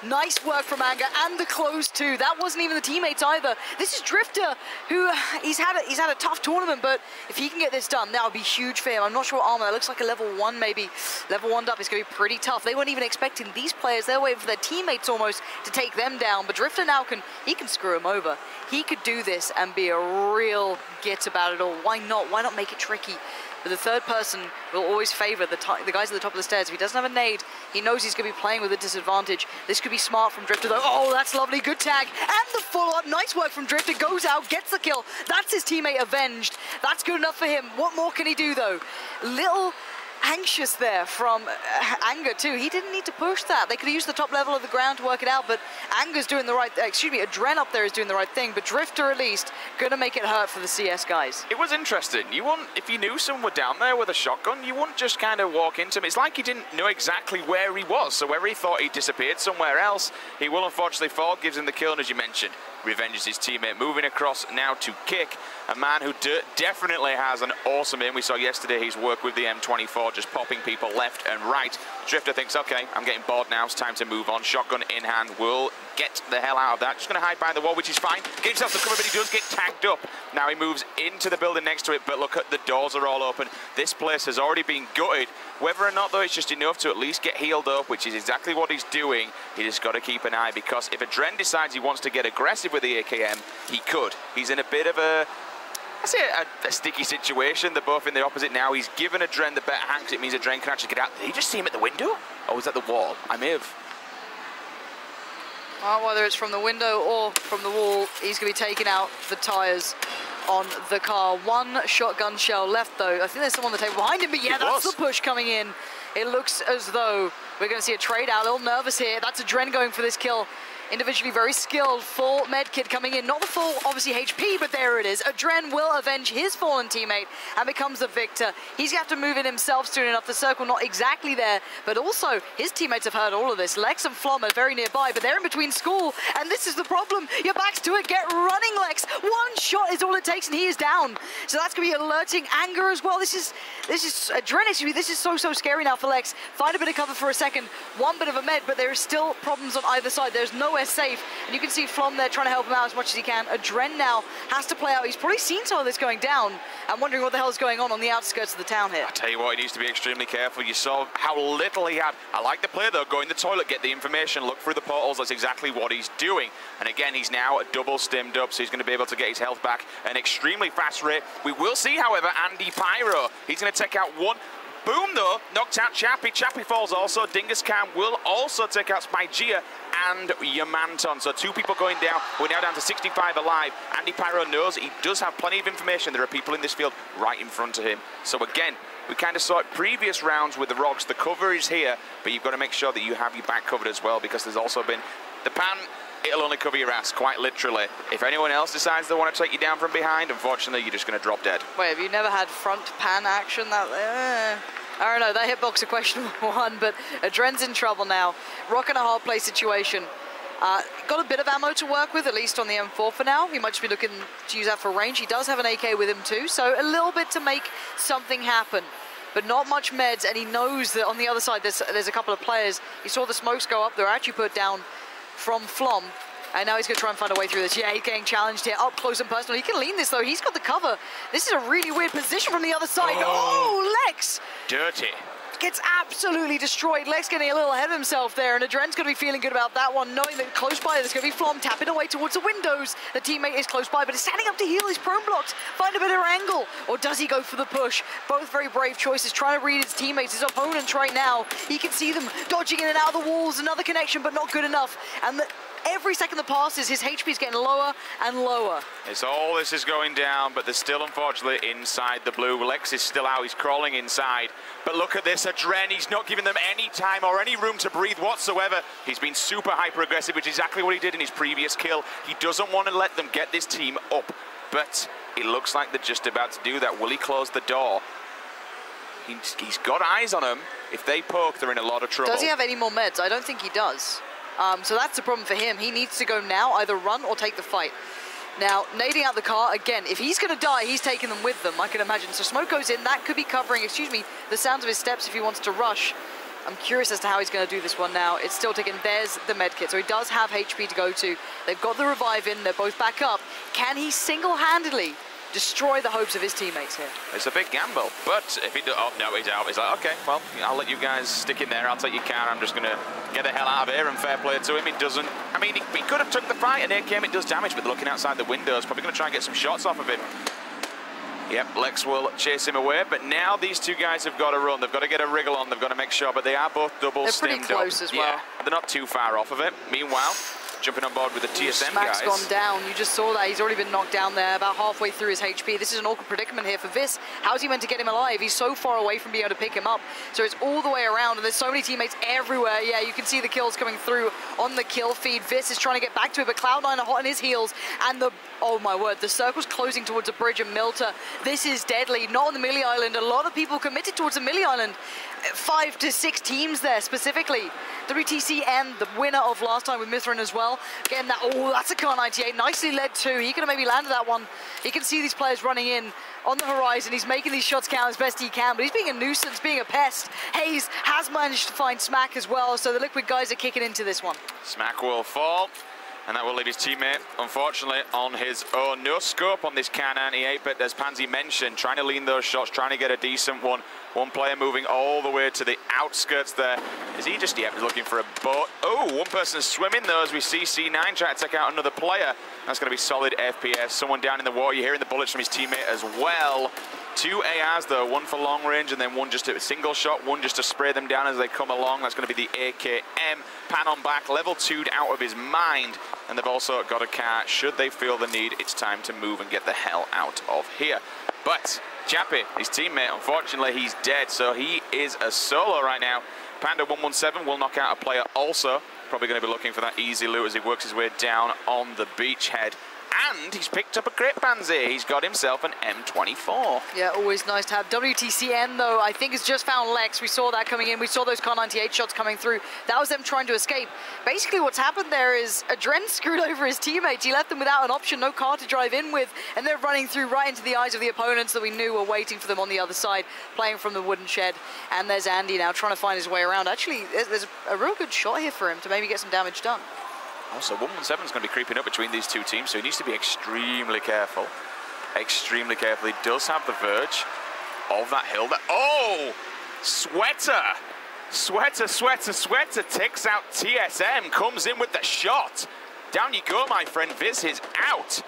Nice work from Anger, and the close too. That wasn't even the teammates either. This is Drifter, who he's had a tough tournament, but if he can get this done, that would be huge for him. I'm not sure what armor. That looks like a level 1 maybe. Level 1'd up is going to be pretty tough. They weren't even expecting these players. They're waiting for their teammates almost to take them down, but Drifter now can screw him over. He could do this and be a real git about it all. Why not? Why not make it tricky? But the third person will always favor the guys at the top of the stairs. If he doesn't have a nade, he knows he's going to be playing with a disadvantage. This could could be smart from Drifter though. Oh, that's lovely, good tag. And the follow-up, nice work from Drifter, goes out, gets the kill. That's his teammate avenged. That's good enough for him. What more can he do though? Little anxious there from Anger too. He didn't need to push that. They could have used the top level of the ground to work it out, but Anger's doing the right, Adren up there is doing the right thing, but Drifter at least gonna make it hurt for the CS guys. It was interesting. You wouldn't, if you knew someone were down there with a shotgun, you wouldn't just kind of walk into him. It's like he didn't know exactly where he was, so whether he thought he disappeared somewhere else, he will unfortunately fall, gives him the kill, and as you mentioned, revenges his teammate. Moving across now to Kick, a man who definitely has an awesome aim. We saw yesterday his work with the M24, just popping people left and right. Drifter thinks, okay, I'm getting bored now, it's time to move on. Shotgun in hand, will get the hell out of that. Just going to hide behind the wall, which is fine. Get himself the cover, but he does get tagged up. Now he moves into the building next to it, but look at the doors are all open. This place has already been gutted. Whether or not, though, it's just enough to at least get healed up, which is exactly what he's doing. He just got to keep an eye, because if Adren decides he wants to get aggressive with the AKM, he could. He's in a bit of a sticky situation. They're both in the opposite now. He's given Adren the better hand, because it means Adren can actually get out. Did he just see him at the window? Or was that the wall? I may have. Well, whether it's from the window or from the wall, he's going to be taking out the tyres on the car. One shotgun shell left, though. I think there's someone on the table behind him, but yeah, that's the push coming in. It looks as though we're going to see a trade out. A little nervous here. That's Adren going for this kill. Individually very skilled, full med kit coming in. Not the full, obviously, HP, but there it is. Adren will avenge his fallen teammate and becomes the victor. He's going to have to move in himself soon enough. The circle not exactly there, but also his teammates have heard all of this. Lex and Flom are very nearby, but they're in between school, and this is the problem. Your back's to it. Get running, Lex. One shot is all it takes, and he is down. So that's going to be alerting Anger as well. This is Adren. This is so scary now for Lex. Find a bit of cover for a second. One bit of a med, but there is still problems on either side. There's nowhere safe, and you can see Flom there trying to help him out as much as he can. Adren now has to play out. He's probably seen some of this going down and wondering what the hell is going on the outskirts of the town here. I tell you what, he needs to be extremely careful. You saw how little he had. I like the play though. Go in the toilet, get the information, look through the portals. That's exactly what he's doing. And again, he's now double stimmed up, so he's going to be able to get his health back at an extremely fast rate. We will see, however, Andy Pyro. He's going to take out one. Boom, though, knocked out Chappie. Chappie falls also. Dingus Cam will also take out Spygia and Yamanton. So 2 people going down. We're now down to 65 alive. Andy Pyro knows he does have plenty of information. There are people in this field right in front of him. So again, we kind of saw it previous rounds with the rocks. The cover is here, but you've got to make sure that you have your back covered as well, because there's also been the pan. It'll only cover your ass, quite literally. If anyone else decides they want to take you down from behind, unfortunately, you're just going to drop dead. Wait, have you never had front pan action? I don't know, that hitbox a questionable one, but Adren's in trouble now. Rocking a hard play situation. Got a bit of ammo to work with, at least on the M4 for now. He might just be looking to use that for range. He does have an AK with him too, so a little bit to make something happen. But not much meds, and he knows that on the other side there's a couple of players. He saw the smokes go up. They're actually put down from Flom. And now he's going to try and find a way through this. Yeah, he's getting challenged here, up close and personal. He can lean this, though. He's got the cover. This is a really weird position from the other side. Oh, Lex! Dirty. Gets absolutely destroyed. Lex getting a little ahead of himself there, and Adren's going to be feeling good about that one, knowing that close by there's going to be Flom tapping away towards the windows. The teammate is close by, but is standing up to heal. He's prone blocked. Find a better angle. Or does he go for the push? Both very brave choices, trying to read his teammates, his opponents right now. He can see them dodging in and out of the walls. Another connection, but not good enough. And every second that passes, his HP is getting lower and lower. It's all this is going down, but they're still, unfortunately, inside the blue. Lex is still out. He's crawling inside. But look at this, Adren. He's not giving them any time or any room to breathe whatsoever. He's been super hyper-aggressive, which is exactly what he did in his previous kill. He doesn't want to let them get this team up, but it looks like they're just about to do that. Will he close the door? He's got eyes on them. If they poke, they're in a lot of trouble. Does he have any more meds? I don't think he does. So that's the problem for him. He needs to go now, either run or take the fight. Now, nading out the car, again, if he's going to die, he's taking them with them, I can imagine. So smoke goes in, that could be covering, the sounds of his steps if he wants to rush. I'm curious as to how he's going to do this one now. It's still ticking. There's the med kit, so he does have HP to go to. They've got the revive in, they're both back up. Can he single-handedly destroy the hopes of his teammates here? It's a big gamble, but if he does, oh no, he's out. He's like, okay, well, I'll let you guys stick in there. I'll take your car. I'm just going to get the hell out of here, and fair play to him. It doesn't, I mean, he could have took the fight, and AKM, it does damage, but looking outside the windows, probably going to try and get some shots off of him. Yep, Lex will chase him away, but now these two guys have got to run. They've got to get a wriggle on. They've got to make sure, but they are both double They're stimmed pretty close up. as well. Yeah, they're not too far off of it. Meanwhile, jumping on board with the TSM Smack's guys. gone down. You just saw that. He's already been knocked down there, about halfway through his HP. This is an awkward predicament here for Vis. How's he meant to get him alive? He's so far away from being able to pick him up. So it's all the way around, and there's so many teammates everywhere. Yeah, you can see the kills coming through on the kill feed. Vis is trying to get back to it, but Cloud9 are hot on his heels, and oh my word, the circle's closing towards a bridge and Milta. This is deadly. Not on the Millie Island. A lot of people committed towards the Millie Island. 5 to 6 teams there specifically. WTC and the winner of last time with Mithrin as well. Again, that's a Kar 98. Nicely led too. He could have maybe landed that one. He can see these players running in on the horizon. He's making these shots count as best he can, but he's being a nuisance, being a pest. Hayes has managed to find Smack as well, so the Liquid guys are kicking into this one. Smack will fall, and that will leave his teammate, unfortunately, on his own. No scope on this Kar 98, but as Pansy mentioned, trying to lean those shots, trying to get a decent one. One player moving all the way to the outskirts there. Is he just, yeah, looking for a boat? Oh, one person swimming though, as we see C9 try to take out another player. That's going to be solid FPS. Someone down in the water. You're hearing the bullets from his teammate as well. 2 ARs though, one for long range and then one just a single shot, one just to spray them down as they come along. That's going to be the AKM. Pan on back, level 2'd out of his mind. And they've also got a car. Should they feel the need, it's time to move and get the hell out of here. But Chappie, his teammate, unfortunately, he's dead, so he is a solo right now. Panda 117 will knock out a player also. Probably going to be looking for that easy loot as he works his way down on the beachhead. And he's picked up a crit, Pansy. He's got himself an M24. Yeah, always nice to have. WTCN, though, I think has just found Lex. We saw that coming in. We saw those Kar 98 shots coming through. That was them trying to escape. Basically, what's happened there is Adren screwed over his teammates. He left them without an option, no car to drive in with, and they're running through right into the eyes of the opponents that we knew were waiting for them on the other side, playing from the wooden shed. And there's Andy now trying to find his way around. Actually, there's a real good shot here for him to maybe get some damage done. Also, 117 is going to be creeping up between these two teams, so he needs to be extremely careful. Extremely careful. He does have the verge of that hill. Oh! Sweater! Sweater takes out TSM, comes in with the shot. Down you go, my friend. Viz is out.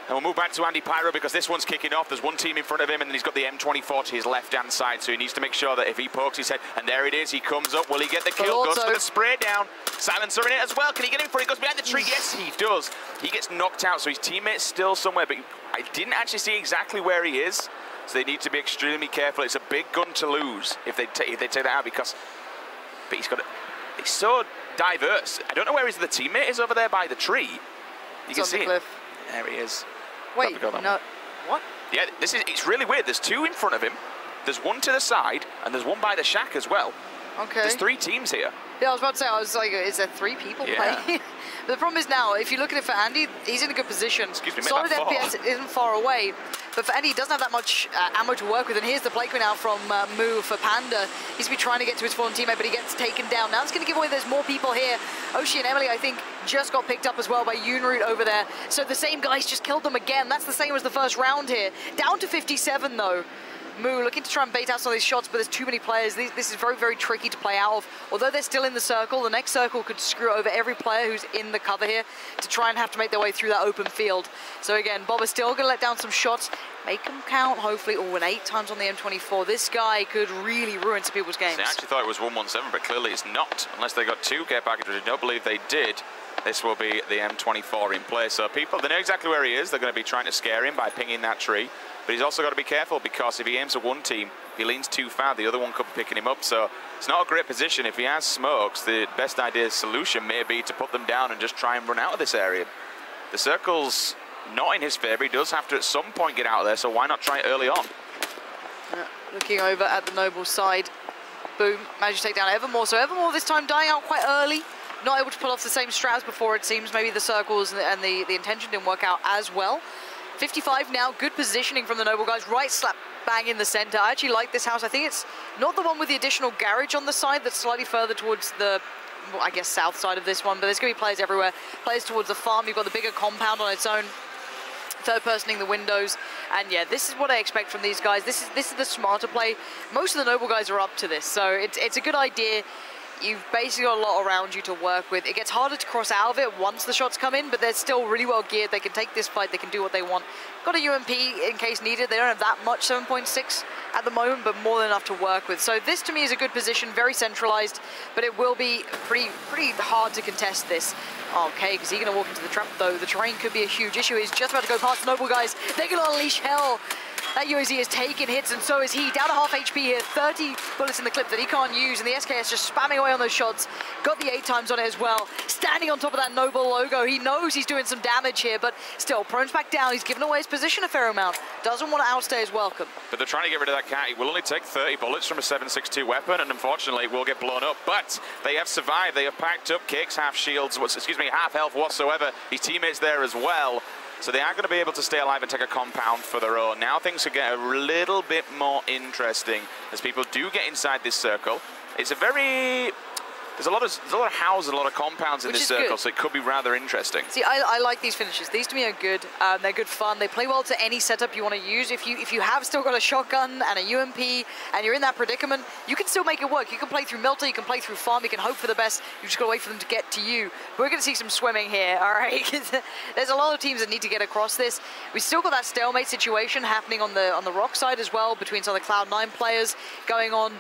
And we'll move back to Andy Pyro because this one's kicking off. There's one team in front of him, and then he's got the M24 to his left-hand side, so he needs to make sure that if he pokes his head, and there it is, he comes up. Will he get the kill? Goes for the spray down. Silencer in it as well. Can he get in for it? He goes behind the tree. Yes, he does. He gets knocked out, so his teammate's still somewhere, but I didn't actually see exactly where he is, so they need to be extremely careful. It's a big gun to lose if they take that out because... But he's got it. It's so diverse. I don't know where his other teammate is over there by the tree. You can see him. There he is. Wait, no. What? Yeah, it's really weird. There's 2 in front of him. There's 1 to the side, and there's 1 by the shack as well. Okay. There's 3 teams here. Yeah, I was about to say, I was like, is there 3 people playing? But the problem is now, if you look at it for Andy, he's in a good position. Solid FPS isn't far away, but for Andy, he doesn't have that much ammo to work with. And here's the play queen out from Moo for Panda. He's been trying to get to his fallen teammate, but he gets taken down. Now it's going to give away there's more people here. Oshi and Emily, I think, just got picked up as well by Yoonroot over there. So the same guys just killed them again. That's the same as the first round here. Down to 57, though. Moo looking to try and bait out some of these shots, but there's too many players. This is very, very tricky to play out of. Although they're still in the circle, the next circle could screw over every player who's in the cover here to try and have to make their way through that open field. So again, Bob is still going to let down some shots, make them count, hopefully. Oh, and 8 times on the M24. This guy could really ruin some people's games. I actually thought it was 117, but clearly it's not. Unless they got 2 care packages, which I don't believe they did. This will be the M24 in play. So people, they know exactly where he is. They're going to be trying to scare him by pinging that tree. But he's also got to be careful because if he aims at one team, if he leans too far, the other one could be picking him up. So it's not a great position. If he has smokes, the best solution may be to put them down and just try and run out of this area. The circle's not in his favor. He does have to at some point get out of there, so why not try it early on? Looking over at the Noble side. Boom, managed to take down Evermore. So Evermore this time dying out quite early. Not able to pull off the same strats before, it seems. Maybe the circles and the intention didn't work out as well. 55 now, good positioning from the Noble guys, right slap bang in the center. I actually like this house. I think it's not the one with the additional garage on the side, that's slightly further towards the, well, I guess, south side of this one, but there's going to be players everywhere. Players towards the farm, you've got the bigger compound on its own. Third personing the windows, and yeah, this is what I expect from these guys. This is the smarter play. Most of the Noble guys are up to this, so it's a good idea. you've basically got a lot around you to work with. It gets harder to cross out of it once the shots come in, but they're still really well geared. They can take this fight, they can do what they want. Got a UMP in case needed. They don't have that much 7.6 at the moment, but more than enough to work with. So this to me is a good position, very centralized, but it will be pretty hard to contest this. Okay, because he's going to walk into the trap though. The terrain could be a huge issue. He's just about to go past the Noble guys. They're going to unleash hell. That UAZ is taking hits, and so is he. Down to half HP here, 30 bullets in the clip that he can't use, and the SKS just spamming away on those shots. Got the 8 times on it as well. Standing on top of that Noble logo. He knows he's doing some damage here, but still, Prone's back down. He's given away his position a fair amount. Doesn't want to outstay his welcome. But they're trying to get rid of that cat. It will only take 30 bullets from a 7.62 weapon, and unfortunately it will get blown up. But they have survived. They have packed up kicks, half shields, half health whatsoever. His teammates there as well. So they are going to be able to stay alive and take a compound for their own. Now things will get a little bit more interesting as people do get inside this circle. It's a very... There's a lot of houses, a lot of compounds in this circle, so it could be rather interesting. See, I like these finishes. These to me are good. They're good fun. They play well to any setup you want to use. If you have still got a shotgun and a UMP and you're in that predicament, you can still make it work. You can play through Milta, you can play through Farm, you can hope for the best. You just got to wait for them to get to you. We're going to see some swimming here, all right? There's a lot of teams that need to get across this. We still got that stalemate situation happening on the rock side as well between some of the Cloud9 players going on.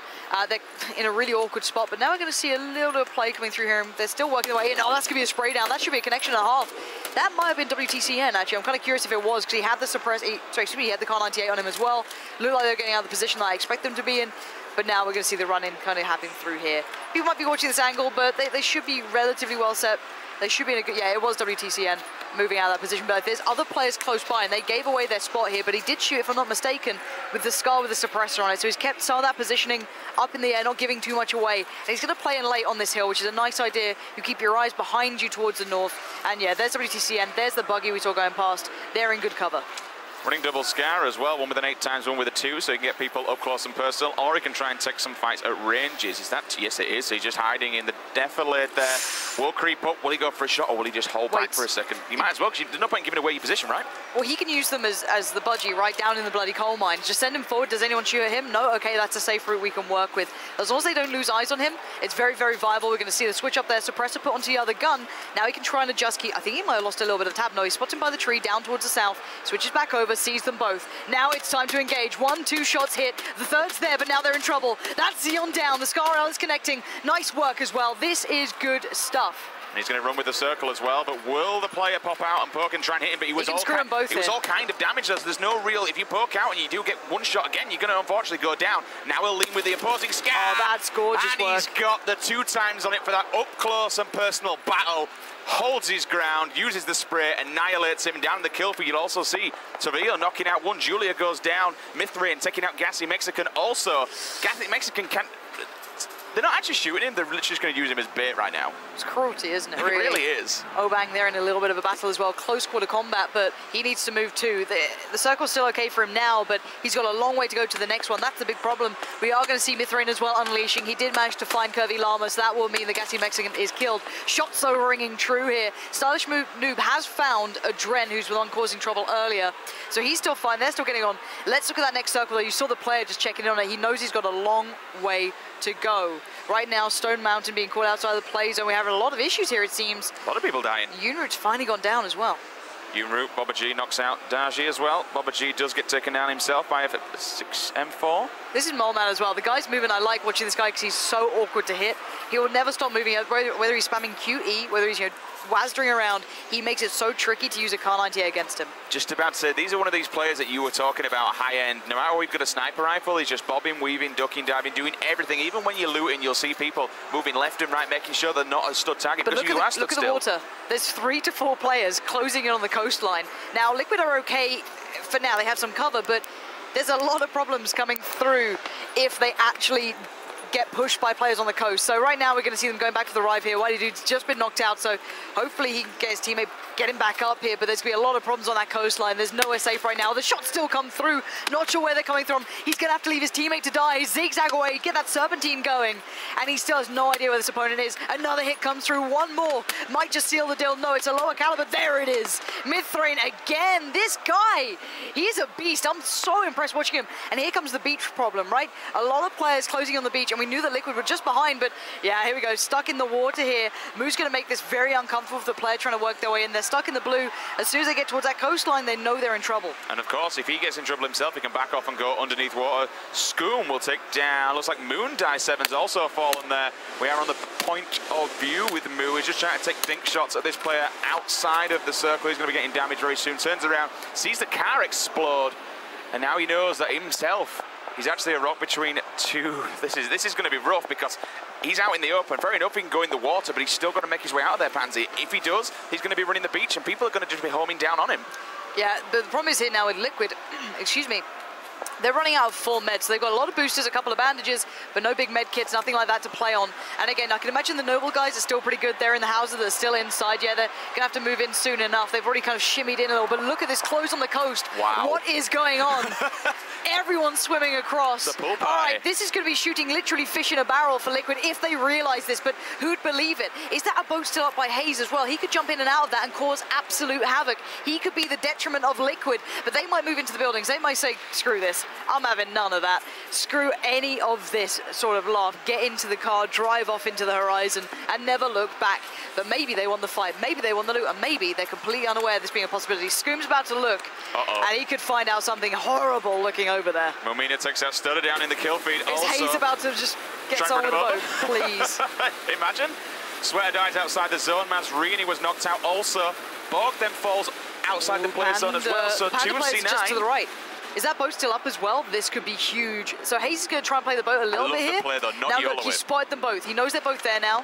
They're in a really awkward spot, but now we're going to see a little bit of play coming through here. They're still working their way in. Oh, that's going to be a spray down. That should be a connection and a half. That might have been WTCN, actually. I'm kind of curious if it was, because he had the he had the Car 98 on him as well. Looked like they're getting out of the position that I expect them to be in. But now we're going to see the run-in kind of happening through here. People might be watching this angle, but they should be relatively well set. They should be in a good... Yeah, it was WTCN moving out of that position. But there's other players close by, and they gave away their spot here. But he did shoot, if I'm not mistaken, with the Scar with the suppressor on it. So he's kept some of that positioning up in the air, not giving too much away. And he's going to play in late on this hill, which is a nice idea. You keep your eyes behind you towards the north. And yeah, there's WTCN. There's the buggy we saw going past. They're in good cover. Running double Scar as well, one with an 8 times, one with a 2, so he can get people up close and personal, or he can try and take some fights at ranges. Is that? Yes, it is. So he's just hiding in the defilade there. Will creep up. Will he go for a shot, or will he just hold back for a second? You might as well, because there's no point in giving away your position, right? Well, he can use them as the budgie right down in the bloody coal mine. Just send him forward. Does anyone shoot at him? No? Okay, that's a safe route we can work with. As long as they don't lose eyes on him, it's very, very viable. We're going to see the switch up there. Suppressor put onto the other gun. Now he can try and adjust key. I think he might have lost a little bit of tab. No, he spots him by the tree down towards the south. Switches back over, sees them both. Now it's time to engage. 1, 2 shots hit. The third's there, but now they're in trouble. That's Dzien down. The Scar is connecting. Nice work as well. This is good stuff. And he's going to run with the circle as well, but will the player pop out and poke and try and hit him? But he was all kind of damaged. There's no real... If you poke out and you do get one shot again, you're going to unfortunately go down. Now he'll lean with the opposing Scar. Oh, that's gorgeous and work. He's got the 2 times on it for that up close and personal battle. Holds his ground, uses the spray, annihilates him down in the kill feed. You'll also see Sevilla knocking out one. Julia goes down. Mithrain taking out Gassy Mexican also. Gassy Mexican can't... They're not actually shooting him, they're literally just going to use him as bait right now. It's cruelty, isn't it? It really is. Obang there in a little bit of a battle as well. Close quarter combat, but he needs to move too. The circle's still okay for him now, but he's got a long way to go to the next one. That's the big problem. We are going to see Mithrain as well unleashing. He did manage to find Curvy Llama, so that will mean the Gassy Mexican is killed. Shots though ringing true here. Stylish Noob has found a Dren who's the one causing trouble earlier. So he's still fine. They're still getting on. Let's look at that next circle though. You saw the player just checking in on it. He knows he's got a long way to go. Right now, Stone Mountain being caught outside the play zone. We're having a lot of issues here, it seems. A lot of people dying. Unroot's finally gone down as well. Unroot, Boba G knocks out Daji as well. Boba G does get taken down himself by a 6M4. This is Moleman as well. The guy's moving. I like watching this guy because he's so awkward to hit. He will never stop moving. Whether he's spamming QE, whether he's wazdering around, he makes it so tricky to use a Car 98 against him. Just about to say, these are one of these players that you were talking about, high end. No matter what, we've got a sniper rifle, he's just bobbing, weaving, ducking, diving, doing everything. Even when you're looting, you'll see people moving left and right, making sure they're not a stud target. But look at the water. There's 3 to 4 players closing in on the coastline. Now, Liquid are okay for now. They have some cover, but there's a lot of problems coming through if they actually get pushed by players on the coast. So right now we're going to see them going back to the Rive here. Whitey Dude's just been knocked out, so hopefully he can get his teammate get him back up here, but there's going to be a lot of problems on that coastline. There's nowhere safe right now. The shots still come through. Not sure where they're coming from. He's going to have to leave his teammate to die. Zigzag away, get that serpentine going. And he still has no idea where this opponent is. Another hit comes through. One more. Might just seal the deal. No, it's a lower caliber. There it is. Mid-thrain again. This guy, he's a beast. I'm so impressed watching him. And here comes the beach problem, right? A lot of players closing on the beach, and we knew that Liquid were just behind, but yeah, here we go. Stuck in the water here. Moo's going to make this very uncomfortable for the player trying to work their way in. They're stuck in the blue. As soon as they get towards that coastline, they know they're in trouble. And of course, if he gets in trouble himself, he can back off and go underneath water. Scoom will take down. Looks like Moon Die 7's also fallen there. We are on the point of view with Moo. He's just trying to take dink shots at this player outside of the circle. He's going to be getting damaged very soon. Turns around, sees the car explode, and now he knows that himself, he's actually a rock between two. This is going to be rough because he's out in the open. Fair enough, he can go in the water, but he's still got to make his way out of there, Pansy. If he does, he's going to be running the beach, and people are going to just be homing down on him. Yeah, but the problem is here now with Liquid, excuse me, they're running out of full meds. So they've got a lot of boosters, a couple of bandages, but no big med kits, nothing like that to play on. And again, I can imagine the Noble guys are still pretty good. They're in the houses, they're still inside. Yeah, they're going to have to move in soon enough. They've already kind of shimmied in a little, but look at this close on the coast. Wow. What is going on? Everyone's swimming across. The pool pie. All right, this is going to be shooting literally fish in a barrel for Liquid if they realize this, but who'd believe it? Is that a boat still up by Hayes as well? He could jump in and out of that and cause absolute havoc. He could be the detriment of Liquid, but they might move into the buildings. They might say, screw this. I'm having none of that. Screw any of this sort of laugh. Get into the car, drive off into the horizon, and never look back. But maybe they won the fight, maybe they won the loot, and maybe they're completely unaware of this being a possibility. Scoom's about to look, and he could find out something horrible looking over there. Momina takes that stutter down in the kill feed. Is Hayes about to just get someone on the boat, please? Imagine. Sweater dies outside the zone. Mazrini was knocked out also. Borg then falls outside the player zone as well, so 2 and C9. Just to the right. Is that boat still up as well? This could be huge. So Hayes is going to try and play the boat a little bit here. Play, though, not now YOLO look, he spotted them both. He knows they're both there now.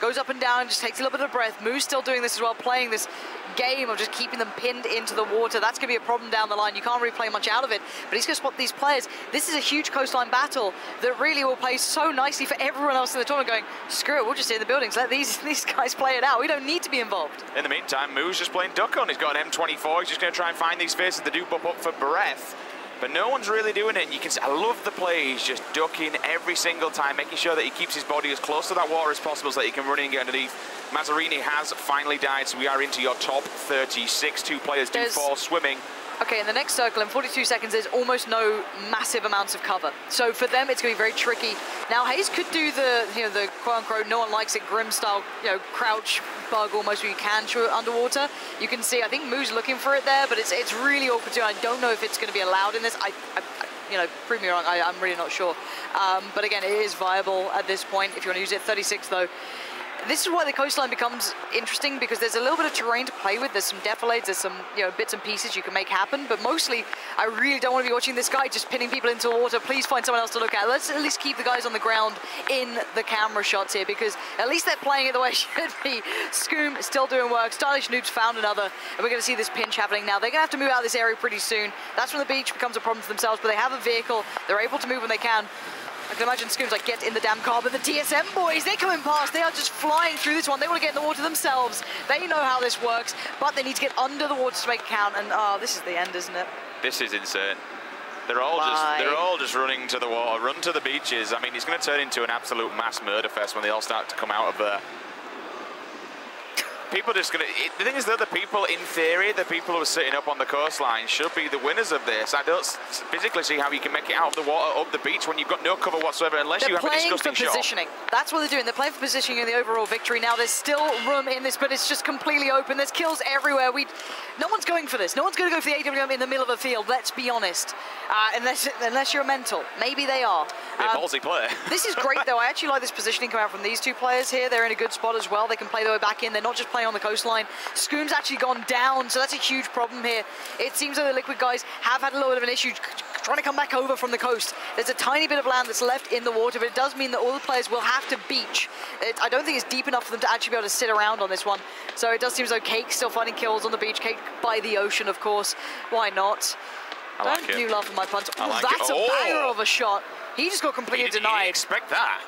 Goes up and down, just takes a little bit of breath. Moo's still doing this as well, playing this game of just keeping them pinned into the water. That's going to be a problem down the line. You can't really play much out of it, but he's going to spot these players. This is a huge coastline battle that really will play so nicely for everyone else in the tournament going, screw it, we'll just stay in the buildings. Let these guys play it out. We don't need to be involved. In the meantime, Moo's just playing duck on. He's got an M24. He's just going to try and find these faces that do bump up for breath. But no one's really doing it, and you can see, I love the play. He's just ducking every single time, making sure that he keeps his body as close to that water as possible so that he can run in and get underneath. Mazzarini has finally died, so we are into your top 36. 2 players do fall swimming. Okay, in the next circle, in 42 seconds, there's almost no massive amounts of cover. So for them, it's going to be very tricky. Now, Hayes could do the, the quote-unquote, no one likes it, Grim-style, crouch bug almost where you can shoot underwater. You can see, I think Moo's looking for it there, but it's really awkward too. I don't know if it's going to be allowed in this. Prove me wrong, I'm really not sure. But again, it is viable at this point if you want to use it. 36 though. This is why the coastline becomes interesting, because there's a little bit of terrain to play with. There's some defilades, there's some bits and pieces you can make happen, but mostly I really don't want to be watching this guy just pinning people into water. Please find someone else to look at. Let's at least keep the guys on the ground in the camera shots here, because at least they're playing it the way it should be. Scoom still doing work. Stylish Noobs found another, and we're going to see this pinch happening now. They're going to have to move out of this area pretty soon. That's when the beach becomes a problem for themselves, but they have a vehicle. They're able to move when they can. I can imagine Scoom's like, get in the damn car, but the TSM boys, they're coming past. They are just flying through this one. They want to get in the water themselves. They know how this works, but they need to get under the water to make it count. And this is the end, isn't it? This is insane. They're all just running to the water, run to the beaches. I mean, it's going to turn into an absolute mass murder fest when they all start to come out of there. People just going to... The thing is, though, the people, in theory, the people who are sitting up on the coastline should be the winners of this. I don't physically see how you can make it out of the water, up the beach, when you've got no cover whatsoever, unless you have a disgusting shot. They're playing for positioning. That's what they're doing. They're playing for positioning in the overall victory. Now, there's still room in this, but it's just completely open. There's kills everywhere. No one's going for this. No one's going to go for the AWM in the middle of a field, let's be honest. Unless you're mental. Maybe they are. Be a ballsy player. This is great, though. I actually like this positioning coming out from these two players here. They're in a good spot as well. They can play their way back in. They're not just playing on the coastline. Scoom's actually gone down, so that's a huge problem here. It seems like the Liquid guys have had a little bit of an issue trying to come back over from the coast. There's a tiny bit of land that's left in the water, but it does mean that all the players will have to beach. I don't think it's deep enough for them to actually be able to sit around on this one. So it does seem as though Cake's still finding kills on the beach. Cake by the ocean, of course. Why not? Don't you laugh at my puns. That's a banger of a shot. He just got completely denied. Expect that.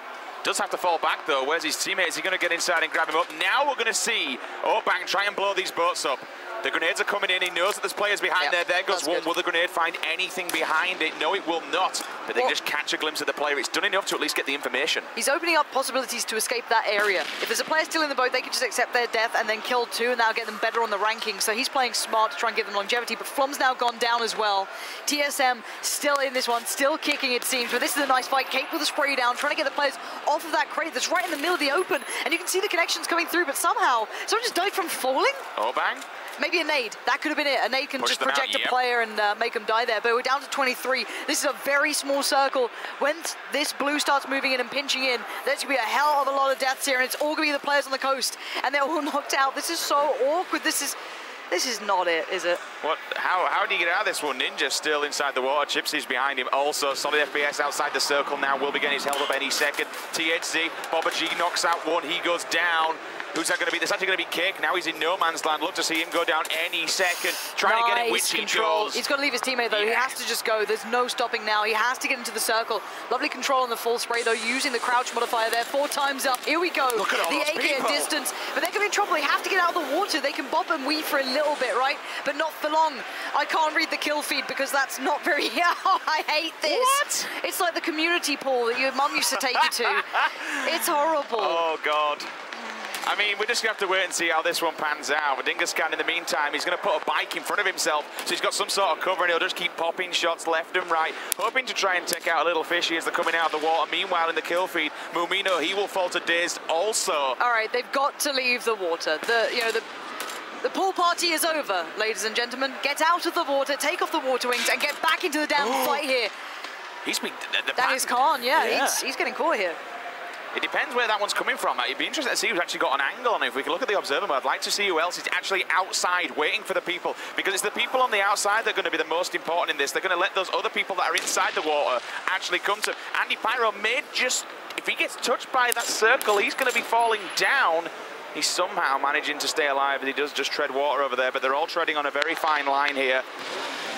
Does have to fall back though. Where's his teammate? Is he going to get inside and grab him up? Now we're going to see Bang try and blow these boats up. The grenades are coming in. He knows that there's players behind there. There goes one. Will the grenade find anything behind it? No, it will not. But they can just catch a glimpse of the player. It's done enough to at least get the information. He's opening up possibilities to escape that area. If there's a player still in the boat, they can just accept their death and then kill two, and that'll get them better on the rankings. So he's playing smart to try and give them longevity, but Flum's now gone down as well. TSM still in this one, still kicking it seems, but this is a nice fight. Cape with a spray down, trying to get the players off of that crate that's right in the middle of the open, and you can see the connections coming through, but somehow, someone just died from falling? Bang. Maybe a nade. That could have been it. A nade can just project a player and make them die there. But we're down to 23. This is a very small circle. When this blue starts moving in and pinching in, there's going to be a hell of a lot of deaths here, and it's all going to be the players on the coast, and they're all knocked out. This is so awkward. This is not it, is it? What? How do you get out of this one? Ninja still inside the water. Gypsy's behind him. Also, solid FPS outside the circle now. Will be getting his held up any second. THC, Bobba G knocks out one. He goes down. Who's that going to be? That's actually going to be Kick. Now he's in no man's land. Look to see him go down any second. Trying to get him, which he goes. He's got to leave his teammate, though. He has to just go. There's no stopping now. He has to get into the circle. Lovely control on the full spray, though, using the crouch modifier there. 4 times up. Here we go. Look at all the those AK at distance. But they're going to be in trouble. They have to get out of the water. They can bop and weave for a little bit, right? But not for long. I can't read the kill feed because that's not very... I hate this. What? It's like the community pool that your mum used to take you to. It's horrible. Oh, God. I mean, we're just going to have to wait and see how this one pans out. But Dingascan, in the meantime, he's going to put a bike in front of himself, so he's got some sort of cover, and he'll just keep popping shots left and right, hoping to try and take out a little fishy as they're coming out of the water. Meanwhile, in the kill feed, Mumino, he will fall to dazed also. All right, they've got to leave the water. The pool party is over, ladies and gentlemen. Get out of the water, take off the water wings, and get back into the damn fight here. He's been... That is Khan, yeah. He's getting caught here. It depends where that one's coming from. It'd be interesting to see who's actually got an angle on it. If we can look at the observer mode, I'd like to see who else is actually outside waiting for the people, because it's the people on the outside that are going to be the most important in this. They're going to let those other people that are inside the water actually come to... Andy Pyro may just... If he gets touched by that circle, he's going to be falling down. He's somehow managing to stay alive, and he does just tread water over there, but they're all treading on a very fine line here.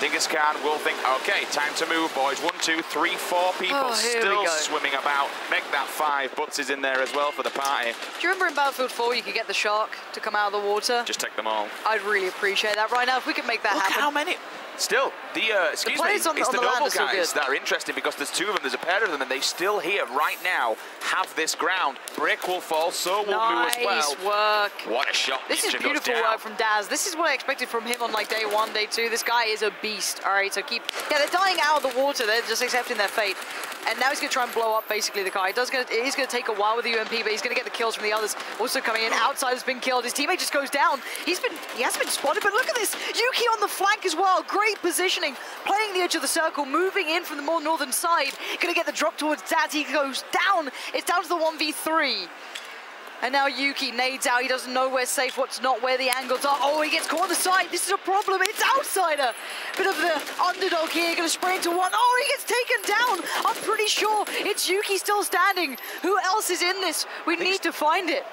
Dingascan will think, okay, time to move, boys. 1, 2, 3, 4 people still swimming about. Make that 5. Butts is in there as well for the party. Do you remember in Battlefield 4 you could get the shark to come out of the water? Just take them all. I'd really appreciate that right now if we could make that happen. Look how many... Still, it's the noble guys that are interesting, because there's 2 of them, there's a pair of them, and they still here right now have this ground. Brick will fall, so will Blue as well. Nice work. What a shot. This is beautiful work from Daz. This is what I expected from him on like day 1, day 2. This guy is a beast. All right, so keep... Yeah, they're dying out of the water. They're just accepting their fate. And now he's going to try and blow up basically the car. It is going to take a while with the UMP, but he's going to get the kills from the others. Also coming in, Outside has been killed. His teammate just goes down. He has been spotted, but look at this. Yuki on the flank as well. Great positioning. Playing the edge of the circle, moving in from the more northern side. Going to get the drop towards Daz. He goes down. It's down to the 1v3. And now Yuki nades out. He doesn't know where's safe, what's not, where the angles are. Oh, he gets caught on the side. This is a problem. It's Outsider. Bit of the underdog here. Going to spray into one. Oh, he gets taken down. I'm pretty sure it's Yuki still standing. Who else is in this? We need to find it.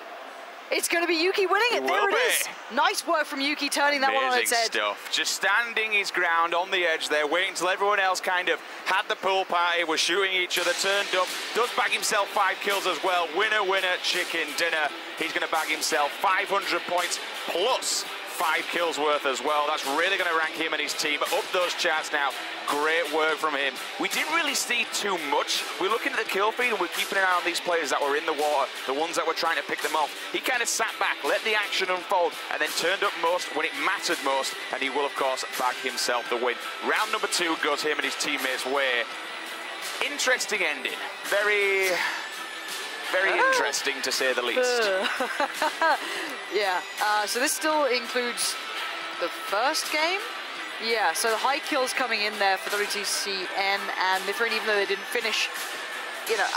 It's going to be Yuki winning it. There it is. Nice work from Yuki turning that one on its head. Stuff. Just standing his ground on the edge there, waiting till everyone else kind of had the pool party, was shooting each other, turned up, does bag himself 5 kills as well. Winner, winner, chicken dinner. He's going to bag himself 500 points plus 5 kills worth as well. That's really going to rank him and his team up those charts now. Great work from him. We didn't really see too much. We're looking at the kill feed and we're keeping an eye on these players that were in the water, the ones that were trying to pick them off. He kind of sat back, let the action unfold, and then turned up most when it mattered most, and he will, of course, bag himself the win. Round number 2 goes him and his teammates' way. Interesting ending. Very interesting, to say the least. Yeah, so this still includes the first game. Yeah, so the high kills coming in there for WTCN and Mithrin, even though they didn't finish, you know,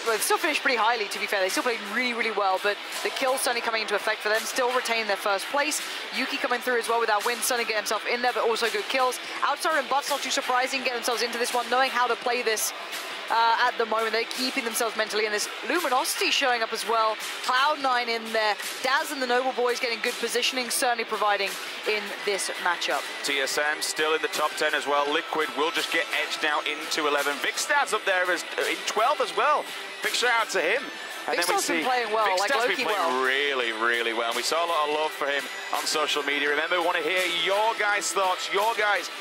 well, they still finished pretty highly, to be fair. They still played really, really well, but the kills certainly coming into effect for them, still retain their first place. Yuki coming through as well with that win, starting to get himself in there, but also good kills. Outsider and Butts, not too surprising, get themselves into this one, knowing how to play this. At the moment, they're keeping themselves mentally in this. Luminosity showing up as well. Cloud9 in there. Daz and the Noble Boys getting good positioning, certainly providing in this matchup. TSM still in the top 10 as well. Liquid will just get edged now into 11. Vikstad's up there as in 12 as well. Big shout out to him. And Big then we Star's been see playing well, Big like Star's low-key been playing well. really, really well. And we saw a lot of love for him on social media. Remember, we want to hear your guys' thoughts, your guys.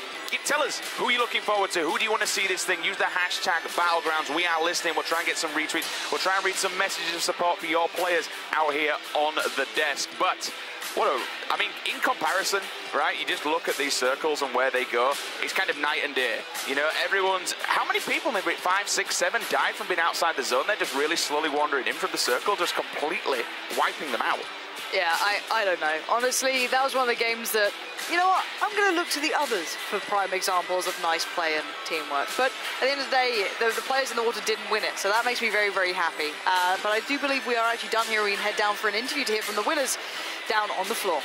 Tell us, who are you looking forward to? Who do you want to see this thing? Use the hashtag Battlegrounds. We are listening. We'll try and get some retweets. We'll try and read some messages of support for your players out here on the desk. But I mean, in comparison, right, you just look at these circles and where they go, it's kind of night and day. You know, how many people, maybe 5, 6, 7, died from being outside the zone? They're just really slowly wandering in from the circle, just completely wiping them out. Yeah, I don't know. Honestly, that was one of the games that, you know what, I'm going to look to the others for prime examples of nice play and teamwork. But at the end of the day, the players in the water didn't win it, so that makes me very, very happy. But I do believe we are actually done here. We can head down for an interview to hear from the winners down on the floor.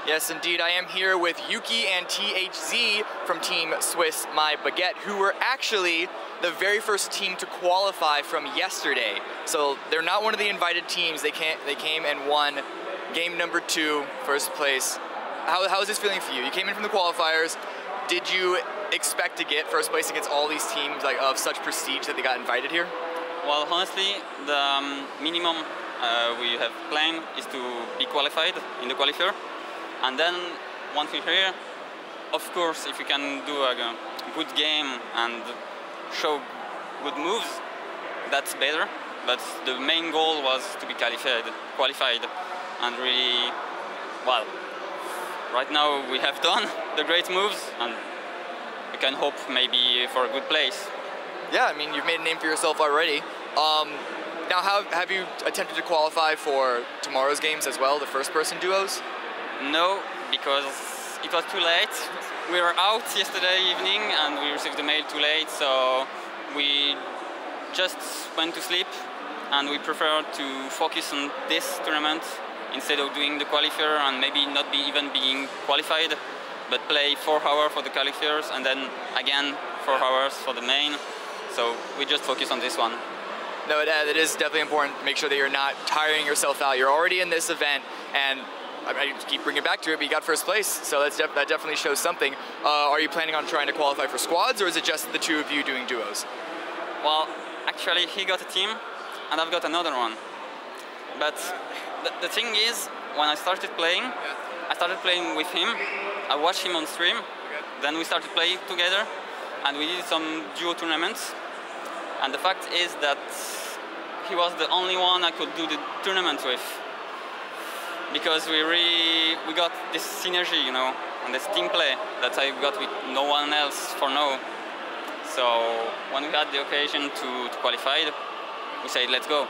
Yes, indeed, I am here with Yuki and THZ from Team Swiss My Baguette, who were actually the very first team to qualify from yesterday. So they're not one of the invited teams. They came and won game number 2, first place. How is this feeling for you? You came in from the qualifiers. Did you expect to get first place against all these teams of such prestige that they got invited here? Well, honestly, the minimum we have planned is to be qualified in the qualifier. And then once we're here, of course, if you can do a good game and show good moves, that's better. But the main goal was to be qualified, and really, well, right now we have done the great moves, and we can hope maybe for a good place. Yeah, I mean, you've made a name for yourself already. Now, have you attempted to qualify for tomorrow's games as well, the first-person duos? No, because it was too late. We were out yesterday evening and we received the mail too late, so we just went to sleep and we prefer to focus on this tournament instead of doing the qualifier and maybe not even being qualified, but play 4 hours for the qualifiers and then again 4 hours for the main. So we just focus on this one. No, it is definitely important to make sure that you're not tiring yourself out. You're already in this event, and I keep bringing it back to it, but you got first place, so that definitely shows something. Are you planning on trying to qualify for squads, or is it just the 2 of you doing duos? Well, actually, he got a team, and I've got another one. But the thing is, when I started playing with him. I watched him on stream, then we started playing together, and we did some duo tournaments. And the fact is that he was the only one I could do the tournament with. Because we got this synergy, you know, and this team play that I got with no one else for now. So when we had the occasion to qualify, we said, let's go.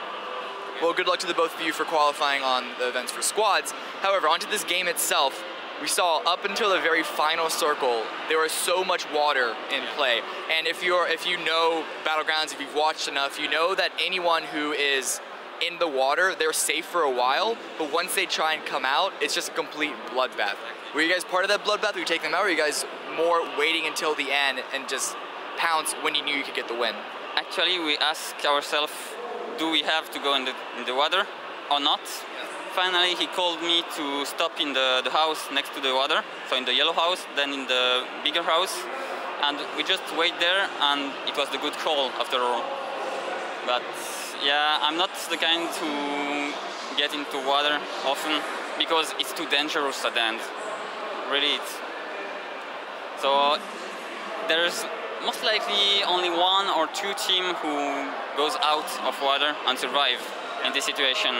Well, good luck to the both of you for qualifying on the events for squads. However, onto this game itself, we saw up until the very final circle, there was so much water in play. And if you know Battlegrounds, if you've watched enough, you know that anyone who is in the water, they're safe for a while, but once they try and come out, it's just a complete bloodbath. Were you guys part of that bloodbath? Were you taking them out, or were you guys more waiting until the end and just pounce when you knew you could get the win? Actually, we asked ourselves, do we have to go in the water or not? Finally, he called me to stop in the house next to the water, so in the yellow house, then in the bigger house, and we just wait there, and it was the good call after all. But yeah, I'm not the kind to get into water often because it's too dangerous at the end. Really, so there's most likely only 1 or 2 teams who goes out of water and survive in this situation.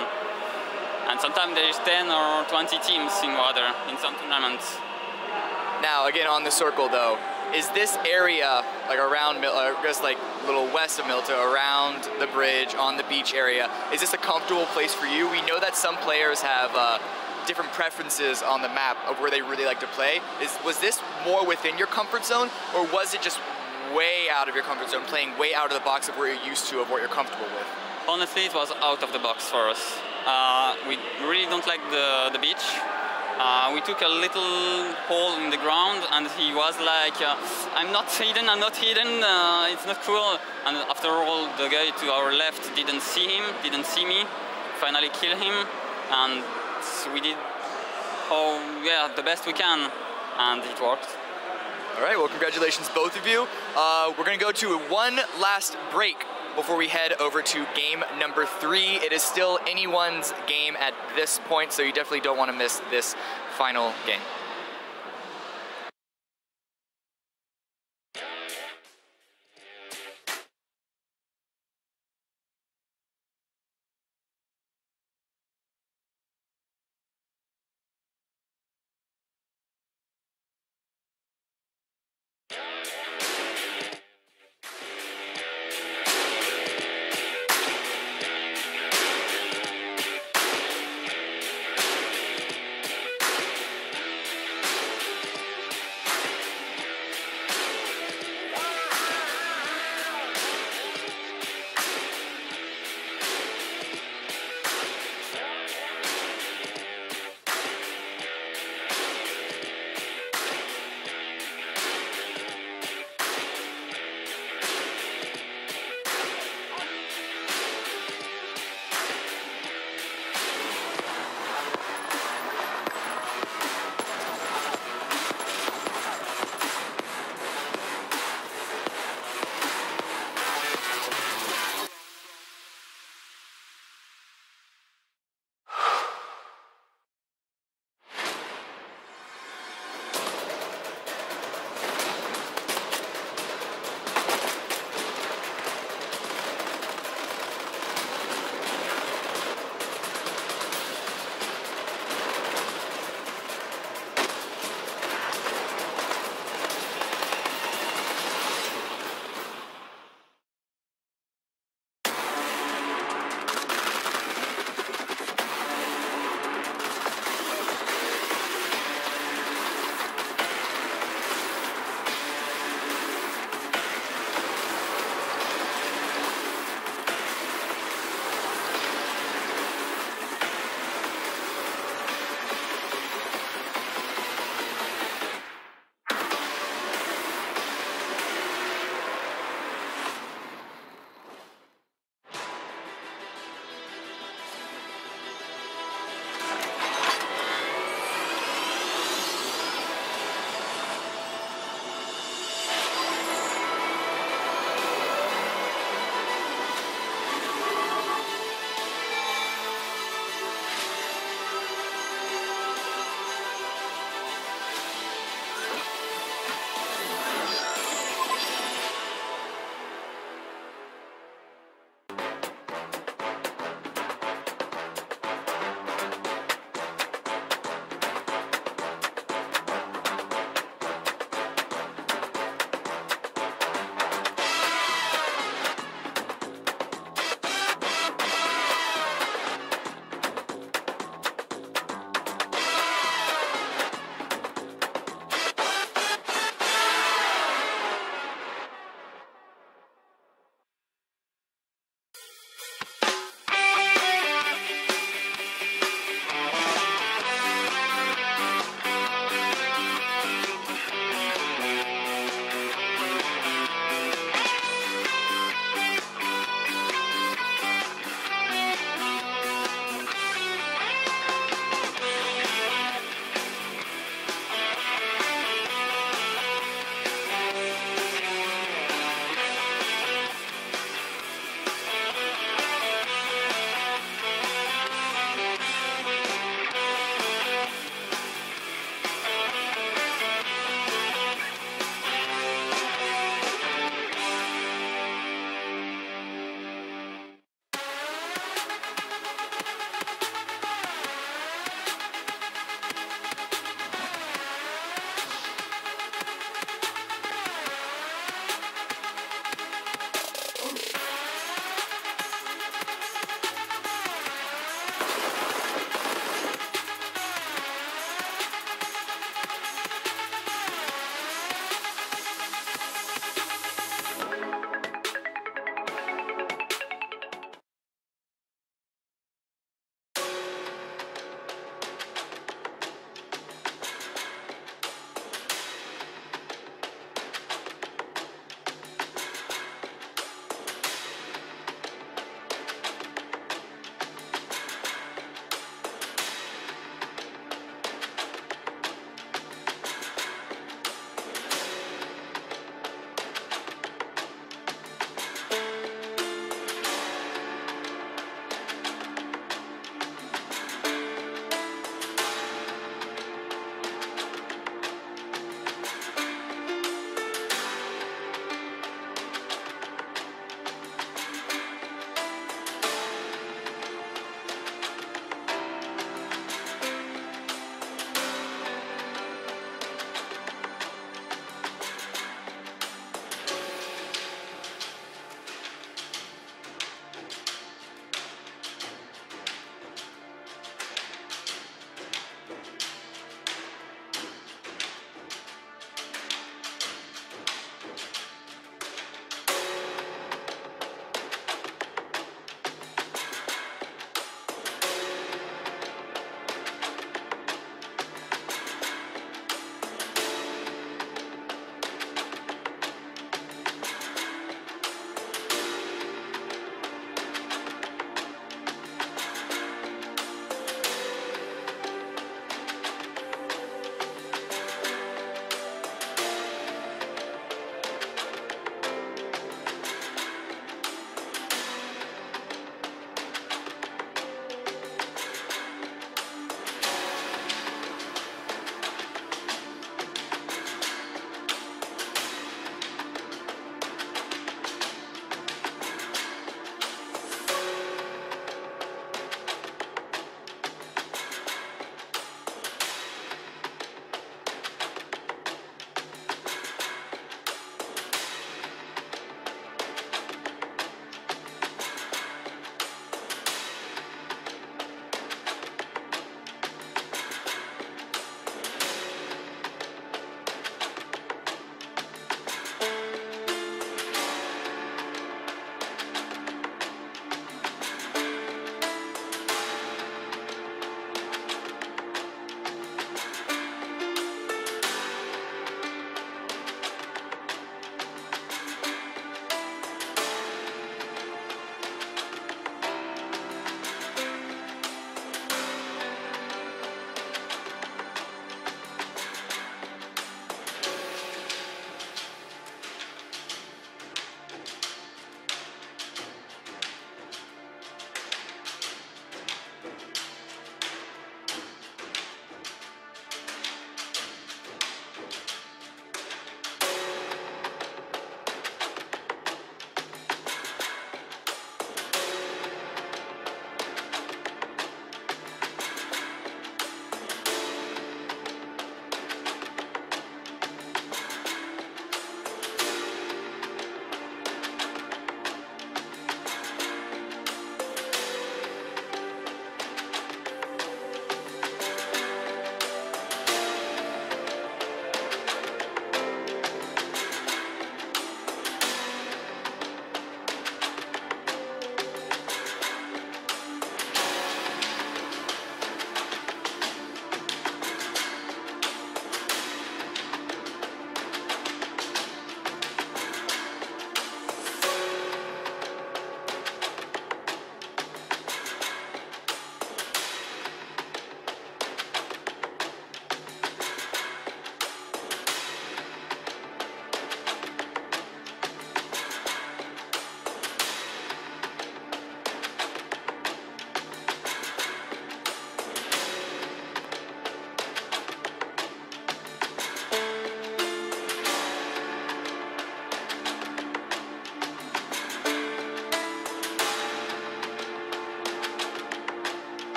And sometimes there's 10 or 20 teams in water in some tournaments. Now, again, on the circle though, is this area, like around, just like a little west of Milta, around the bridge, on the beach area, is this a comfortable place for you? We know that some players have different preferences on the map of where they really like to play. Was this more within your comfort zone, or was it just way out of your comfort zone, playing way out of the box of where you're used to, of what you're comfortable with? Honestly, it was out of the box for us. We really don't like the beach. We took a little hole in the ground and he was like, I'm not hidden, it's not cool. And after all, the guy to our left didn't see me, finally killed him. And we did Oh yeah, the best we can, and it worked. All right, well, congratulations, both of you. We're gonna go to one last break before we head over to game number 3. It is still anyone's game at this point, so you definitely don't want to miss this final game.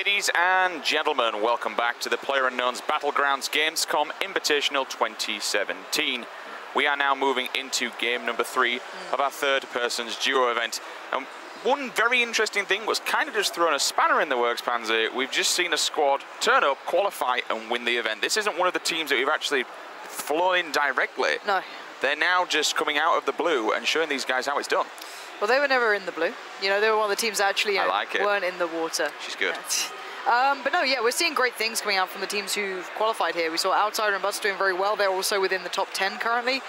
Ladies and gentlemen, welcome back to the PlayerUnknown's Battlegrounds Gamescom Invitational 2017. We are now moving into game number 3 of our third-person's duo event. And one very interesting thing was kind of just throwing a spanner in the works, Pansy. We've just seen a squad turn up, qualify, and win the event. This isn't one of the teams that we've actually flown in directly. No. They're now just coming out of the blue and showing these guys how it's done. Well, they were never in the blue. You know, they were one of the teams that actually weren't in the water. She's good. But no, yeah, we're seeing great things coming out from the teams who've qualified here. We saw Outsider and Butts doing very well. They're also within the top 10 currently.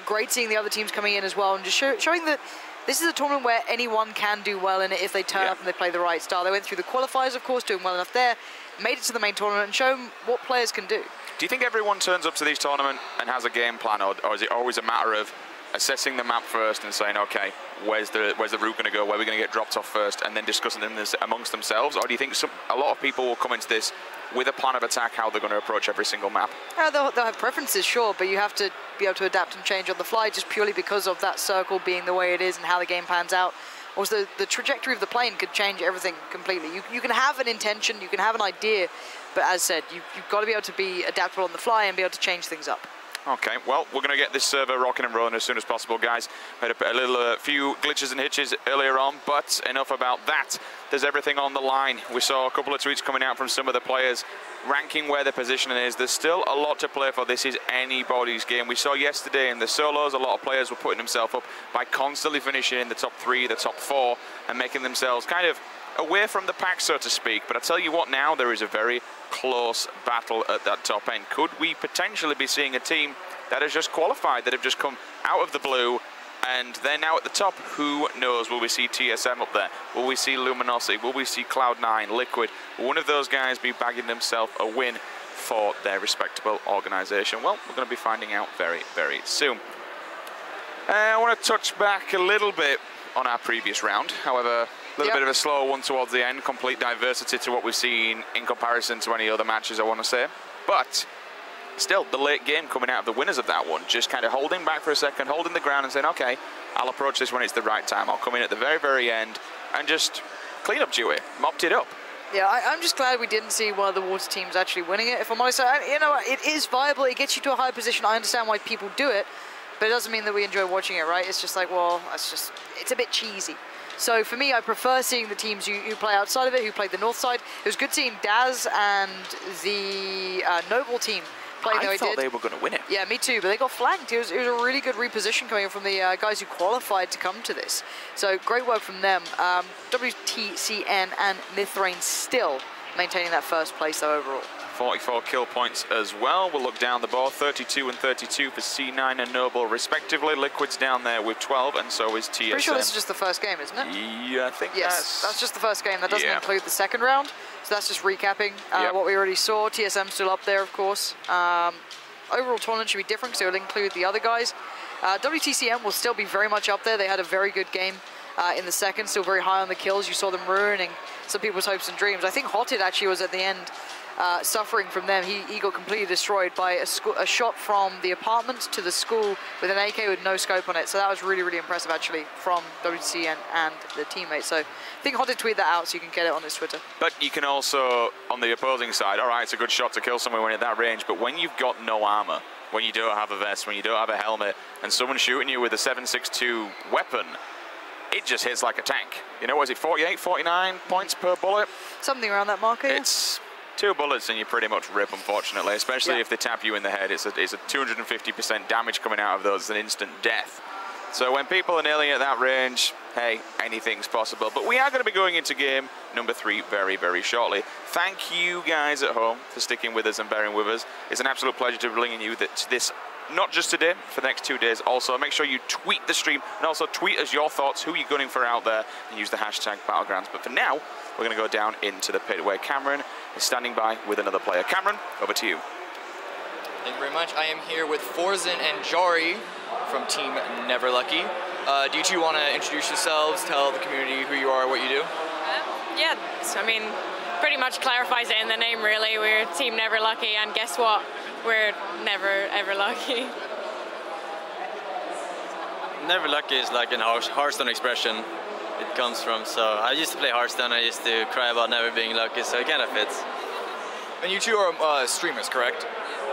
Great seeing the other teams coming in as well and just showing that this is a tournament where anyone can do well in it if they turn up and they play the right style. They went through the qualifiers, of course, doing well enough there, made it to the main tournament and shown what players can do. Do you think everyone turns up to these tournaments and has a game plan, or is it always a matter of assessing the map first and saying, okay, where's the route going to go, where are we going to get dropped off first, and then discussing them amongst themselves? Or do you think a lot of people will come into this with a plan of attack, how they're going to approach every single map? They'll have preferences, sure, but you have to be able to adapt and change on the fly just purely because of that circle being the way it is and how the game pans out. Also, the trajectory of the plane could change everything completely. You can have an intention, you can have an idea, but as said, you've got to be able to be adaptable on the fly and be able to change things up. Okay, well, we're going to get this server rocking and rolling as soon as possible, guys. We had a few glitches and hitches earlier on, but enough about that. There's everything on the line. We saw a couple of tweets coming out from some of the players ranking where their positioning is. There's still a lot to play for. This is anybody's game. We saw yesterday in the solos, a lot of players were putting themselves up by constantly finishing in the top 3, the top 4, and making themselves kind of away from the pack, so to speak. But I tell you what, now there is a very close battle at that top end. Could we potentially be seeing a team that has just qualified, that have just come out of the blue, and they're now at the top? Who knows? Will we see TSM up there? Will we see Luminosity? Will we see Cloud9, Liquid? Will one of those guys be bagging themselves a win for their respectable organisation? Well, we're going to be finding out very, very soon. I want to touch back a little bit on our previous round. However, a little bit of a slower one towards the end. Complete diversity to what we've seen in comparison to any other matches, I want to say. But still, the late game coming out of the winners of that one, just kind of holding back for a second, holding the ground and saying, okay, I'll approach this when it's the right time. I'll come in at the very, very end and just clean up duty, mopped it up. Yeah, I'm just glad we didn't see one of the water teams actually winning it. If I'm honest, you know, it is viable. It gets you to a high position. I understand why people do it, but it doesn't mean that we enjoy watching it, right? It's just like, well, it's a bit cheesy. So for me, I prefer seeing the teams who play outside of it, who play the north side. It was good seeing Daz and the Noble team playing the way they did. I thought they were going to win it. Yeah, me too, but they got flanked. It was a really good reposition coming in from the guys who qualified to come to this. So great work from them. WTCN and Mithrain still maintaining that first place though overall. 44 kill points as well. We'll look down the board. 32 and 32 for C9 and Noble respectively. Liquid's down there with 12, and so is TSM. Pretty sure this is just the first game, isn't it? Yeah, I think that's just the first game. That doesn't include the second round. So that's just recapping what we already saw. TSM still up there, of course. Overall tournament should be different, so it'll include the other guys. WTCM will still be very much up there. They had a very good game in the second, still very high on the kills. You saw them ruining some people's hopes and dreams. I think Hotted actually was at the end suffering from them. He got completely destroyed by a shot from the apartment to the school with an AK with no scope on it. So that was really, really impressive actually from WTC and the teammates. So I think Hotted tweeted that out so you can get it on his Twitter. But you can also, on the opposing side, all right, it's a good shot to kill someone when at that range, but when you've got no armor, when you don't have a vest, when you don't have a helmet, and someone's shooting you with a 7.62 weapon, it just hits like a tank. You know, was it 48, 49 points per bullet? Something around that marker. It's 2 bullets and you pretty much rip, unfortunately, especially if they tap you in the head. It's a 250% damage coming out of those, an instant death. So when people are nailing at that range, hey, anything's possible. But we are going to be going into game number 3 very, very shortly. Thank you guys at home for sticking with us and bearing with us. It's an absolute pleasure to be bringing you this, not just today, for the next 2 days. Also, make sure you tweet the stream and also tweet us your thoughts, who you're gunning for out there, and use the hashtag Battlegrounds. But for now, we're going to go down into the pit where Cameron is standing by with another player. Cameron, over to you. Thank you very much. I am here with Forzen and Jari from Team Never Lucky. Do you two want to introduce yourselves, tell the community who you are, what you do? Yeah, I mean, pretty much clarifies it in the name, really. We're Team Never Lucky, and guess what? We're never, ever lucky. Never lucky is like an Hearthstone expression. it comes from. So I used to play Hearthstone. I used to cry about never being lucky. So it kind of fits. And you two are streamers, correct?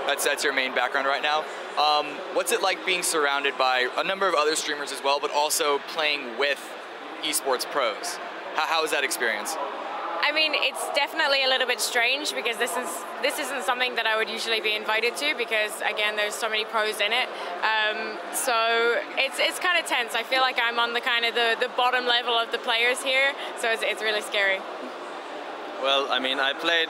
That's your main background right now. What's it like being surrounded by a number of other streamers as well, but also playing with esports pros? How is that experience? I mean, it's definitely a little bit strange because this isn't something that I would usually be invited to because, again, there's so many pros in it. So it's kind of tense. I feel like I'm on the kind of the bottom level of the players here, so it's really scary. Well, I mean, I played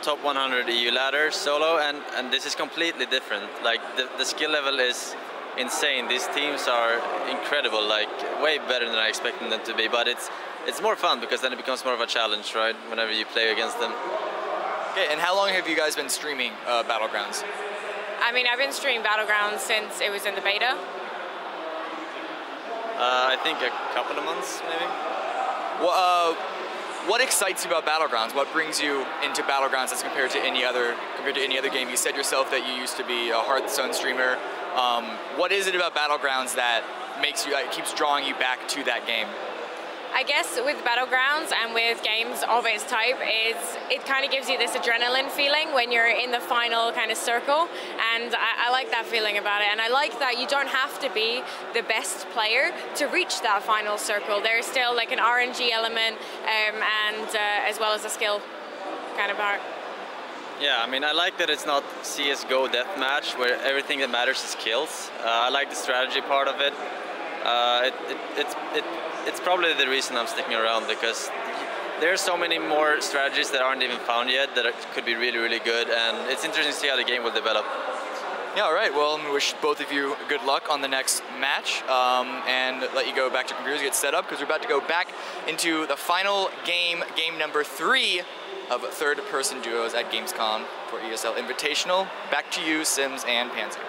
top 100 EU ladder solo, and this is completely different. Like the skill level is insane. These teams are incredible, like way better than I expected them to be. But it's more fun because then it becomes more of a challenge, right? Whenever you play against them. Okay, and how long have you guys been streaming Battlegrounds? I mean, I've been streaming Battlegrounds since it was in the beta. I think a couple of months, maybe. Well, what excites you about Battlegrounds? What brings you into Battlegrounds as compared to any other game? You said yourself that you used to be a Hearthstone streamer. What is it about Battlegrounds that keeps drawing you back to that game? I guess with Battlegrounds and with games of its type, it kind of gives you this adrenaline feeling when you're in the final kind of circle, and I like that feeling about it. And I like that you don't have to be the best player to reach that final circle. There's still like an RNG element and as well as a skill kind of part. Yeah, I mean, I like that it's not CSGO deathmatch where everything that matters is kills. I like the strategy part of it. It's probably the reason I'm sticking around, because there's so many more strategies that aren't even found yet that could be really, really good, and it's interesting to see how the game will develop. Yeah, all right. Well, I wish both of you good luck on the next match, and let you go back to computers, get set up, because we're about to go back into the final game number 3 of third-person duos at Gamescom for ESL Invitational. Back to you, Sims and Pansy.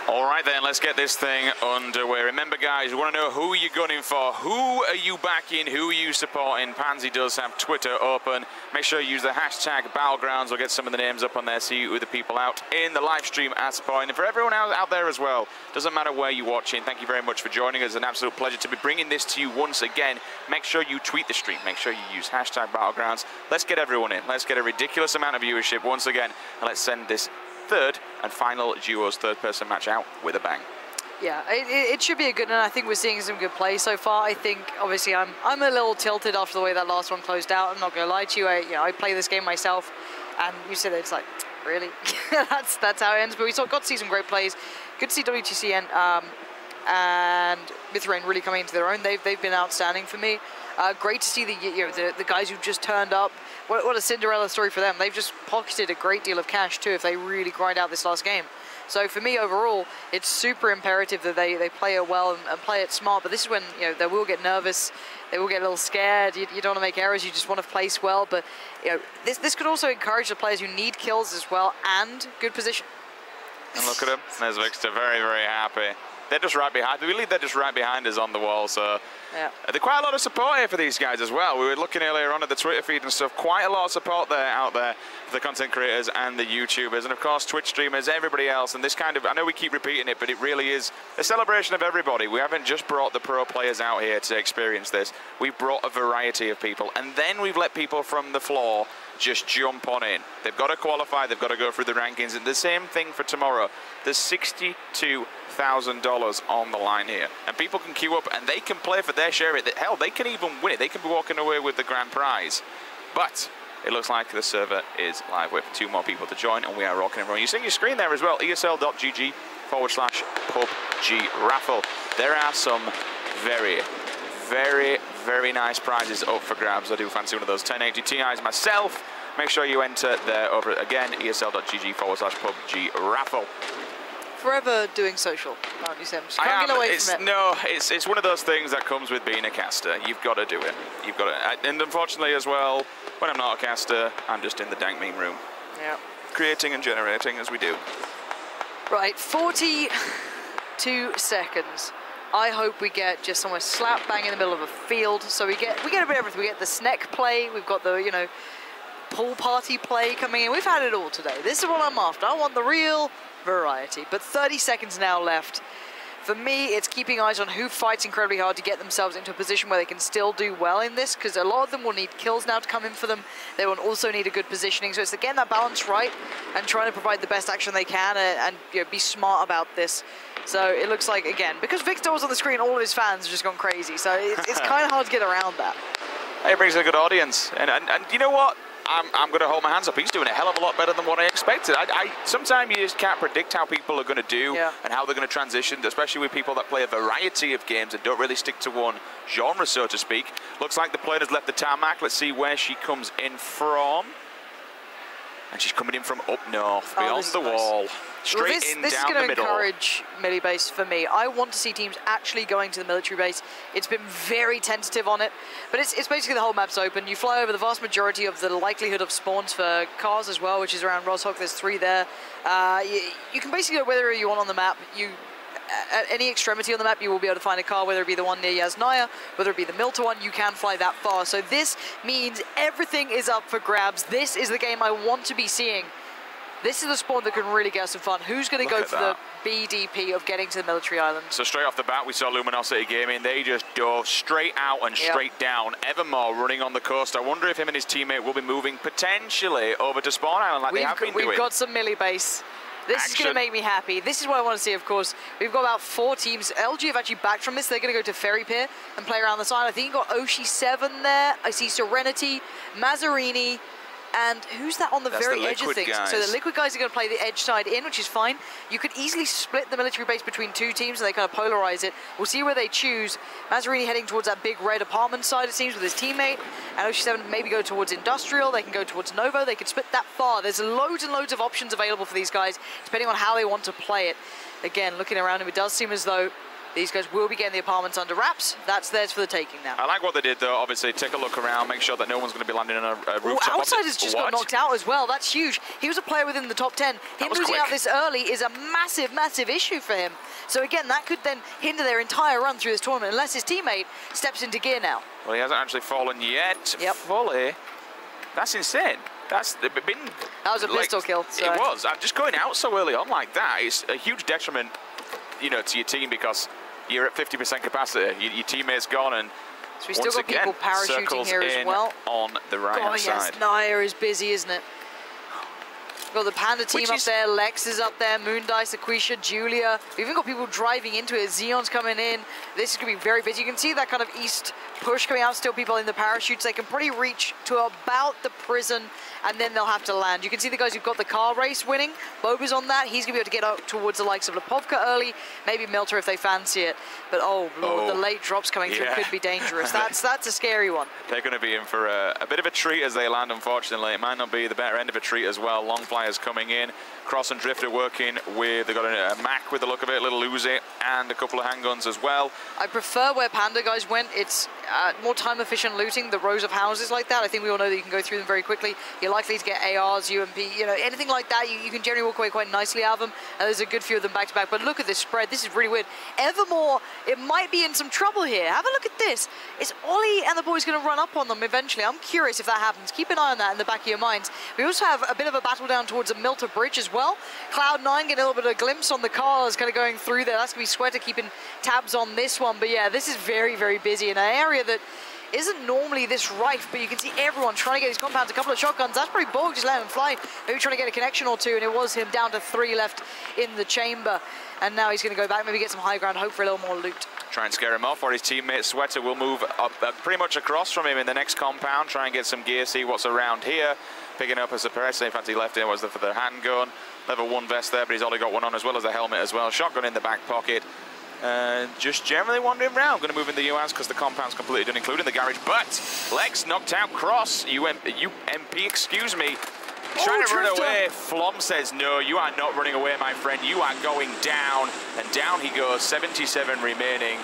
All right then, let's get this thing underway. Remember guys, we want to know who you're gunning for. Who are you backing? Who are you supporting? Pansy does have Twitter open. Make sure you use the hashtag Battlegrounds. We'll get some of the names up on there, see who the people out in the live stream are supporting. And for everyone out there as well, doesn't matter where you're watching, thank you very much for joining us. It's an absolute pleasure to be bringing this to you once again. Make sure you tweet the stream. Make sure you use hashtag Battlegrounds. Let's get everyone in. Let's get a ridiculous amount of viewership once again. And let's send this third and final duos third-person match out with a bang. Yeah, it should be a good one. I think we're seeing some good play so far. I think, obviously, I'm a little tilted after the way that last one closed out. I'm not going to lie to you. I play this game myself, and you said it's like, really? that's how it ends. But we got to see some great plays. Good to see WTCN and Mythrain really coming into their own. They've been outstanding for me. Great to see the guys who just turned up. What a Cinderella story for them. They've just pocketed a great deal of cash too if they really grind out this last game. So for me overall, it's super imperative that they play it well and play it smart. But this is when they will get nervous, they will get a little scared. You don't want to make errors. You just want to place well. But this could also encourage the players who need kills as well and good position. And look at him. There's Vixter, very, very happy. They're just right behind. We believe they're just right behind us on the wall. So yeah. There's quite a lot of support here for these guys as well. We were looking earlier on at the Twitter feed and stuff. Quite a lot of support out there for the content creators and the YouTubers, and of course Twitch streamers, everybody else. And this kind of, I know we keep repeating it, but it really is a celebration of everybody. We haven't just brought the pro players out here to experience this. We've brought a variety of people, and then we've let people from the floor just jump on in. They've got to qualify, they've got to go through the rankings, and the same thing for tomorrow. There's $62,000 on the line here, and people can queue up and they can play for their share of it. Hell, they can even win it. They can be walking away with the grand prize. But it looks like the server is live with 2 more people to join, and we are rocking and rolling. You see your screen there as well, esl.gg/PUBG raffle. There are some very, very, very nice prizes up for grabs. I do fancy one of those 1080 Ti's myself. Make sure you enter there over again, esl.gg/PUBG raffle. Forever doing social, aren't you, Sims? Can't get away from it. No, it's one of those things that comes with being a caster. You've got to do it. You've got to. And unfortunately as well, when I'm not a caster, I'm just in the dank meme room. Yeah. Creating and generating as we do. Right, 42 seconds. I hope we get just somewhere slap bang in the middle of a field. So we get a bit of everything. We get the snack play. We've got the pool party play coming in. We've had it all today. This is what I'm after. I want the real variety. But 30 seconds now left For me, it's keeping eyes on who fights incredibly hard to get themselves into a position where they can still do well in this, because a lot of them will need kills now to come in for them. They will also need a good positioning, so it's getting that balance right and trying to provide the best action they can and you know, be smart about this. So it looks like, again, because Victor was on the screen, all of his fans have just gone crazy, so it's kind of hard to get around that. It brings a good audience, and you know what? I'm going to hold my hands up. He's doing a hell of a lot better than what I expected. Sometimes you just can't predict how people are going to do and how they're going to transition, especially with people that play a variety of games and don't really stick to one genre, so to speak. Looks like the plane has left the tarmac. Let's see where she comes in from. And she's coming in from up north, beyond the wall. Straight in down the middle. This is going to encourage military base for me. I want to see teams actually going to the military base. It's been very tentative on it, but it's basically the whole map's open. You fly over the vast majority of the likelihood of spawns for cars as well, which is around Roshok. There's 3 there. You can basically go wherever you want on the map. At any extremity on the map, you will be able to find a car, whether it be the one near Yasnaya, whether it be the Milta one, you can fly that far. So this means everything is up for grabs. This is the game I want to be seeing. This is the spawn that can really get us some fun. Who's going to go for the BDP of getting to the military island? So straight off the bat, we saw Luminosity Gaming. They just dove straight out and straight down. Evermore running on the coast. I wonder if him and his teammate will be moving potentially over to spawn island like they have been doing. We've got some milli base. This is going to make me happy. This is what I want to see, of course. We've got about 4 teams. LG have actually backed from this. They're going to go to Ferry Pier and play around the side. I think you've got Oshi 7 there. I see Serenity, Mazzarini, and who's that on the very edge of things? Guys. So the Liquid guys are going to play the edge side in, which is fine. You could easily split the military base between 2 teams, and they kind of polarize it. We'll see where they choose. Mazzarini heading towards that big red apartment side, it seems, with his teammate. And OC7 maybe go towards Industrial. They can go towards Novo. They can split that far. There's loads and loads of options available for these guys, depending on how they want to play it. Again, looking around him, it does seem as though these guys will be getting the apartments under wraps. That's theirs for the taking now. I like what they did, though. Obviously, take a look around, make sure that no one's going to be landing on a rooftop. Outsider's just got knocked out as well. That's huge. He was a player within the top 10. Him losing out this early is a massive, massive issue for him. So again, that could then hinder their entire run through this tournament unless his teammate steps into gear now. Well, he hasn't actually fallen yet fully. That's insane. That was a pistol kill. So. It was. Just going out so early on like that is a huge detriment, you know, to your team because you're at 50% capacity. Your teammate's gone, and so we still got people parachuting here as well. On the right-hand side. Yes, Naya is busy, isn't it? We've got the Panda team up there, Lex is up there, Moondice, Aquisha, Julia. We've even got people driving into it. Xeon's coming in. This is going to be very busy. You can see that kind of east push coming out, still people in the parachutes. They can probably reach to about the prison, and then they'll have to land. You can see the guys who've got the car race winning. Boba's on that. He's going to be able to get up towards the likes of Lipovka early, maybe Milter if they fancy it. But oh, Lord, the late drops coming through could be dangerous. That's a scary one. They're going to be in for a bit of a treat as they land, unfortunately. It might not be the better end of a treat as well. Long flyers coming in. Cross and Drifter working with, they've got a Mac with the look of it, a little Uzi, and a couple of handguns as well. I prefer where Panda guys went. It's more time efficient looting, the rows of houses like that. I think we all know that you can go through them very quickly. You're likely to get ARs, UMP, you know, anything like that. You can generally walk away quite nicely out of them. And there's a good few of them back to back. But look at this spread. This is really weird. Evermore, it might be in some trouble here. Have a look at this. Is Ollie and the boys going to run up on them eventually? I'm curious if that happens. Keep an eye on that in the back of your minds. We also have a bit of a battle down towards the Milta Bridge as well. Cloud9 getting a little bit of a glimpse on the cars kind of going through there. That's going to be Sweater keeping tabs on this one. But yeah, this is very, very busy in an area that isn't normally this rife, but you can see everyone trying to get these compounds, a couple of shotguns. That's pretty bold, just let him fly. Maybe trying to get a connection or two, and it was him down to 3 left in the chamber. And now he's going to go back, maybe get some high ground, hope for a little more loot. Try and scare him off, or his teammate Sweater will move up pretty much across from him in the next compound, try and get some gear, see what's around here. Picking up a suppressor, in fact he left it, was for the handgun. Level 1 vest there, but he's only got one on as well as the helmet as well. Shotgun in the back pocket. Just generally wandering around. Going to move in the UAS because the compound's completely done, including the garage. But Legs knocked out. Cross, UMP, excuse me. He's trying to run away. Flom says, no, you are not running away, my friend. You are going down. And down he goes, 77 remaining.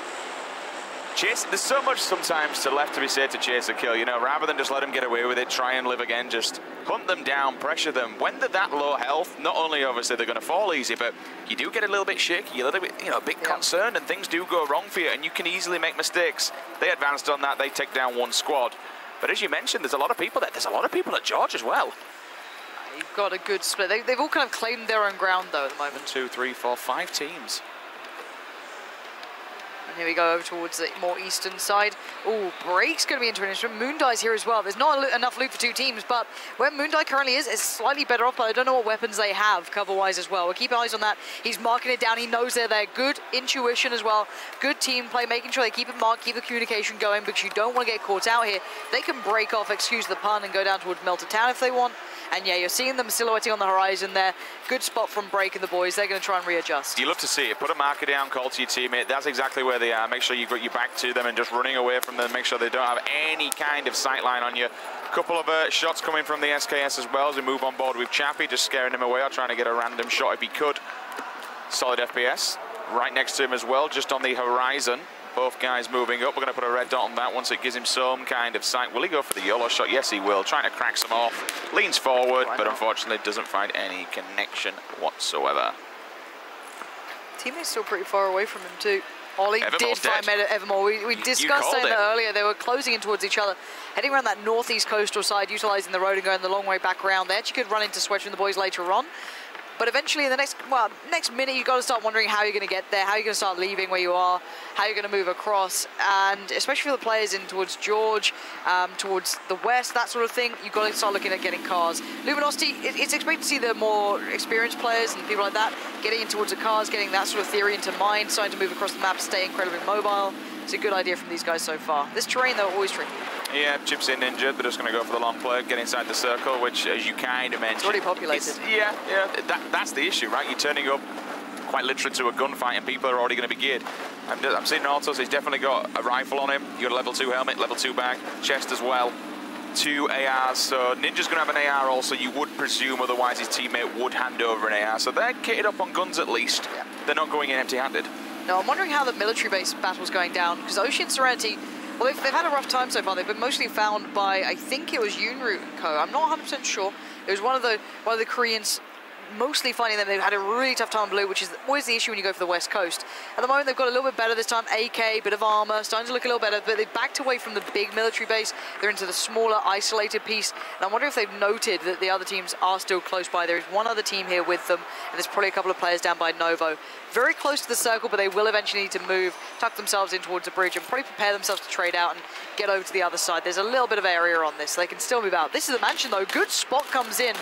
Chase, there's so much sometimes to left to be said to chase a kill, you know, rather than just let them get away with it, try and live again, just hunt them down, pressure them. When they're that low health, not only obviously they're going to fall easy, but you do get a little bit shaky, a little bit, you know, a bit concerned, and things do go wrong for you, and you can easily make mistakes. They advanced on that, they take down one squad. But as you mentioned, there's a lot of people there. There's a lot of people at George as well. You've got a good split. They've all kind of claimed their own ground, though, at the moment. 1, 2, 3, 4, 5 teams. Here we go over towards the more eastern side. Oh, Break's going to be interesting. Moondie's here as well. There's not enough loot for 2 teams, but where Moondie currently is slightly better off, but I don't know what weapons they have cover-wise as well. We'll keep eyes on that. He's marking it down. He knows they're there. Good intuition as well. Good team play, making sure they keep it marked, keep the communication going, because you don't want to get caught out here. They can break off, excuse the pun, and go down towards Melted Town if they want. And yeah, you're seeing them silhouetting on the horizon there. Good spot from Break and the boys. They're going to try and readjust. You love to see it. Put a marker down, call to your teammate. That's exactly where they are. Make sure you've got your back to them and just running away from them. Make sure they don't have any kind of sight line on you. A couple of shots coming from the SKS as well as we move on board with Chappie, just scaring him away or trying to get a random shot if he could. Solid FPS. Right next to him as well, just on the horizon. Both guys moving up. We're going to put a red dot on that once it gives him some kind of sight. Will he go for the YOLO shot? Yes, he will. Trying to crack some off. Leans forward, but unfortunately doesn't find any connection whatsoever. Teammate's still pretty far away from him too. Ollie Evermore's did find Evermore. We discussed that earlier. They were closing in towards each other, heading around that northeast coastal side, utilising the road and going the long way back around. They actually could run into Swedge and the boys later on. But eventually in the next minute, you've got to start wondering how you're going to get there, how you're going to start leaving where you are, how you're going to move across. And especially for the players in towards George, towards the west, that sort of thing, you've got to start looking at getting cars. Luminosity, it's expected to see the more experienced players and people like that getting in towards the cars, getting that sort of theory into mind, starting to move across the map, stay incredibly mobile. It's a good idea from these guys so far. This terrain, though, always tricky. Yeah, Chips in injured. They're just going to go for the long play, get inside the circle, which, as you kind of mentioned... It's already populated. Yeah, that's the issue, right? You're turning up quite literally to a gunfight, and people are already going to be geared. I'm seeing Autos, he's definitely got a rifle on him. You got a level 2 helmet, level 2 bag, chest as well. 2 ARs, so Ninja's going to have an AR also, you would presume, otherwise his teammate would hand over an AR. So they're kitted up on guns at least. Yeah. They're not going in empty-handed. No, I'm wondering how the military-based battle's going down, because Ocean Serenity... Well, they've had a rough time so far. They've been mostly found by, I think it was Yunru & Co. I'm not 100% sure. It was one of the Koreans mostly finding them. They've had a really tough time on blue, which is always the issue when you go for the west coast. At the moment, they've got a little bit better this time. AK, bit of armor, starting to look a little better, but they've backed away from the big military base. They're into the smaller, isolated piece. And I'm wondering if they've noted that the other teams are still close by. There is one other team here with them, and there's probably a couple of players down by Novo. Very close to the circle, but they will eventually need to move, tuck themselves in towards the bridge, and probably prepare themselves to trade out and get over to the other side. There's a little bit of area on this. They can still move out. This is a mansion, though. Good spot comes in.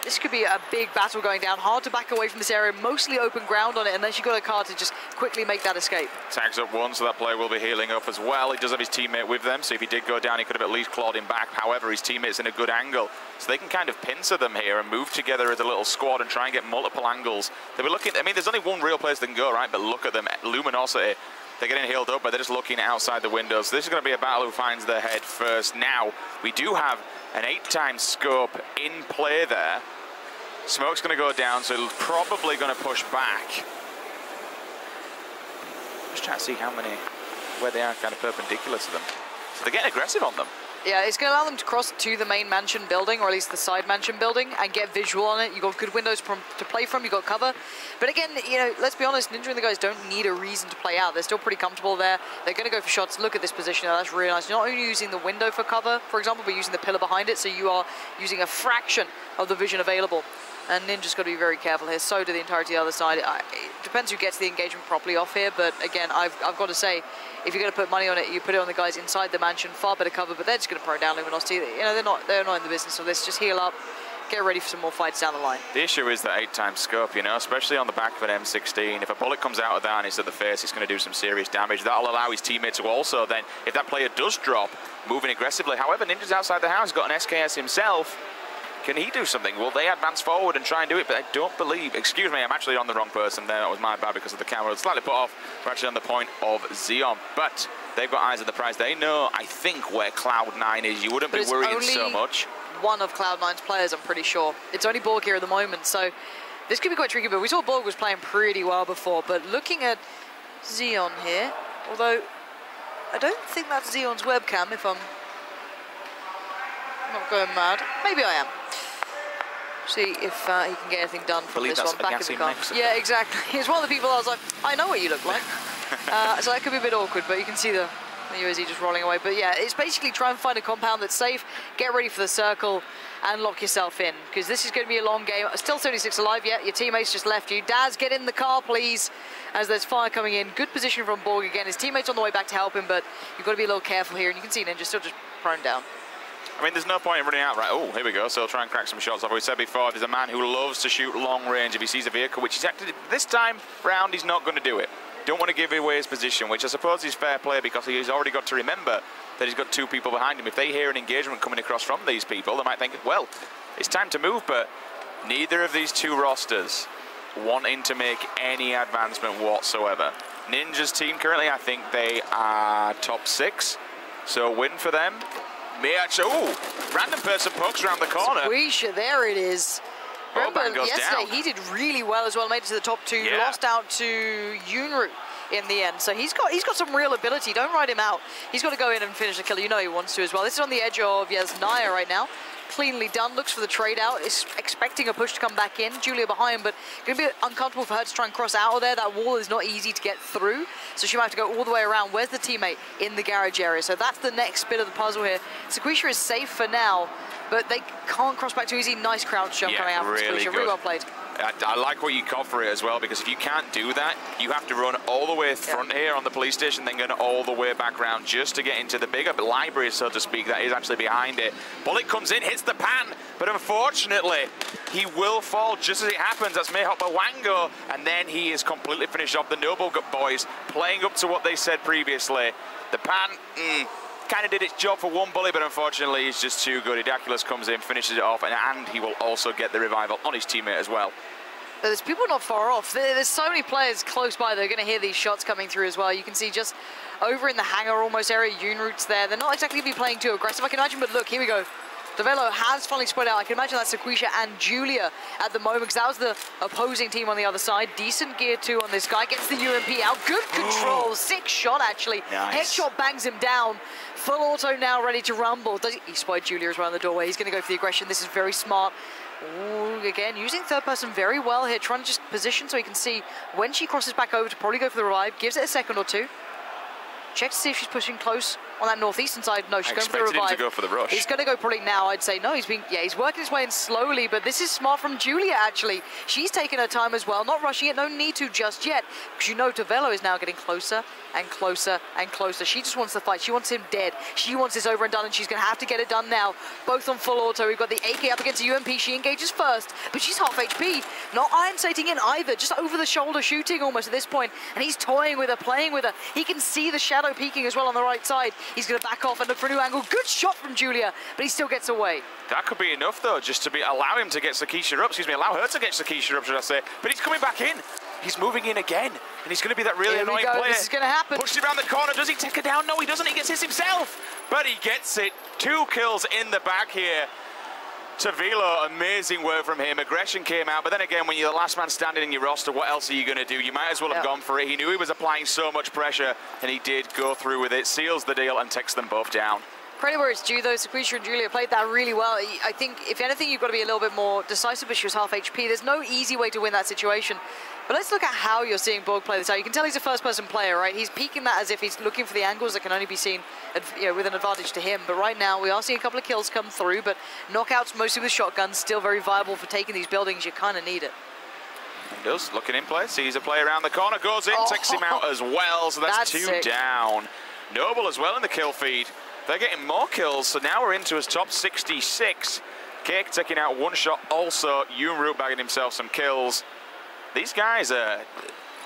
This could be a big battle going down. Hard to back away from this area. Mostly open ground on it, unless you've got a car to just quickly make that escape. Tags up one, so that player will be healing up as well. He does have his teammate with them, so if he did go down, he could have at least clawed him back. However, his teammate's in a good angle, so they can kind of pincer them here and move together as a little squad and try and get multiple angles. They were looking, I mean, there's only one real place they can go, right? But look at them, Luminosity. They're getting healed up, but they're just looking outside the windows. So this is going to be a battle who finds their head first. Now, we do have an 8x scope in play there. Smoke's going to go down, so he's probably going to push back. Just trying to see where they are kind of perpendicular to them. So they're getting aggressive on them. Yeah, it's going to allow them to cross to the main mansion building, or at least the side mansion building, and get visual on it. You've got good windows to play from, you've got cover. But again, you know, let's be honest, Ninja and the guys don't need a reason to play out. They're still pretty comfortable there. They're going to go for shots. Look at this position. That's really nice. You're not only using the window for cover, for example, but using the pillar behind it, so you are using a fraction of the vision available. And Ninja's got to be very careful here. So do the entirety of the other side. It depends who gets the engagement properly off here. But again, I've got to say, if you're going to put money on it, you put it on the guys inside the mansion. Far better cover, but they're just going to pro down Luminosity. You know, they're not in the business of this. Just heal up, get ready for some more fights down the line. The issue is that 8x scope, you know, especially on the back of an M16. If a bullet comes out of that and it's at the face, it's going to do some serious damage. That'll allow his teammate to also then, if that player does drop, moving aggressively. However, Ninja's outside the house, got an SKS himself. Can he do something? Will they advance forward and try and do it? But I don't believe... Excuse me, I'm actually on the wrong person there. That was my bad because of the camera. It's slightly put off. We're actually on the point of Dzien. But they've got eyes on the prize. They know, I think, where Cloud9 is. You wouldn't be worrying so much. One of Cloud9's players, I'm pretty sure. It's only Borg here at the moment, so this could be quite tricky. But we saw Borg was playing pretty well before. But looking at Dzien here, although I don't think that's Zion's webcam, if I'm not going mad. Maybe I am. See if he can get anything done from this one back in the car. Yeah, exactly. He's one of the people I was like, I know what you look like. So that could be a bit awkward, but you can see the UAZ just rolling away. But yeah, it's basically try and find a compound that's safe, get ready for the circle, and lock yourself in, because this is going to be a long game. Still 76 alive yet. Your teammates just left you. Daz, get in the car, please, as there's fire coming in. Good position from Borg again. His teammates on the way back to help him, but you've got to be a little careful here. And you can see Ninja still just prone down. I mean, there's no point in running out, right? Oh, here we go. So he'll try and crack some shots off. We said before, there's a man who loves to shoot long range if he sees a vehicle, which he's actually, this time round, he's not going to do it. Don't want to give away his position, which I suppose is fair play because he's already got to remember that he's got 2 people behind him. If they hear an engagement coming across from these people, they might think, well, it's time to move, but neither of these 2 rosters wanting to make any advancement whatsoever. Ninja's team currently, I think they are top 6, so win for them. May actually, ooh, random person pokes around the corner. Squisha, there it is. Remember, goes yesterday down. he did really well as well, made it to the top 2, lost out to Yunru in the end. So he's got some real ability. Don't ride him out. He's got to go in and finish the kill. You know he wants to as well. This is on the edge of Naya right now. Cleanly done, looks for the trade out, is expecting a push to come back in. Julia behind, but going to be uncomfortable for her to try and cross out of there. That wall is not easy to get through, so she might have to go all the way around. Where's the teammate? In the garage area. So that's the next bit of the puzzle here. Squisha is safe for now, but they can't cross back too easy. Nice crouch jump coming out from Squisha. Really well played. I like what you caught for it as well, because if you can't do that, you have to run all the way front here on the police station, then go all the way back around just to get into the bigger library, so to speak, that is actually behind it. Bullet comes in, hits the pan, but unfortunately, he will fall just as it happens. That's Mayhop Wango, and then he is completely finished off. The Noble boys playing up to what they said previously. The pan, kind of did its job for 1 bullet, but unfortunately he's just too good. Idaculus comes in, finishes it off, and he will also get the revival on his teammate as well. There's people not far off. There's so many players close by. They're going to hear these shots coming through as well. You can see just over in the hangar almost area, Yunru's there. They're not exactly going to be playing too aggressive, I can imagine, but look, here we go. Develo has finally spread out. I can imagine that's Squisha and Julia at the moment, because that was the opposing team on the other side. Decent gear too on this guy. Gets the UMP out. Good control. 6 shot actually. Nice. Headshot bangs him down. Full auto now, ready to rumble. He spotted Julia as well in the doorway. He's going to go for the aggression. This is very smart. Ooh, again, using third person very well here, trying to just position so he can see when she crosses back over to probably go for the revive. Gives it a second or 2. Check to see if she's pushing close on that northeastern side. No, she's going for the revive. Him to go for the rush. He's going to go probably now, I'd say. No, he's working his way in slowly, but this is smart from Julia, actually. She's taking her time as well, not rushing it, no need to just yet, because you know Develo is now getting closer and closer and closer. She just wants the fight. She wants him dead. She wants this over and done, and she's going to have to get it done now. Both on full auto. We've got the AK up against the UMP. She engages first, but she's half HP. Not iron sighting in either, just over the shoulder shooting almost at this point, and he's toying with her, playing with her. He can see the shadow peeking as well on the right side. He's going to back off and look for a new angle. Good shot from Julia, but he still gets away. That could be enough, though, just to allow him to get Sakisha up. Excuse me, allow her to get Sakisha up, should I say. But he's coming back in. He's moving in again, and he's going to be that really annoying player. This is going to happen. Pushed around the corner. Does he take her down? No, he doesn't. He gets hit himself. But he gets it. 2 kills in the back here. Tavilo, amazing work from him. Aggression came out, but then again, when you're the last man standing in your roster, what else are you going to do? You might as well have gone for it. He knew he was applying so much pressure, and he did go through with it, seals the deal, and takes them both down. Credit where it's due, though. Squisha and Julia played that really well. I think, if anything, you've got to be a little bit more decisive, but she was half HP. There's no easy way to win that situation. But let's look at how you're seeing Borg play this out. You can tell he's a first-person player, right? He's peeking that as if he's looking for the angles that can only be seen with an advantage to him. But right now, we are seeing a couple of kills come through, but knockouts mostly with shotguns, still very viable for taking these buildings. You kind of need it. He does, looking in place, sees a player around the corner, goes in, takes him out as well, so that's 2 sick. down. Noble as well in the kill feed. They're getting more kills, so now we're into his top 66. Cake taking out 1 shot, also Yunru bagging himself some kills. These guys are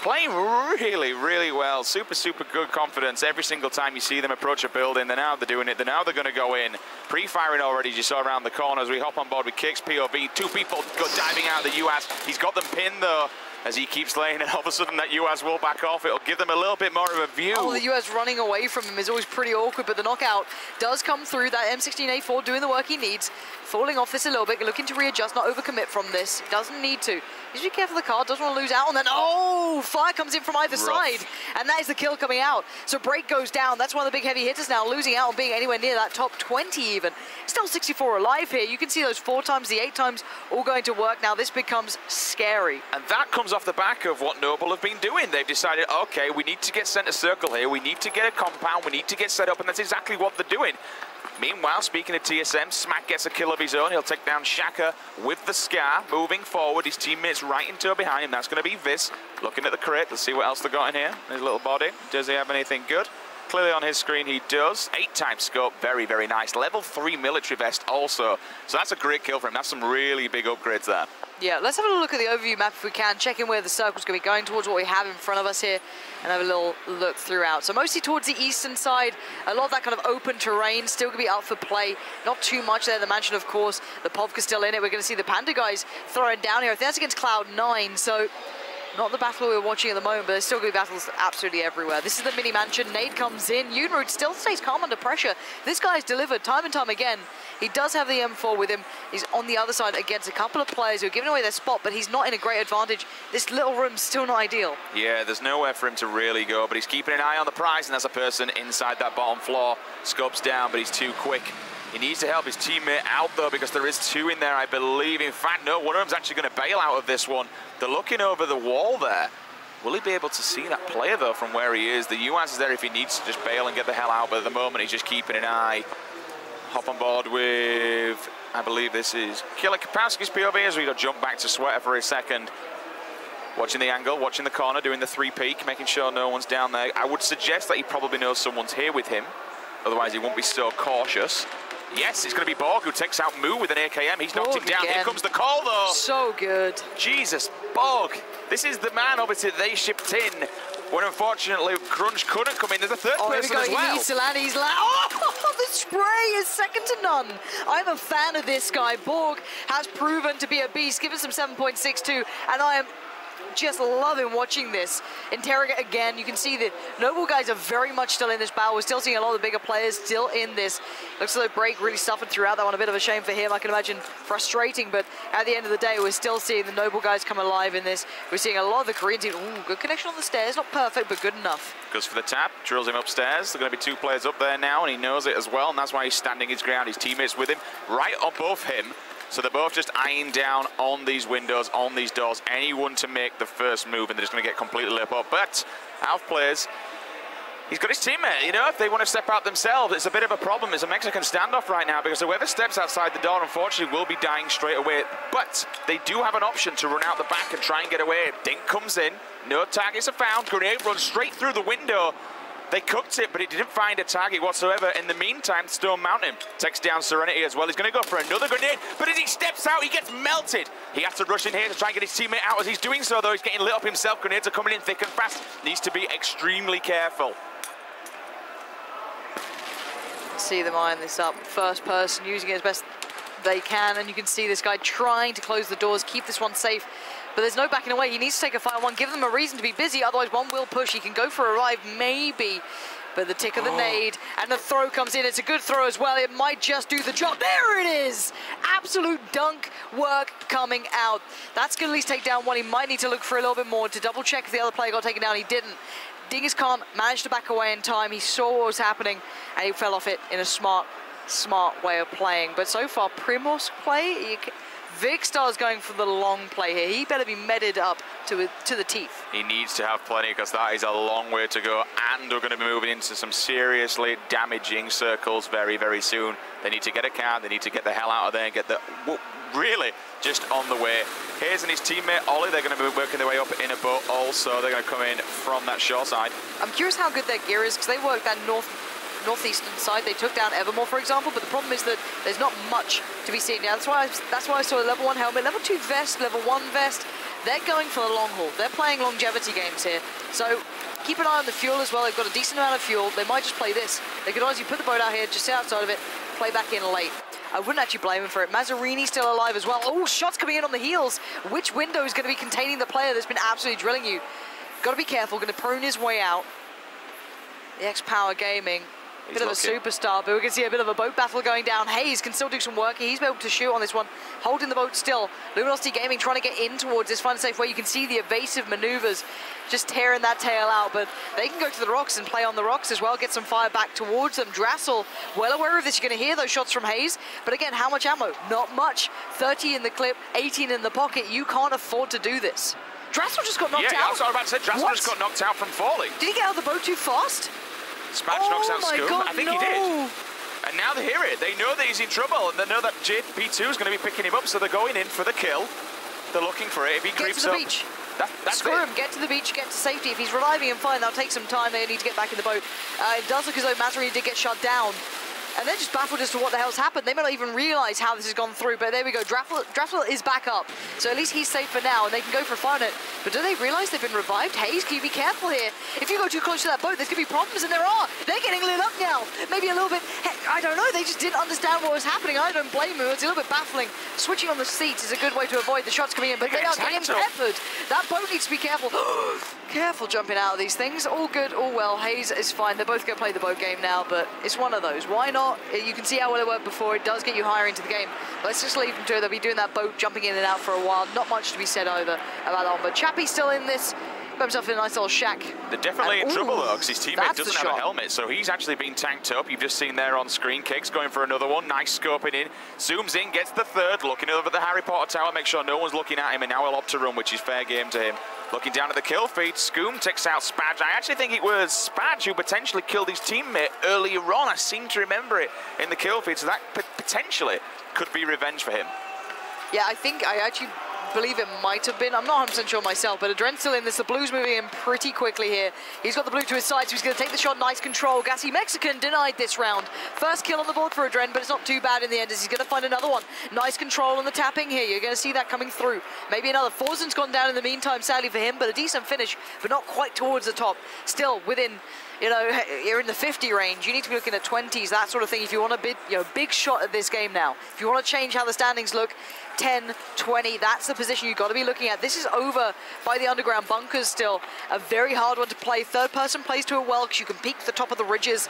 playing really, really well. Super, super good confidence. Every single time you see them approach a building, they're doing it. Now they're going to go in. Pre-firing already, as you saw around the corner as we hop on board with Cake's POV. 2 people go diving out of the UAS. He's got them pinned, though, as he keeps laying, and all of a sudden that UAS will back off. It'll give them a little bit more of a view. Oh, the UAS running away from him is always pretty awkward, but the knockout does come through. That M16A4 doing the work he needs. Falling off this a little bit, looking to readjust, not overcommit from this. Doesn't need to. Needs to be careful of the car, doesn't want to lose out, and then, oh, fire comes in from either side, and that is the kill coming out. So Break goes down. That's one of the big heavy hitters now, losing out on being anywhere near that top 20 even. Still 64 alive here. You can see those 4 times, the 8 times all going to work. Now this becomes scary. And that comes off the back of what Noble have been doing. They've decided, okay, we need to get center circle here. We need to get a compound. We need to get set up, and that's exactly what they're doing. Meanwhile, speaking of TSM, Smack gets a kill of his own. He'll take down Shaka with the Scar. Moving forward, his teammates right in tow behind him. That's going to be Viz. Looking at the crate, let's see what else they got in here. His little body. Does he have anything good? Clearly on his screen he does. 8 times scope, very, very nice. Level 3 military vest also. So that's a great kill for him. That's some really big upgrades there. Yeah, let's have a look at the overview map if we can, check in where the circle's going to be going towards what we have in front of us here, and have a little look throughout. So mostly towards the eastern side, a lot of that kind of open terrain, still going to be up for play. Not too much there. The mansion, of course, the Povka's still in it. We're going to see the Panda guys throwing down here. I think that's against Cloud9, so not the battle we're watching at the moment, but there's still going to be battles absolutely everywhere. This is the mini mansion. Nade comes in. Yoonroot still stays calm under pressure. This guy's delivered time and time again. He does have the M4 with him. He's on the other side against a couple of players who are giving away their spot, but he's not in a great advantage. This little room's still not ideal. Yeah, there's nowhere for him to really go, but he's keeping an eye on the prize, and there's a person inside that bottom floor. Scopes down, but he's too quick. He needs to help his teammate out, though, because there is 2 in there, I believe. In fact, no, one of them's actually going to bail out of this one. They're looking over the wall there. Will he be able to see that player, though, from where he is? The UAS is there if he needs to just bail and get the hell out, but at the moment, he's just keeping an eye. Hop on board with, I believe this is Killer Kapowski's POV, as we jump back to Sweater for a second. Watching the angle, watching the corner, doing the 3 peek, making sure no one's down there. I would suggest that he probably knows someone's here with him. Otherwise, he won't be so cautious. Yes, it's going to be Borg who takes out Moo with an AKM. He's knocked him down. Here comes the call, though. So good. Jesus, Borg. This is the man, obviously, they shipped in. When unfortunately Crunch couldn't come in. There's a third person as well. He needs to land. He's land. Oh, the spray is second to none. I'm a fan of this guy. Borg has proven to be a beast. Give us some 7.62, and I am just loving watching this. Interrogate again. You can see the Noble guys are very much still in this battle. We're still seeing a lot of the bigger players still in this. Looks like Break really suffered throughout that one. A bit of a shame for him. I can imagine frustrating, but at the end of the day, we're still seeing the Noble guys come alive in this. We're seeing a lot of the Korean team. Ooh, good connection on the stairs. Not perfect, but good enough. Goes for the tap, drills him upstairs. There's going to be 2 players up there now, and he knows it as well, and that's why he's standing his ground. His teammates with him, right above him. So they're both just eyeing down on these windows, on these doors. Anyone to make the first move, and they're just going to get completely lit up. But Alf plays. He's got his teammate, you know, if they want to step out themselves, it's a bit of a problem. It's a Mexican standoff right now because whoever steps outside the door, unfortunately, will be dying straight away. But they do have an option to run out the back and try and get away. Dink comes in, no targets are found. Grenade runs straight through the window. They cooked it, but it didn't find a target whatsoever. In the meantime, Stone Mountain takes down Serenity as well. He's going to go for another grenade, but as he steps out, he gets melted. He has to rush in here to try and get his teammate out. As he's doing so, though, he's getting lit up himself. Grenades are coming in thick and fast. Needs to be extremely careful. See them eyeing this up. First person using it as best they can, and you can see this guy trying to close the doors, keep this one safe. But there's no backing away. He needs to take a fire one, give them a reason to be busy, otherwise one will push. He can go for a revive, maybe. But the tick of the nade, and the throw comes in. It's a good throw as well. It might just do the job. There it is! Absolute dunk work coming out. That's going to at least take down one. He might need to look for a little bit more to double check if the other player got taken down. He didn't. Dingus Khan managed to back away in time. He saw what was happening, and he fell off it in a smart way of playing. But so far, Primos play, Vigstar's going for the long play here. He better be meted up to the teeth. He needs to have plenty because that is a long way to go, and we're going to be moving into some seriously damaging circles very, very soon. They need to get a car, they need to get the hell out of there and get the... really just on the way. Hayes and his teammate Ollie, they're going to be working their way up in a boat also. They're going to come in from that shore side. I'm curious how good their gear is because they work that northeastern side. They took down Evermore, for example, but the problem is that there's not much to be seen now. That's why I saw a level 1 helmet, level 2 vest, level 1 vest. They're going for the long haul. They're playing longevity games here. So keep an eye on the fuel as well. They've got a decent amount of fuel. They might just play this. They could honestly put the boat out here, just sit outside of it, play back in late. I wouldn't actually blame him for it. Mazzarini still alive as well. Oh, shots coming in on the heels. Which window is going to be containing the player that's been absolutely drilling you? Got to be careful. Going to prune his way out. The X-Power Gaming Bit of a superstar, but we can see a bit of a boat battle going down. Hayes can still do some work. He's able to shoot on this one, holding the boat still. Luminosity Gaming trying to get in towards this fun and safe way. You can see the evasive maneuvers just tearing that tail out, but they can go to the rocks and play on the rocks as well, get some fire back towards them. Drassel, well aware of this. You're going to hear those shots from Hayes, but again, how much ammo? Not much. 30 in the clip, 18 in the pocket. You can't afford to do this. Drassel just got knocked out. Yeah, I was about to say, Drassel just got knocked out from falling. Did he get out of the boat too fast? Spatch knocks out Scoom. God, I think he did. And now they hear it. They know that he's in trouble, and they know that JP2 is going to be picking him up, so they're going in for the kill. They're looking for it. If he creeps up... Get to the beach. That's Screw him, get to the beach, get to safety. If he's reviving him, fine, that'll take some time. They need to get back in the boat. It does look as though Mazarin did get shot down. And they're just baffled as to what the hell's happened. They may not even realise how this has gone through, but there we go. Draffel is back up. So at least he's safe for now, and they can go for a fire net. But do they realise they've been revived? Hayes, can you be careful here? If you go too close to that boat, there's going to be problems, and there are. They're getting lit up now. Maybe a little bit, I don't know, they just didn't understand what was happening. I don't blame them. It's a little bit baffling. Switching on the seats is a good way to avoid the shots coming in, but they are getting peppered. That boat needs to be careful. Careful jumping out of these things. All good, all well. Hayes is fine. They're both going to play the boat game now, but it's one of those. Why not? You can see how well it worked before. It does get you higher into the game. Let's just leave them to it. They'll be doing that boat, jumping in and out for a while. Not much to be said either about that one, but Chappie's still in this. Got himself in a nice little shack. They're definitely in trouble though, because his teammate doesn't have a shot. helmet, so he's actually been tanked up. You've just seen there on screen, Kicks going for another one. Nice scoping in, zooms in, gets the third, looking over the Harry Potter tower, make sure no one's looking at him, and now he'll opt to run, which is fair game to him. Looking down at the kill feed, Scoom takes out Spadge. I actually think it was Spadge who potentially killed his teammate earlier on. I seem to remember it in the kill feed, so that potentially could be revenge for him. Yeah, I actually believe it might have been. I'm not 100% sure myself, but Adren's still in this. The blue's moving in pretty quickly here. He's got the blue to his side, so he's going to take the shot. Nice control. Gassy Mexican denied this round. First kill on the board for Adren, but it's not too bad in the end as he's going to find another one. Nice control on the tapping here. You're going to see that coming through. Maybe another. Forzen's gone down in the meantime, sadly for him, but a decent finish, but not quite towards the top. Still within, you know, you're in the 50 range. You need to be looking at 20s, that sort of thing, if you want a big shot at this game now. If you want to change how the standings look, 10, 20, that's the position you've got to be looking at. This is over by the underground bunkers still. A very hard one to play. Third person plays to it well because you can peek the top of the ridges.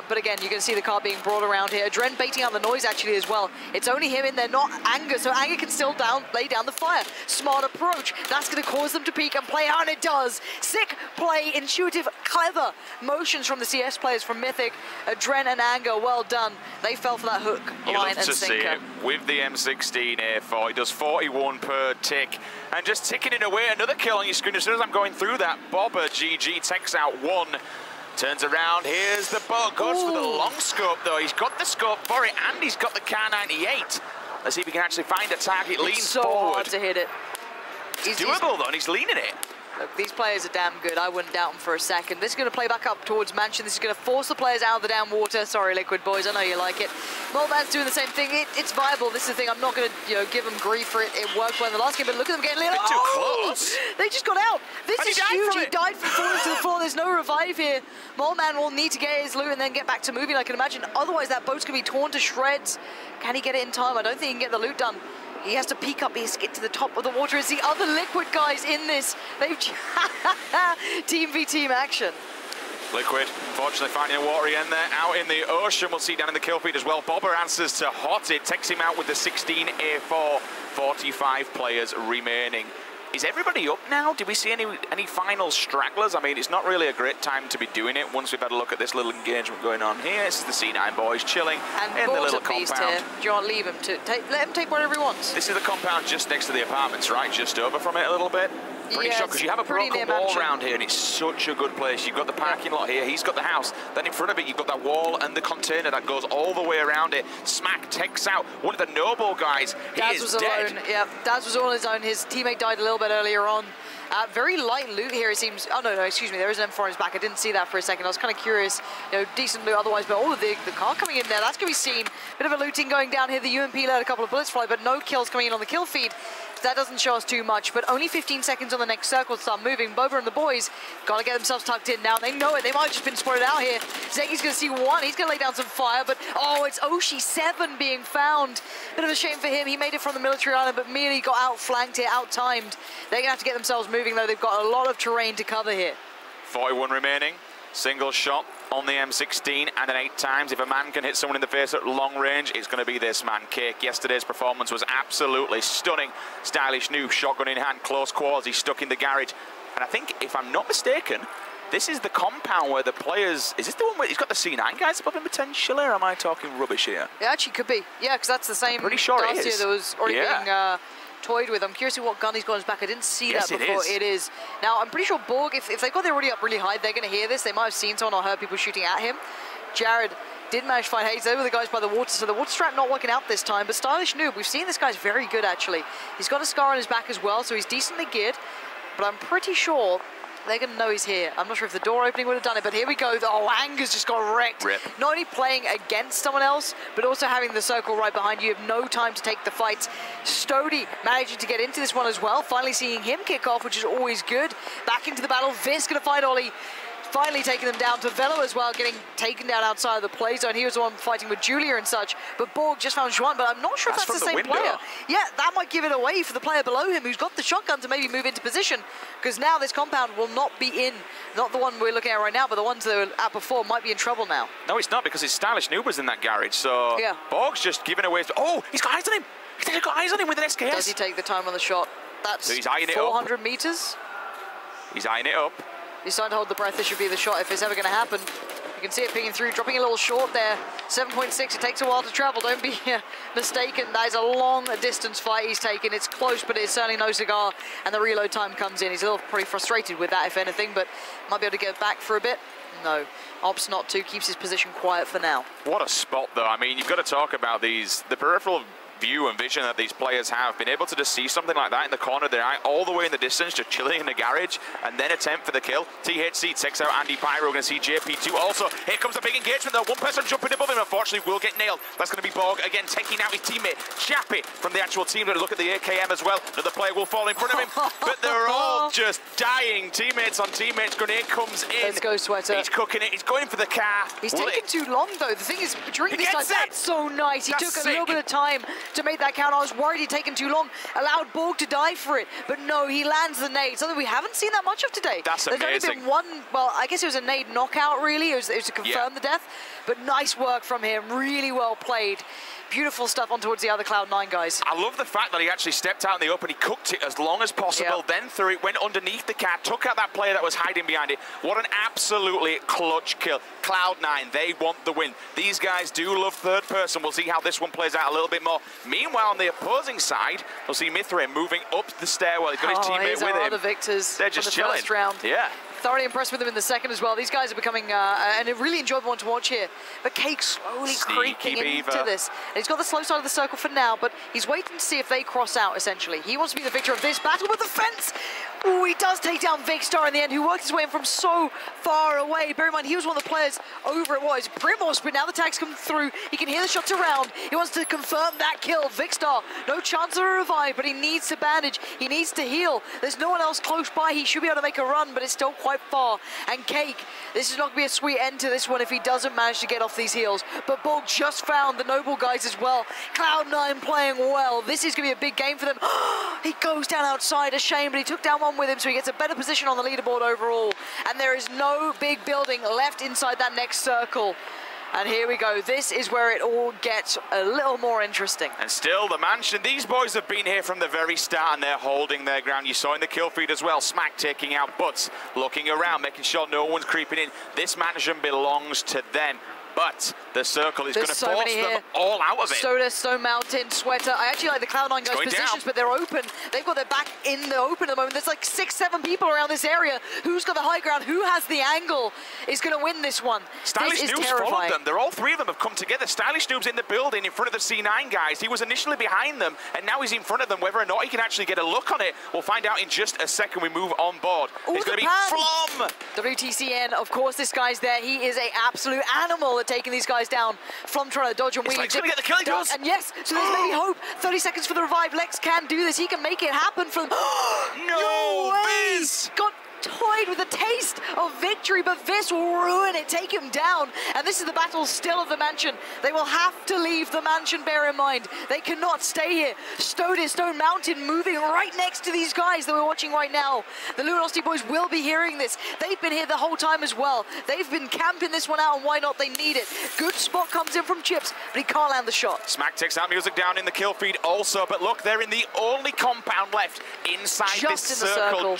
But again, you can see the car being brought around here. Adren baiting out the noise actually as well. It's only him in there, not Anger. So Anger can still lay down the fire. Smart approach. That's going to cause them to peek and play out, and it does. Sick play, intuitive, clever motions from the CS players from Mythic. Adren and Anger, well done. They fell for that hook, line, and sinker. See it with the M16 A4. He does 41 per tick, and just ticking it away. Another kill on your screen. As soon as I'm going through that, Bobber GG takes out one. Turns around, here's the boat, goes for the long scope though. He's got the scope for it, and he's got the Kar 98. Let's see if he can actually find a target. Leans so forward. Hard to hit it. It's doable though, and he's leaning it. Look, these players are damn good. I wouldn't doubt them for a second. This is going to play back up towards Mansion. This is going to force the players out of the damn water. Sorry, Liquid boys, I know you like it. Molman's doing the same thing. It's viable. This is the thing. I'm not going to give them grief for it. It worked well in the last game, but look at them getting lit up. Too close. They just got out. This is huge. He died from falling to the floor. There's no revive here. Molman will need to get his loot and then get back to moving, I can imagine. Otherwise, that boat's going to be torn to shreds. Can he get it in time? I don't think he can get the loot done. He has to peek up, he has to get to the top of the water as the other Liquid guys in this. They've team v team action. Liquid, fortunately finding a watery end there. Out in the ocean, we'll see down in the kill feed as well. Bobber answers to Hot. It takes him out with the 16 A4. 45 players remaining. Is everybody up now? Did we see any final stragglers? I mean, it's not really a great time to be doing it once we've had a look at this little engagement going on here. This is the C9 boys chilling in the little compound. Here. Do you want to leave him to let him take whatever he wants? This is the compound just next to the apartments, right? Just over from it a little bit. Pretty sure, because you have a broken wall around here, and it's such a good place. You've got the parking lot here, he's got the house. Then in front of it, you've got that wall and the container that goes all the way around it. Smack takes out one of the Noble guys. He is dead. Alone. Yeah, Daz was all on his own. His teammate died a little bit earlier on. Very light loot here, it seems. Oh, no, excuse me. There is an M4 on his back. I didn't see that for a second. I was kind of curious. Decent loot otherwise, but all of the car coming in there, that's going to be seen. Bit of a looting going down here. The UMP let a couple of bullets fly, but no kills coming in on the kill feed. That doesn't show us too much, but only 15 seconds on the next circle to start moving. Boba and the boys got to get themselves tucked in now. They know it. They might have just been spotted out here. Zeki's going to see one. He's going to lay down some fire, but oh, it's Oshi 7 being found. Bit of a shame for him. He made it from the military island, but merely got outflanked here, out-timed. They're going to have to get themselves moving, though. They've got a lot of terrain to cover here. 41 remaining. Single shot on the M16 and then 8 times. If a man can hit someone in the face at long range, it's going to be this man, Cake. Yesterday's performance was absolutely stunning. Stylish Noob, shotgun in hand, close quarters. He's stuck in the garage. And I think, if I'm not mistaken, this is the compound where the players... Is this the one where he's got the C9 guys above him potentially, or am I talking rubbish here? It actually could be. Yeah, because that's the same pretty sure last year that was already being toyed with. I'm curious to what gun he's got on his back. I didn't see that before. It is. Now, I'm pretty sure Borg, if they've got their already up really high, they're going to hear this. They might have seen someone or heard people shooting at him. Jared did manage to find Hayes. They were the guys by the water, so the water strat not working out this time. But Stylish Noob, we've seen this guy's very good, actually. He's got a scar on his back as well, so he's decently geared. But I'm pretty sure they're going to know he's here. I'm not sure if the door opening would have done it, but here we go. Oh, Anger's just got wrecked. Rip. Not only playing against someone else, but also having the circle right behind you. You have no time to take the fights. Stody managing to get into this one as well. Finally seeing him kick off, which is always good. Back into the battle. Vis going to find Ollie. Finally taking them down to Velo as well, getting taken down outside of the play zone. He was the one fighting with Julia and such, but Borg just found Juan, but I'm not sure if that's the same player. Yeah, that might give it away for the player below him who's got the shotgun to maybe move into position, because now this compound will not be in, not the one we're looking at right now, but the ones that were at before might be in trouble now. No, it's not, because his Stylish Noob was in that garage, so Borg's just giving away. Oh, he's got eyes on him. He's got eyes on him with an SKS. Does he take the time on the shot? That's so he's eyeing 400 meters. He's eyeing it up. He's starting to hold the breath. This should be the shot if it's ever going to happen. You can see it pinging through, dropping a little short there. 7.6, it takes a while to travel. Don't be mistaken. That is a long distance fight he's taken. It's close, but it's certainly no cigar. And the reload time comes in. He's a little pretty frustrated with that, if anything, but might be able to get back for a bit. No. Opts not to, keeps his position quiet for now. What a spot, though. I mean, you've got to talk about the peripheral view and vision that these players have. Been able to just see something like that in the corner of their eye, all the way in the distance, just chilling in the garage, and then attempt for the kill. THC takes out Andy Pyro. We're going to see JP2 also. Here comes a big engagement, though. One person jumping above him, unfortunately, will get nailed. That's going to be Borg, again, taking out his teammate, Chappie, from the actual team. Look at the AKM as well. Another player will fall in front of him, but they're all just dying. Teammates on teammates. Grenade comes in. Let's go, Sweater. He's cooking it. He's going for the car. He's taken too long, though. The thing is, during this time, that's so nice. He took a little bit of time to make that count. I was worried he'd taken too long, allowed Borg to die for it, but no, he lands the nade, something we haven't seen that much of today. That's amazing. There's only been one, well, I guess it was a nade knockout, really. It was to confirm the death, but nice work from him, really well played. Beautiful stuff on towards the other Cloud9 guys. I love the fact that he actually stepped out in the open. He cooked it as long as possible, then threw it, went underneath the car, took out that player that was hiding behind it. What an absolutely clutch kill. Cloud9, they want the win. These guys do love third person. We'll see how this one plays out a little bit more. Meanwhile, on the opposing side, we'll see Mithra moving up the stairwell. He's got his teammate with him. Other victors. They're just chilling. First round. Yeah. Thoroughly impressed with them in the second as well. These guys are becoming and a really enjoyable one to watch here. But Cake slowly creeping into this. And he's got the slow side of the circle for now, but he's waiting to see if they cross out, essentially. He wants to be the victor of this battle with the fence. Ooh, he does take down Vicstar in the end, who worked his way in from so far away. Bear in mind, he was one of the players over at what is Primos, but now the tags come through. He can hear the shots around. He wants to confirm that kill. Vicstar, no chance of a revive, but he needs to bandage. He needs to heal. There's no one else close by. He should be able to make a run, but it's still quite far. And Cake, this is not going to be a sweet end to this one if he doesn't manage to get off these heals. But Borg just found the Noble guys as well. Cloud9 playing well. This is going to be a big game for them. He goes down outside, a shame, but he took down one with him, so he gets a better position on the leaderboard overall. And there is no big building left inside that next circle. And here we go. This is where it all gets a little more interesting. And still the mansion. These boys have been here from the very start, and they're holding their ground. You saw in the kill feed as well. Smack taking out Butts, looking around, making sure no one's creeping in. This mansion belongs to them. But the circle is going to force them all out of it. Soda, Stone Mountain, Sweater. I actually like the Cloud9 guys' positions, but they're open. They've got their back in the open at the moment. There's like 6, 7 people around this area. Who's got the high ground? Who has the angle is going to win this one. Stylish Noob's followed them. They're all three of them have come together. Stylish Noob's in the building in front of the C9 guys. He was initially behind them, and now he's in front of them. Whether or not he can actually get a look on it, we'll find out in just a second. We move on board. It's going to be Flom. WTCN, of course, this guy's there. He is an absolute animal at taking these guys down. Flom trying to dodge and weave. He's going to get the kill. He does. And yes, so there's maybe hope. 30 seconds for the revive. Lex can do this. He can make it happen for them. No, Viz! Got toyed with a taste of victory, but Vis will ruin it, take him down. And this is the battle still of the mansion. They will have to leave the mansion, bear in mind. They cannot stay here. Stone Mountain moving right next to these guys that we're watching right now. The Luminosity boys will be hearing this. They've been here the whole time as well. They've been camping this one out, and why not? They need it. Good spot comes in from Chips, but he can't land the shot. Smack takes that music down in the kill feed also, but look, they're in the only compound left inside this circle.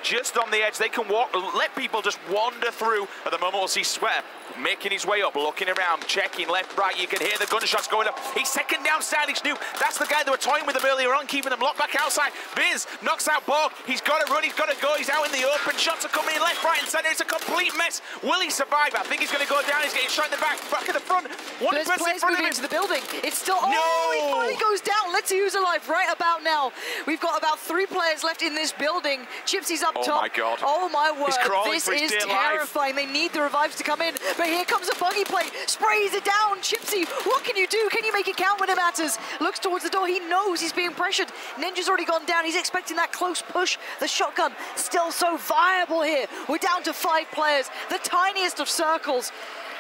Just on the edge. They can walk, let people just wander through. At the moment, we'll see Sweater making his way up, looking around, checking left, right. You can hear the gunshots going up. He's second down Stylish Noob. That's the guy they were toying with him earlier on, keeping them locked back outside. Biz knocks out Borg. He's got to run, he's got to go. He's out in the open. Shots are coming in left, right, and centre. It's a complete mess. Will he survive? I think he's going to go down. He's getting shot in the back at the front. One There's person players in front of moving him. into the building. It's still, No! he finally goes down. Let's see who's alive right about now. We've got about 3 players left in this building. Chipsy's up top. Oh my God. Oh my word. He's crawling This for his is dear life. terrifying. They need the revives to come in. But here comes a buggy plate. Sprays it down. Chipsy, what can you do? Can you make it count when it matters? Looks towards the door. He knows he's being pressured. Ninja's already gone down. He's expecting that close push. The shotgun still so viable here. We're down to 5 players. The tiniest of circles.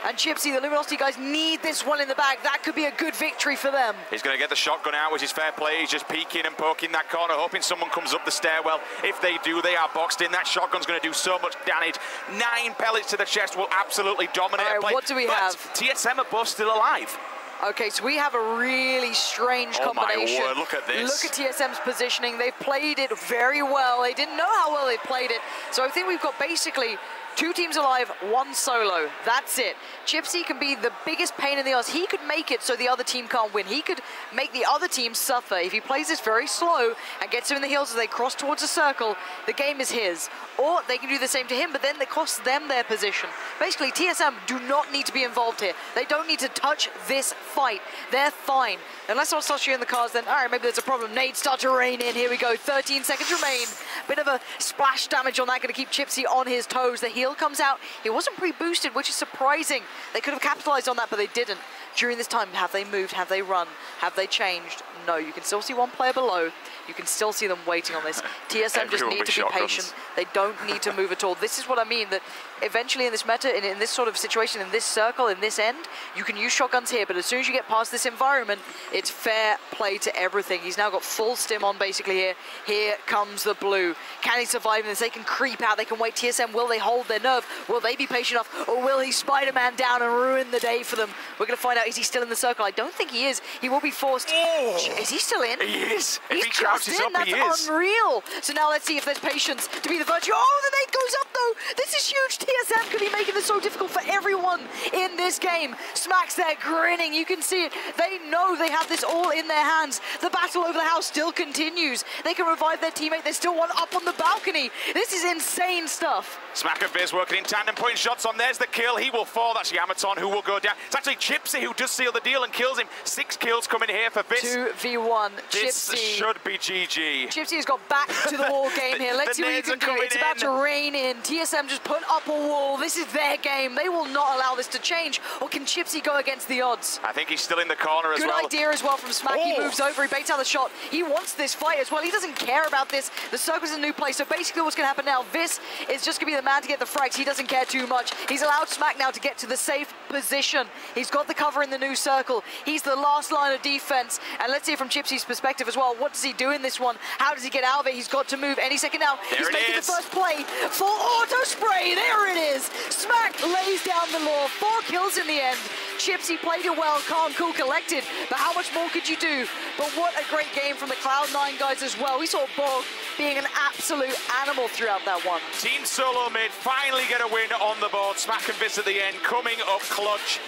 And Chipsy, the Luminosity guys need this one in the bag. That could be a good victory for them. He's going to get the shotgun out, which is fair play. He's just peeking and poking that corner, hoping someone comes up the stairwell. If they do, they are boxed in. That shotgun's going to do so much damage. 9 pellets to the chest will absolutely dominate a play. What do we have? TSM are both still alive. Okay, so we have a really strange combination. Oh my word, look at this. Look at TSM's positioning. They've played it very well. They didn't know how well they played it. So I think we've got basically 2 teams alive, 1 solo. That's it. Chipsy can be the biggest pain in the ass. He could make it so the other team can't win. He could make the other team suffer. If he plays this very slow and gets him in the heels as they cross towards a circle, the game is his. Or they can do the same to him, but then it costs them their position. Basically, TSM do not need to be involved here. They don't need to touch this fight. They're fine. Unless someone starts shooting the cars, then all right, maybe there's a problem. Nades start to rain in. Here we go. 13 seconds remain. Bit of a splash damage on that, going to keep Chipsy on his toes. The heal comes out. He wasn't pre-boosted, which is surprising. They could have capitalized on that, but they didn't. During this time, have they moved? Have they run? Have they changed? No, you can still see 1 player below. You can still see them waiting on this. TSM just need to be patient. They don't need to move at all. This is what I mean, that eventually in this meta, in this sort of situation, in this circle, in this end, you can use shotguns here, but as soon as you get past this environment, it's fair play to everything. He's now got full stim on basically here. Here comes the blue. Can he survive this? They can creep out. They can wait. TSM, will they hold their nerve? Will they be patient enough? Or will he Spider-Man down and ruin the day for them? We're going to find out. Is he still in the circle? I don't think he is. He will be forced. Oh. Is he still in? He is. He's if he crouches up, That's he is. unreal. So now let's see if there's patience to be the virtue. Oh, the nade goes up though. This is huge. TSM could be making this so difficult for everyone in this game. Smack's there grinning. You can see it. They know they have this all in their hands. The battle over the house still continues. They can revive their teammate. There's still one up on the balcony. This is insane stuff. Smack and Biz working in tandem, putting shots on. There's the kill. He will fall. That's Yamaton who will go down. It's actually Chipsy who does seal the deal and kills him. 6 kills coming here for Biz. 2v1. This Chipsy should be GG. Chipsy has got back to the wall game here. Let's see what he can do. It's about to rain in. TSM just put up a wall. This is their game. They will not allow this to change. Or can Chipsy go against the odds? I think he's still in the corner as well. Good idea as well from Smack. He moves over. He baits out the shot. He wants this fight as well. He doesn't care about this. The circle's in a new place. So basically what's going to happen now, Vis is just going to be the man to get the frags. He doesn't care too much. He's allowed Smack now to get to the safe position. He's got the cover in the new circle. He's the last line of defense. And let's see it from Chipsy's perspective as well. What does he do in this one? How does he get out of it? He's got to move any second now. He's making the first play for auto spray. There it is. Smack lays down the law. 4 kills in the end. Chipsy played it well, calm, cool, collected. But how much more could you do? But what a great game from the Cloud9 guys as well. We saw Borg being an absolute animal throughout that one. Team Solo Mid finally get a win on the board. Smack and Vis at the end, coming up clutch.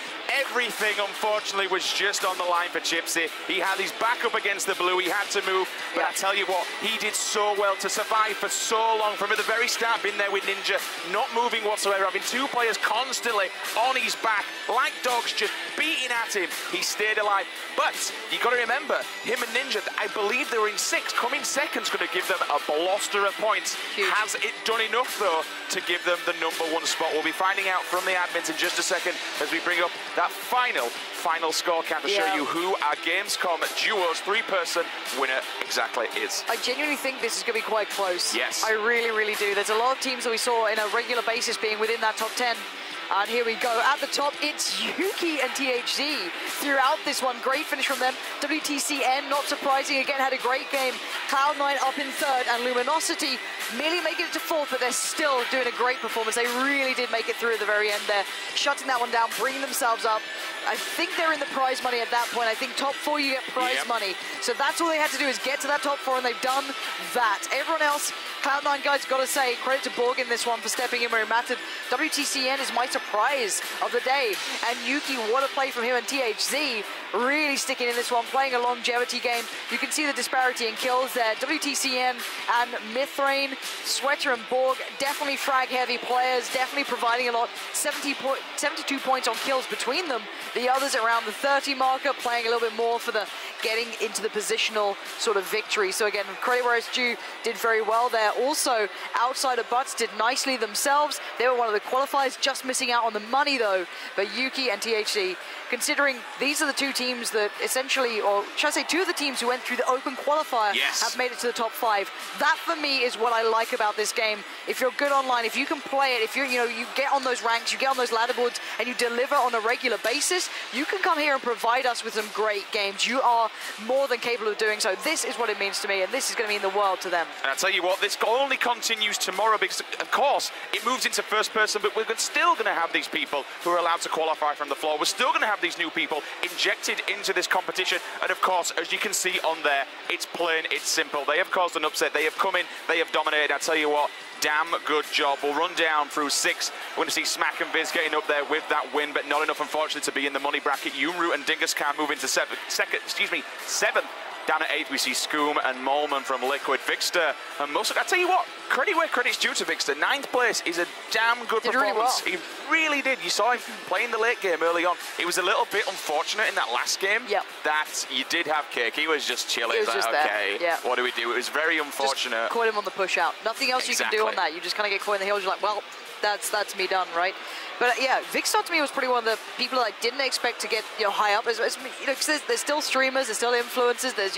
Everything, unfortunately, was just on the line for Chipsy. He had his back up against the blue. He had to move. But I tell you what, he did so well to survive for so long. From at the very start, been there with Ninja, not moving whatsoever. Having 2 players constantly on his back, like dogs, just beating at him. He stayed alive. But you got to remember, him and Ninja, I believe they were in 6th. Coming second's going to give them a bluster of points. Huge. Has it done enough, though, to give them the #1 spot? We'll be finding out from the admins in just a second as we bring up that final score count to show you who our Gamescom duos 3-person winner exactly is. I genuinely think this is going to be quite close. Yes. I really, really do. There's a lot of teams that we saw in a regular basis being within that top 10. And here we go. At the top, it's Yuki and THZ throughout this one. Great finish from them. WTCN, not surprising, again, had a great game. Cloud9 up in third, and Luminosity merely making it to fourth, but they're still doing a great performance. They really did make it through at the very end there, shutting that one down, bringing themselves up. I think they're in the prize money at that point. I think top 4, you get prize money. So that's all they had to do is get to that top 4, and they've done that. Everyone else, Cloud9 guys, got to say, credit to Borg in this one for stepping in where he mattered. WTCN is my surprise of the day. And Yuki, what a play from him, and THZ really sticking in this one, playing a longevity game. You can see the disparity in kills there. WTCN and Mithrain, Sweater and Borg, definitely frag-heavy players, definitely providing a lot. 72 points on kills between them. The others around the 30 marker, playing a little bit more for the getting into the positional sort of victory. So again, credit where it's due, did very well there. Also, Outsider Butts did nicely themselves. They were one of the qualifiers, just missing out on the money though. But Yuki and THC, considering these are the two teams that essentially, or should I say 2 of the teams who went through the open qualifier have made it to the top 5. That for me is what I like about this game. If you're good online, if you can play it, if you're, you get on those ranks, you get on those ladder boards, and you deliver on a regular basis, you can come here and provide us with some great games. You are more than capable of doing so. This is what it means to me, and this is going to mean the world to them. And I'll tell you what, this only continues tomorrow because, of course, it moves into first person, but we're still going to have these people who are allowed to qualify from the floor. We're still going to have these new people injected into this competition. And, of course, as you can see on there, it's plain, it's simple. They have caused an upset. They have come in. They have dominated. I tell you what, damn good job. We'll run down through 6. We're going to see Smack and Viz getting up there with that win, but not enough, unfortunately, to be in the money bracket. Yumru and Dingus Khan move into 7th. Down at 8th, we see Scoom and Molman from Liquid. Vixter and Muscle. I tell you what, credit where credit's due to Vixter. 9th place is a damn good performance. Really well. He really did. You saw him playing the late game early on. It was a little bit unfortunate in that last game that you did have Cake. He was just chilling. He was just okay, there. what do we do? It was very unfortunate. Just caught him on the push out. Nothing else you can do on that. You just kind of get caught in the heels. You're like, well, that's me done, right? But yeah, Vixter to me was probably one of the people that I didn't expect to get high up. As because there's still streamers, there's still influencers, there's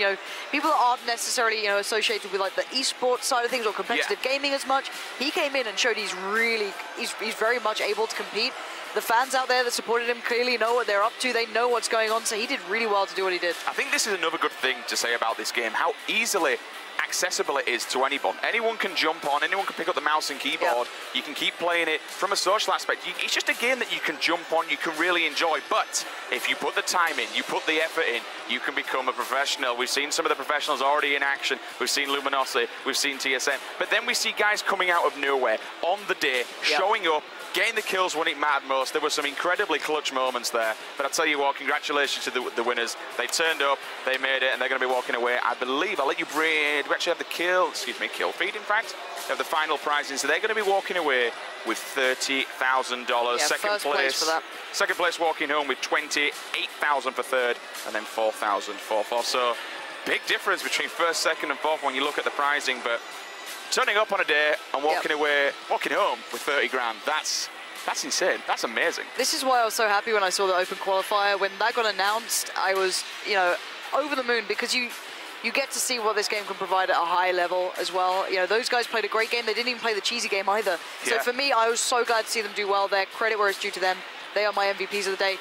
people that aren't necessarily associated with like the esports side of things or competitive gaming as much. He came in and showed he's very much able to compete. The fans out there that supported him clearly know what they're up to. They know what's going on, so he did really well to do what he did. I think this is another good thing to say about this game, how easily accessible it is to anyone. Anyone can jump on, anyone can pick up the mouse and keyboard. You can keep playing it from a social aspect. It's just a game that you can jump on, you can really enjoy. But if you put the time in, you put the effort in, you can become a professional. We've seen some of the professionals already in action. We've seen Luminosity, we've seen TSM. But then we see guys coming out of nowhere on the day, showing up, getting the kills when it mattered most. There were some incredibly clutch moments there. But I'll tell you what, congratulations to the winners. They turned up, they made it, and they're going to be walking away. I believe, I'll let you bring, we actually have the kill feed, in fact. They have the final prize in, so they're going to be walking away with $30,000. Second place walking home with $28,000 for third, and then $4,000 for fourth. So big difference between first, second, and fourth when you look at the prizing, but turning up on a day and walking home with 30 grand, that's insane. That's amazing. This is why I was so happy when I saw the open qualifier. When that got announced, I was, over the moon, because you get to see what this game can provide at a high level as well. Those guys played a great game. They didn't even play the cheesy game either. So for me, I was so glad to see them do well there. Credit where it's due to them. They are my MVPs of the day.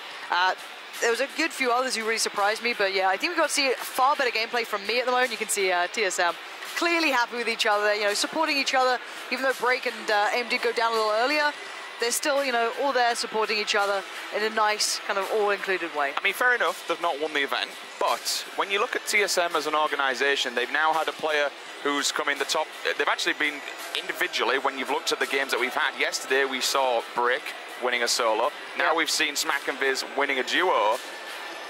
There was a good few others who really surprised me, but yeah, I think we got to see far better gameplay from me at the moment. You can see TSM clearly happy with each other, supporting each other. Even though Break and AIM did go down a little earlier, they're still, all there supporting each other in a nice, kind of all-included way. I mean, fair enough, they've not won the event, but when you look at TSM as an organisation, they've now had a player who's come in the top. They've actually been individually, when you've looked at the games that we've had. Yesterday, we saw Brick winning a solo. Now we've seen Smack and Viz winning a duo.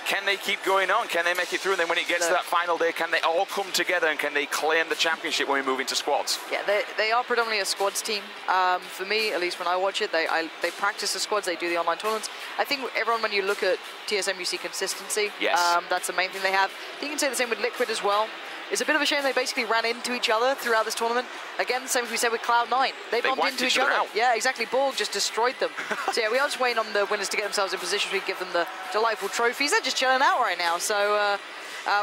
Can they keep going on? Can they make it through? And then when it gets to that final day, can they all come together and can they claim the championship when we move into squads? Yeah, they are predominantly a squads team. For me, at least when I watch it, they practice the squads, they do the online tournaments. I think everyone, when you look at TSM, you see consistency. Yes. That's the main thing they have. You can say the same with Liquid as well. It's a bit of a shame they basically ran into each other throughout this tournament. Again, same as we said with Cloud9. They bumped into each other. Yeah, exactly. Borg just destroyed them. So yeah, we are just waiting on the winners to get themselves in position so we can give them the delightful trophies. They're just chilling out right now. So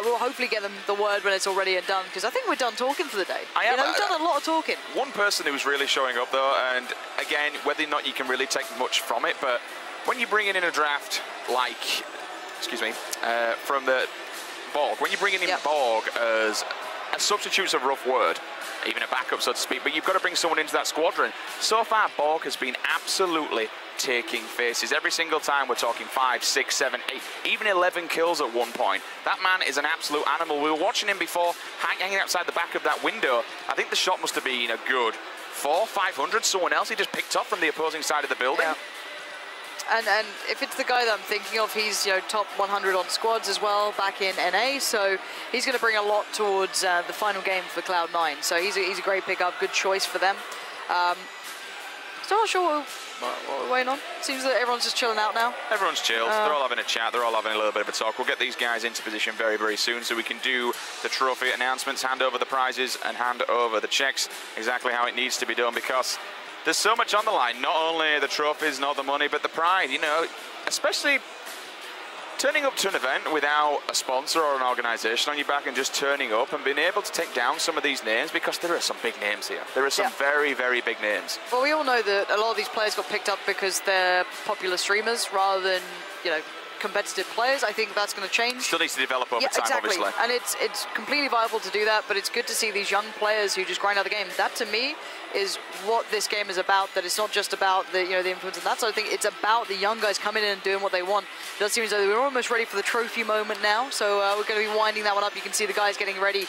we'll hopefully get them the word when it's all ready and done, because I think we're done talking for the day. We've done a lot of talking. One person who's really showing up though, and again, whether or not you can really take much from it, but when you bring in a draft like, from the Borg, when you bring in Borg as a substitute's a rough word, even a backup so to speak, but you've got to bring someone into that squadron. So far, Borg has been absolutely taking faces. Every single time we're talking 5, 6, 7, 8, even 11 kills at one point. That man is an absolute animal. We were watching him before, hanging outside the back of that window. I think the shot must have been a good 400, 500. Someone else he just picked up from the opposing side of the building. Yeah. And if it's the guy that I'm thinking of, he's top 100 on squads as well back in NA, so he's going to bring a lot towards the final game for Cloud9. So he's a great pickup, good choice for them. Still not sure what we're waiting on. Seems that everyone's just chilling out now. Everyone's chilled. They're all having a chat. They're all having a little bit of a talk. We'll get these guys into position very, very soon so we can do the trophy announcements, hand over the prizes, and hand over the checks exactly how it needs to be done, because there's so much on the line. Not only the trophies, not the money, but the pride. Especially turning up to an event without a sponsor or an organisation on your back and just turning up and being able to take down some of these names, because there are some big names here. There are some very, very big names. Well, we all know that a lot of these players got picked up because they're popular streamers rather than, competitive players. I think that's going to change. Still needs to develop over time, exactly. obviously. And it's completely viable to do that, but it's good to see these young players who just grind out the game. That, to me, is what this game is about, that it's not just about the influence and that sort of thing. It's about the young guys coming in and doing what they want. It does seem as though we're almost ready for the trophy moment now, so we're going to be winding that one up. You can see the guys getting ready.